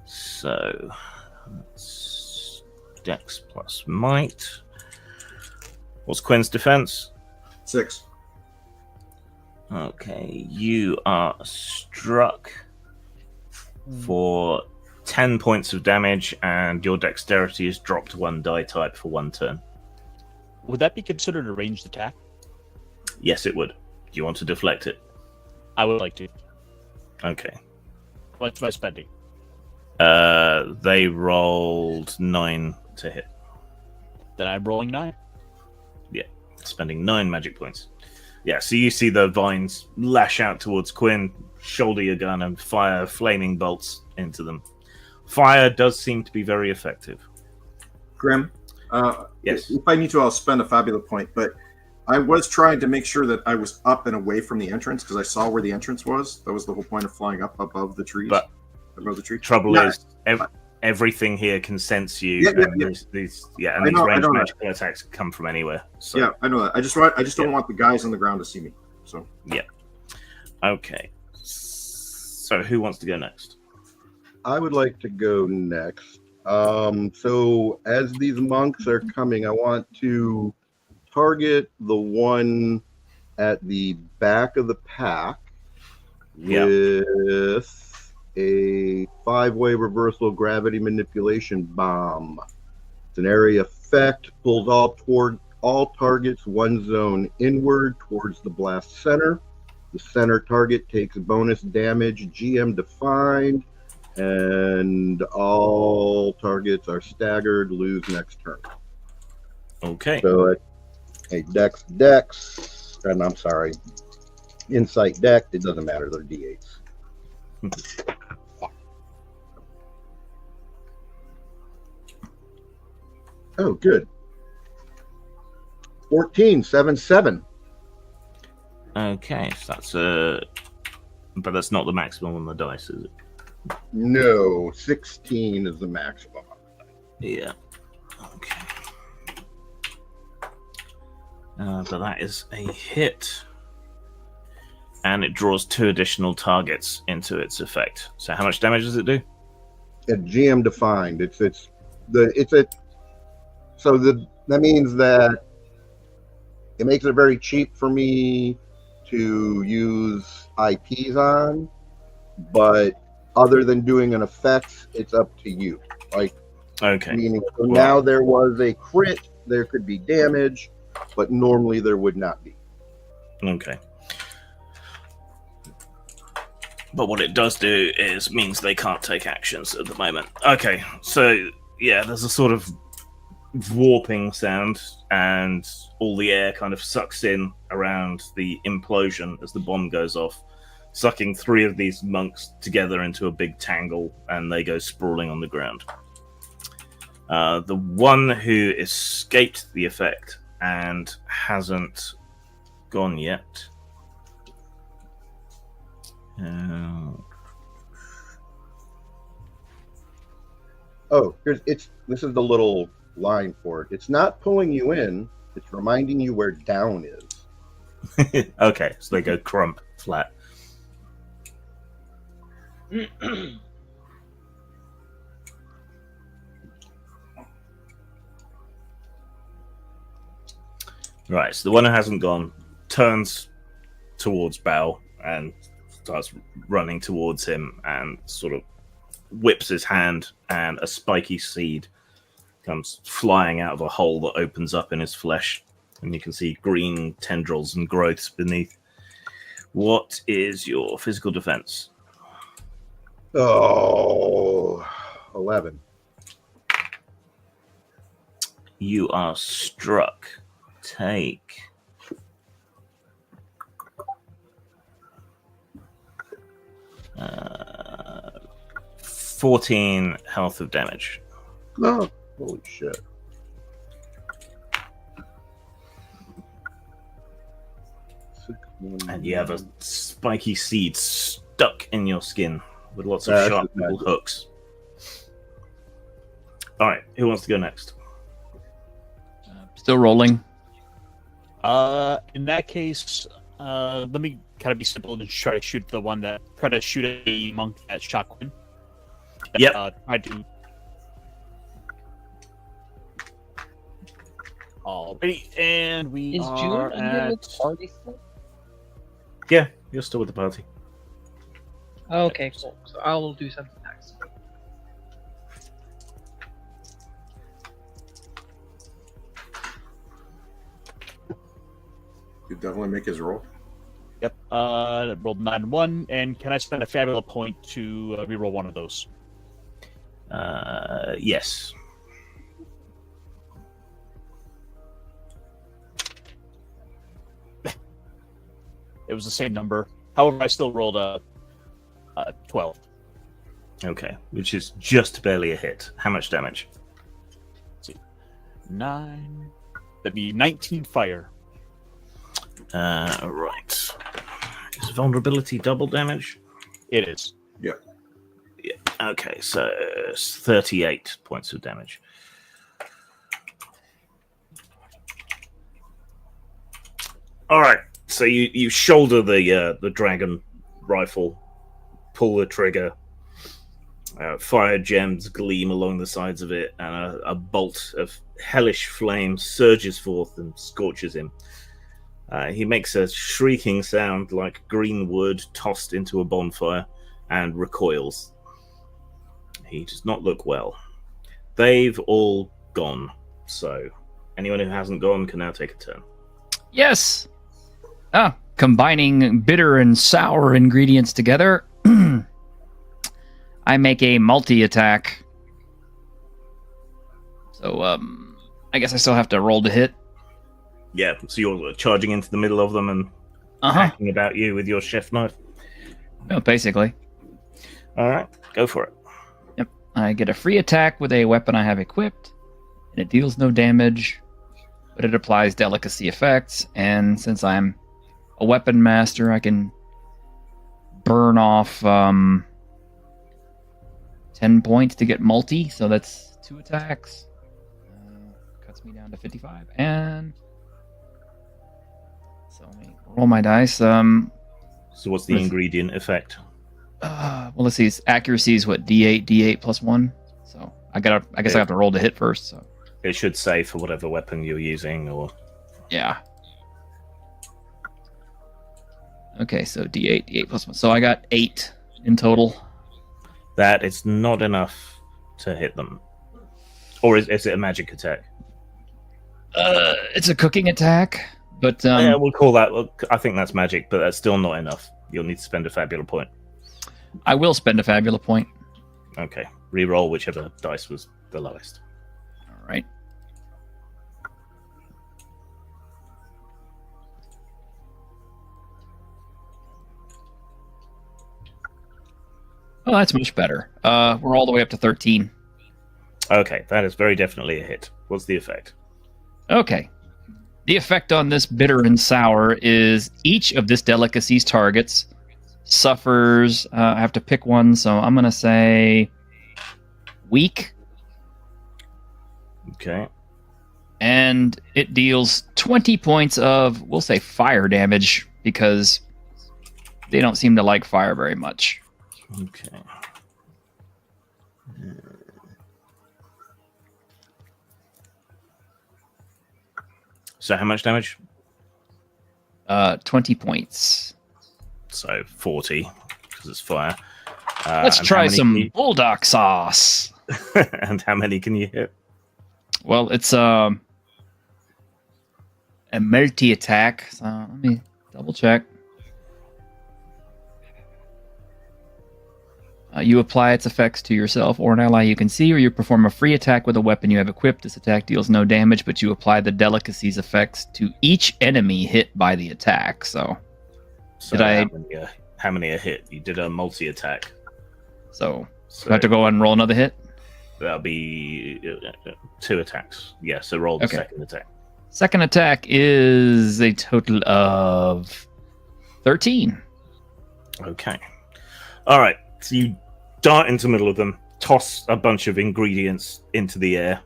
So, that's Dex plus Might. What's Quinn's defense? 6. Okay, you are struck for 10 points of damage, and your dexterity is dropped 1 die type for 1 turn. Would that be considered a ranged attack? Yes, it would. Do you want to deflect it? I would like to. Okay. What's my spending? They rolled 9 to hit. Then I'm rolling 9. Yeah, spending 9 magic points. Yeah, so you see the vines lash out towards Quinn, shoulder your gun, and fire flaming bolts into them. Fire does seem to be very effective. Grim, Yes. if I need to, I'll spend a Fabula point, but I was trying to make sure that I was up and away from the entrance because I saw where the entrance was. That was the whole point of flying up above the trees. But above the tree. Trouble is, everything here can sense you. These ranged magical attacks come from anywhere. So. Yeah, I know that. I just don't want the guys on the ground to see me. So yeah. Okay. So who wants to go next? I would like to go next. So as these monks are coming, I want to target the one at the back of the pack with a 5-way reversal gravity manipulation bomb. It's an area effect, pulls all targets 1 zone inward towards the blast center. The center target takes bonus damage, GM defined, and all targets are staggered, lose next turn. Okay. So Dex, and I'm sorry, Insight Dex, it doesn't matter, they're D8s. Oh, good. 14, 7, 7. Okay, so that's but that's not the maximum on the dice, is it? No, 16 is the maximum. Yeah. Okay. But that is a hit, and it draws 2 additional targets into its effect. So how much damage does it do? At GM defined, that means that it makes it very cheap for me to use IPs on, but other than doing an effect, it's up to you. Like, okay. Meaning, so now there was a crit, there could be damage, but normally there would not be. Okay. But what it does do means they can't take actions at the moment. Okay, so yeah, there's a sort of warping sound, and all the air kind of sucks in around the implosion as the bomb goes off, sucking 3 of these monks together into a big tangle, and they go sprawling on the ground. The one who escaped the effect and hasn't gone yet. This is the little line for it. It's not pulling you in. It's reminding you where down is. Okay, so they go crump flat. Right, so the one who hasn't gone turns towards Bao and starts running towards him and sort of whips his hand, and a spiky seed comes flying out of a hole that opens up in his flesh, and you can see green tendrils and growths beneath. What is your physical defense? Oh, 11. You are struck. Take 14 health of damage. Oh, holy shit. And you have a spiky seed stuck in your skin with lots of sharp little hooks. All right, who wants to go next? Still rolling. In that case, let me kind of be simple and try to shoot a monk at Shockwin. Yep. I do. Alrighty, and we Is are June in with at... the party still? Yeah, you're still with the party. Okay, cool. So I will do something next. Could definitely make his roll. Yep. Rolled 9-1, and can I spend a Fabula point to reroll one of those? Yes. It was the same number. However, I still rolled a 12. Okay, which is just barely a hit. How much damage? Let's see. 9. That'd be 19 fire. Right. Is vulnerability double damage? It is. Yeah. Yeah. Okay, so it's 38 points of damage. All right. So you shoulder the dragon rifle, pull the trigger, fire gems gleam along the sides of it, and a bolt of hellish flame surges forth and scorches him. He makes a shrieking sound like green wood tossed into a bonfire and recoils. He does not look well. They've all gone, so anyone who hasn't gone can now take a turn. Yes. Combining bitter and sour ingredients together, I make a multi-attack. So, I guess I still have to roll to hit. Yeah, so you're charging into the middle of them and hacking about you with your chef knife. Oh, basically. All right, go for it. Yep. I get a free attack with a weapon I have equipped, and it deals no damage, but it applies delicacy effects, and since I'm a weapon master, I can burn off 10 points to get multi, so that's 2 attacks. Cuts me down to 55, and so let me roll my dice. So what's the ingredient effect? Well, let's see. Accuracy is what, D8 plus 1. So I guess I have to roll to hit first. So it should say for whatever weapon you're using, or yeah. Okay, so D8 plus 1. So I got 8 in total. that is not enough to hit them, or is it a magic attack? It's a cooking attack, but yeah, we'll call that. I think that's magic, but that's still not enough. You'll need to spend a Fabula point. I will spend a Fabula point. Okay, reroll whichever dice was the lowest. All right. Oh, that's much better. We're all the way up to 13. Okay, that is very definitely a hit. What's the effect? Okay. The effect on this bitter and sour is each of this delicacy's targets suffers. I have to pick one, so I'm going to say weak. Okay. And it deals 20 points of, we'll say, fire damage, because they don't seem to like fire very much. Okay. So how much damage? 20 points. So 40, because it's fire. Let's and try how many some can you- bulldog sauce. And how many can you hit? Well, it's a multi-attack. So let me double check. You apply its effects to yourself or an ally you can see, or you perform a free attack with a weapon you have equipped. This attack deals no damage, but you apply the delicacy's effects to each enemy hit by the attack. So So how many a hit? You did a multi-attack. So So do I have to go and roll another hit? that'll be 2 attacks. Yeah, so roll the Okay. second attack. Second attack is a total of 13. Okay. All right. So you dart into the middle of them, toss a bunch of ingredients into the air,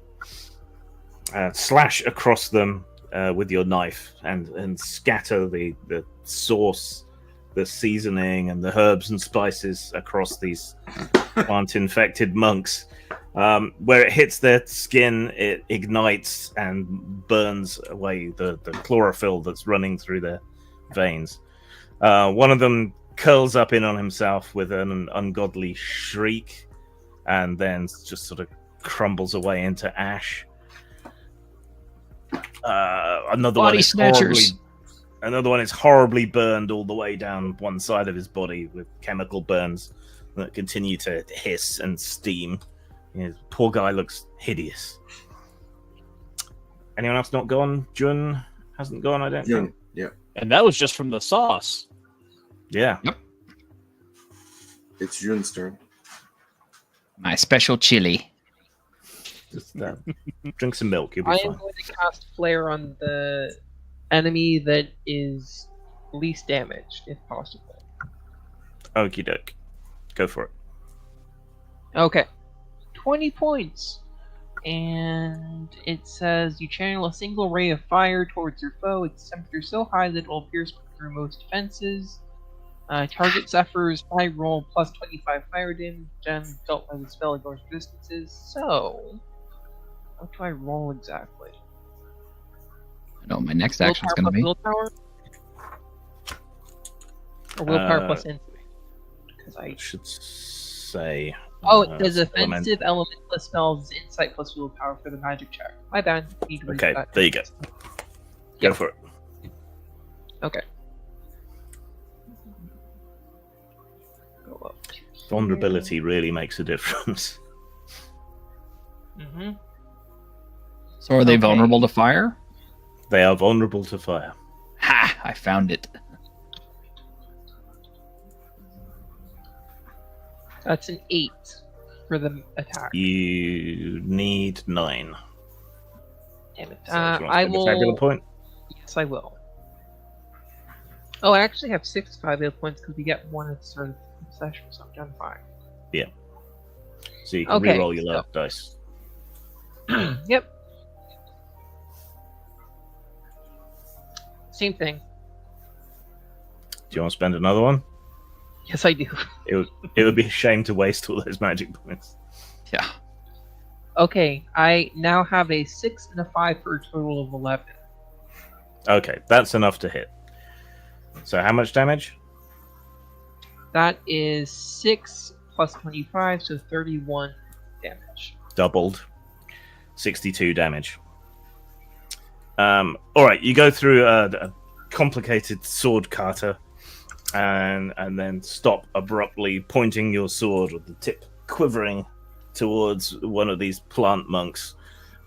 slash across them with your knife, and scatter the sauce, the seasoning, and the herbs and spices across these plant-infected monks. Where it hits their skin, it ignites and burns away the chlorophyll that's running through their veins. One of them curls up in on himself with an ungodly shriek, and then just sort of crumbles away into ash. Another Body one is snatchers. horribly burned all the way down one side of his body with chemical burns that continue to hiss and steam. Poor guy looks hideous. Anyone else not gone? Jun hasn't gone, I don't think. Yeah. And that was just from the sauce. Yeah. It's Jun's turn. My special chili. Just drink some milk, you'll be I fine. am going to cast Flare on the enemy that is least damaged, if possible. Okie doke. Go for it. Okay. 20 points. And it says you channel a single ray of fire towards your foe. Its temperature so high that it will pierce through most defenses. Target suffers 5 roll plus 25 fire damage, dealt by the spell ignores resistances. So, what do I roll exactly? I know my next action is going to be. Willpower? Or willpower plus insight? Because I should say. Oh, it says element. offensive elemental spells, insight plus willpower for the magic check. My bad. Need to read Okay, that. there you go. Go for it. Okay. Go up to Vulnerability really makes a difference. Mm-hmm. So are they Okay. vulnerable to fire? They are vulnerable to fire. Ha! I found it. That's an 8 for the attack. You need 9. Damn it. So do you want to I spend a fabula will. point? Yes, I will. Oh, I actually have 6 fabula points because we get 1 at the start of the session, so I'm done 5. So you can Okay, re-roll your so- left dice. Yep. Same thing. Do you want to spend another one? Yes, I do. It would be a shame to waste all those magic points. Yeah. Okay, I now have a 6 and a 5 for a total of 11. Okay, that's enough to hit. So how much damage? That is 6 plus 25, so 31 damage. Doubled. 62 damage. Alright, you go through a complicated sword kata and then stop abruptly, pointing your sword with the tip quivering towards one of these plant monks.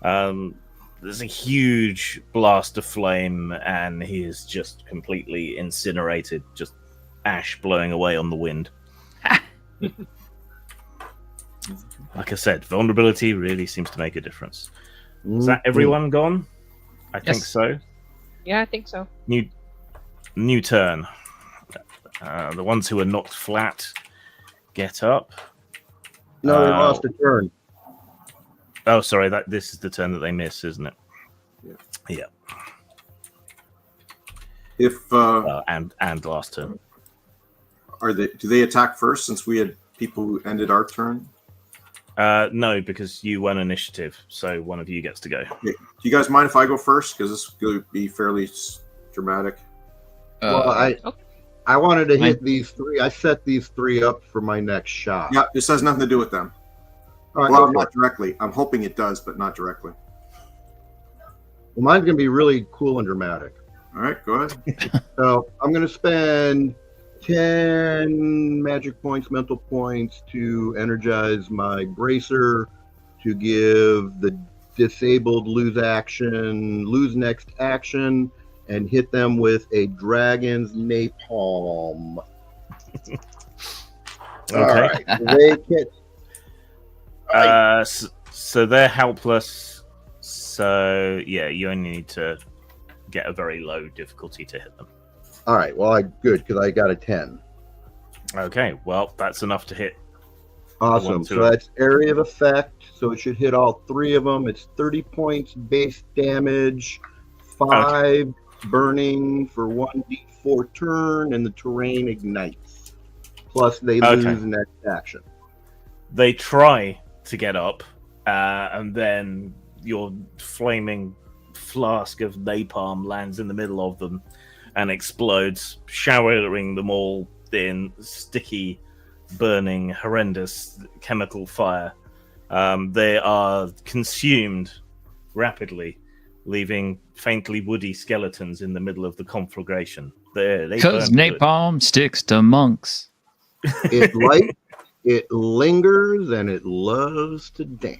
There's a huge blast of flame and he is just completely incinerated, just ash blowing away on the wind. Like I said, vulnerability really seems to make a difference. Is that everyone gone? I think Yes. so. Yeah, I think so. New turn. The ones who are knocked flat get up. No, they lost a turn. Oh, sorry. This is the turn that they miss, isn't it? Yeah. If And last turn. do they attack first since we had people who ended our turn? No, because you won initiative, so one of you gets to go. Okay. Do you guys mind if I go first? Because this is going to be fairly dramatic. Well, I wanted to hit these 3. I set these 3 up for my next shot. Yeah, this has nothing to do with them. All right, Well, go for not it. directly. I'm hoping it does, but not directly. Well, mine's going to be really cool and dramatic. All right, go ahead. So I'm going to spend 10 magic points, mental points to energize my bracer, to give the disabled lose next action, and hit them with a dragon's napalm. Okay. All right. They can't. So they're helpless. So yeah, you only need to get a very low difficulty to hit them. All right. Well, good because I got a 10. Okay. Well, that's enough to hit. Awesome. 1, 2. So that's area of effect. So it should hit all 3 of them. It's 30 points base damage, 5 burning for 1d4 turn, and the terrain ignites. Plus they lose next action. They try to get up, and then your flaming flask of napalm lands in the middle of them and explodes, showering them all in sticky, burning, horrendous chemical fire. They are consumed rapidly, leaving faintly woody skeletons in the middle of the conflagration. Because napalm sticks to monks. It lights, it lingers, and it loves to dance.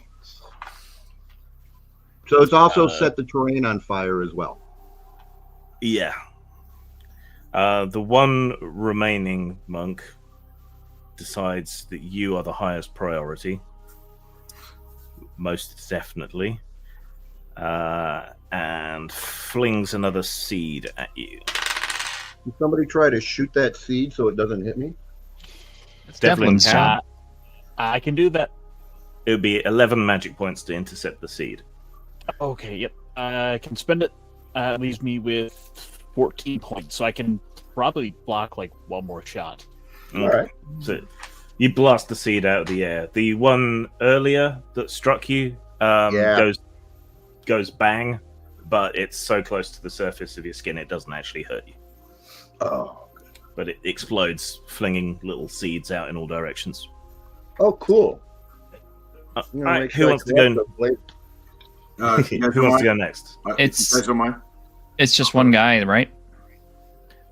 So it's also set the terrain on fire as well. Yeah. The one remaining monk decides that you are the highest priority, most definitely, and flings another seed at you. Can somebody try to shoot that seed so it doesn't hit me? It's Devlin's Devlin's turn. job. I can do that. It would be 11 magic points to intercept the seed. Okay, yep. I can spend it. Leaves me with 14 points, so I can probably block like one more shot. All right. So you blast the seed out of the air. The one earlier that struck you goes bang, but it's so close to the surface of your skin it doesn't actually hurt you. Oh. But it explodes, flinging little seeds out in all directions. Oh, cool. All right, who wants to go? Who wants to go next? It's- you guys don't mind? It's just one guy, right?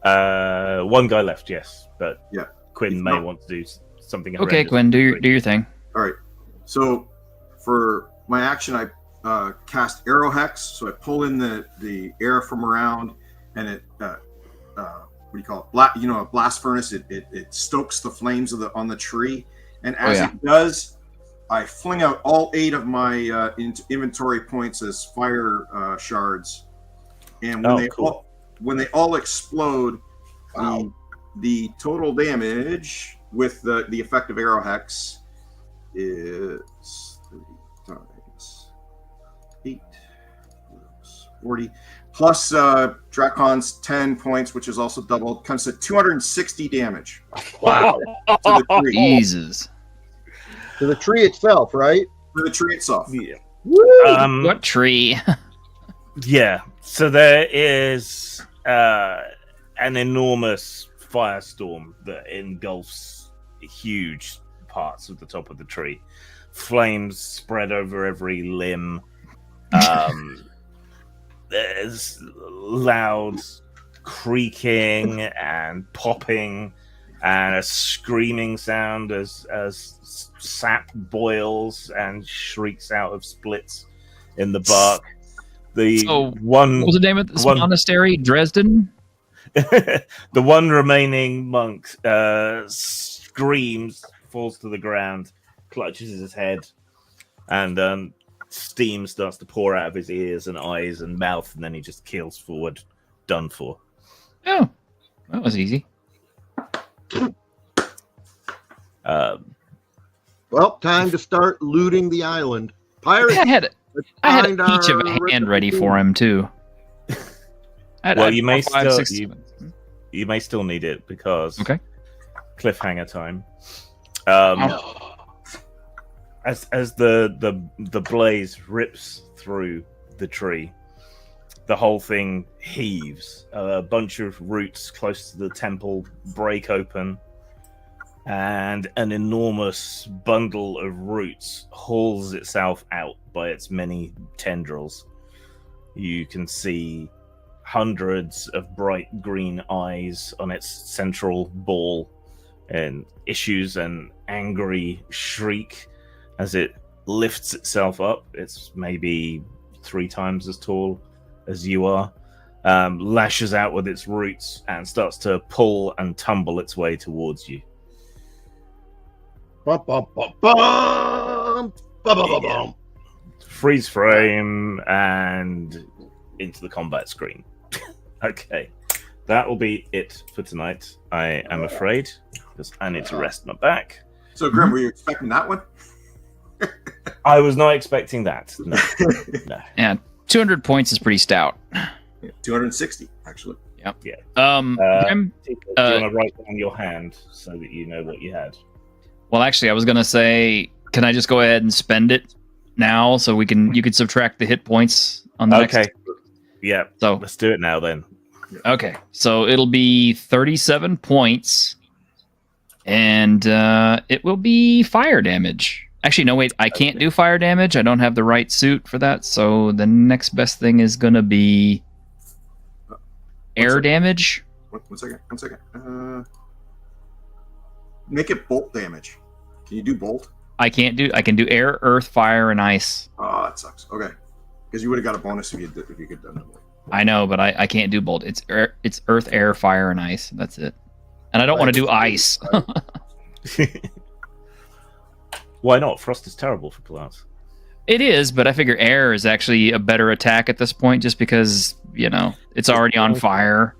One guy left, yes, but Yeah. Quinn It's may not- want to do something. Okay, horrendous. Gwen, do your thing. All right. So for my action, I cast Arrow Hex. So I pull in the air from around, and it what do you call it? A blast furnace. It stokes the flames on the tree, and as it does, I fling out all 8 of my inventory points as fire shards, and when they all explode, the total damage with the effect of Arrow Hex is 30 times 8 40 plus Dracon's 10 points, which is also doubled, comes to 260 damage. Wow. To the tree. Jesus. To the tree itself, right? To the tree itself. Yeah. Woo! What tree? Yeah. So there is an enormous firestorm that engulfs huge parts of the top of the tree. Flames spread over every limb. There's loud creaking and popping and a screaming sound as sap boils and shrieks out of splits in the bark. What was the name of this monastery? Dresden? The one remaining monk screams, falls to the ground, clutches his head, and steam starts to pour out of his ears and eyes and mouth, and then he just keels forward, done for. Oh, that was easy. Well, time to start looting the island. Pirates. I had a find peach of our a hand ready for him too. Well, you may 4, 5, still 6, you, 7. you may still need it because Okay. cliffhanger time. Oh. As the blaze rips through the tree, the whole thing heaves. A bunch of roots close to the temple break open, and an enormous bundle of roots hauls itself out by its many tendrils. You can see hundreds of bright green eyes on its central ball, and issues an angry shriek as it lifts itself up. It's maybe 3 times as tall as you are, lashes out with its roots, and starts to pull and tumble its way towards you. Bum, bum, bum, bum. Bum, bum, bum, bum. Freeze frame and into the combat screen. Okay, that will be it for tonight, I am afraid, because I need to rest my back. So, Grim, were you expecting that one? I was not expecting that. No. No. Yeah, 200 points is pretty stout. Yeah, 260, actually. Yep. Yeah. Grim, Do you want to write down your hand so that you know what you had? well, actually, I was gonna say, can I just go ahead and spend it now so you can subtract the hit points on the Okay. next? Yeah. So Let's do it now then. okay, so it'll be 37 points, and it will be fire damage. Actually, no, wait, I can't do fire damage. I don't have the right suit for that, so the next best thing is gonna be air damage. One second. Make it bolt damage. Can you do bolt? I can do air, earth, fire, and ice. Oh, that sucks. Okay. Because you would have got a bonus if you could done it. I know, but I can't do bolt. It's earth, air, fire, and ice. That's it. And I don't want to do ice. Why not? Frost is terrible for plants. It is, but I figure air is actually a better attack at this point, just because it's already on fire.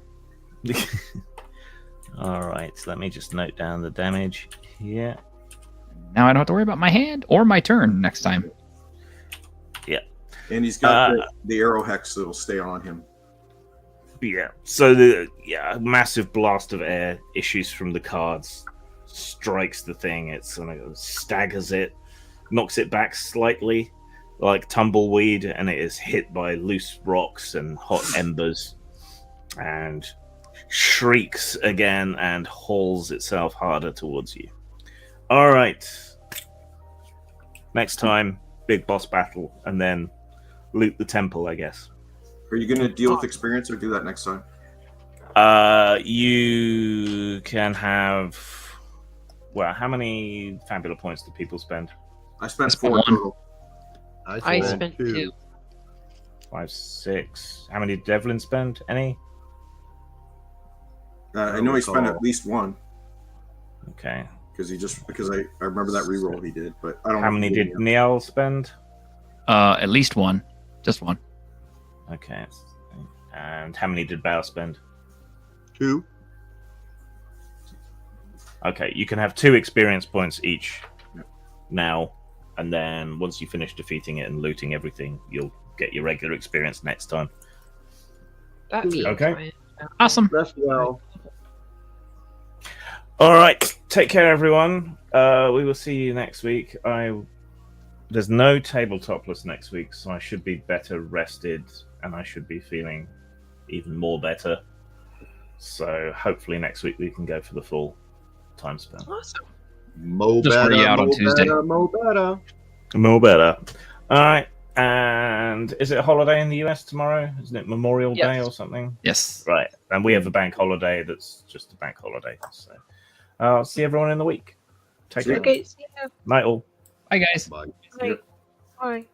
All right, so let me just note down the damage here. Now I don't have to worry about my hand or my turn next time. And he's got the arrow hex that'll stay on him. Yeah. So a massive blast of air issues from the cards, strikes the thing. It sort of staggers it, knocks it back slightly, like tumbleweed, and it is hit by loose rocks and hot embers, and shrieks again and hauls itself harder towards you. All right. Next time, big boss battle, and then loot the temple, I guess. Are you going to deal with experience or do that next time? You can have... Well, how many Fabula points do people spend? I spent spent 4 one. total. I spent 2. 5, 6. How many did Devlin spend? Any? I know he spent at least 1 Okay. because I remember that reroll he did, but I don't. How know many did Niall spend? At least 1. Just 1. Okay. And how many did Bao spend? 2. Okay, you can have 2 experience points each now, and then once you finish defeating it and looting everything, you'll get your regular experience next time. That seems Okay. fine. Awesome. Rest well. All right, take care, everyone. We will see you next week. There's no tabletop list next week, so I should be better rested, and I should be feeling even more better. So hopefully next week we can go for the full time span. Awesome. Mo Just better, work you out on mo Tuesday. better, mo better. More better. All right, and is it a holiday in the US tomorrow? Isn't it Memorial Day Yes. or something? Yes. Right, and we have a bank holiday that's just a bank holiday. So I'll see everyone in the week. Take care. Okay, see ya. Night all. Bye, guys. Bye. Bye. Bye.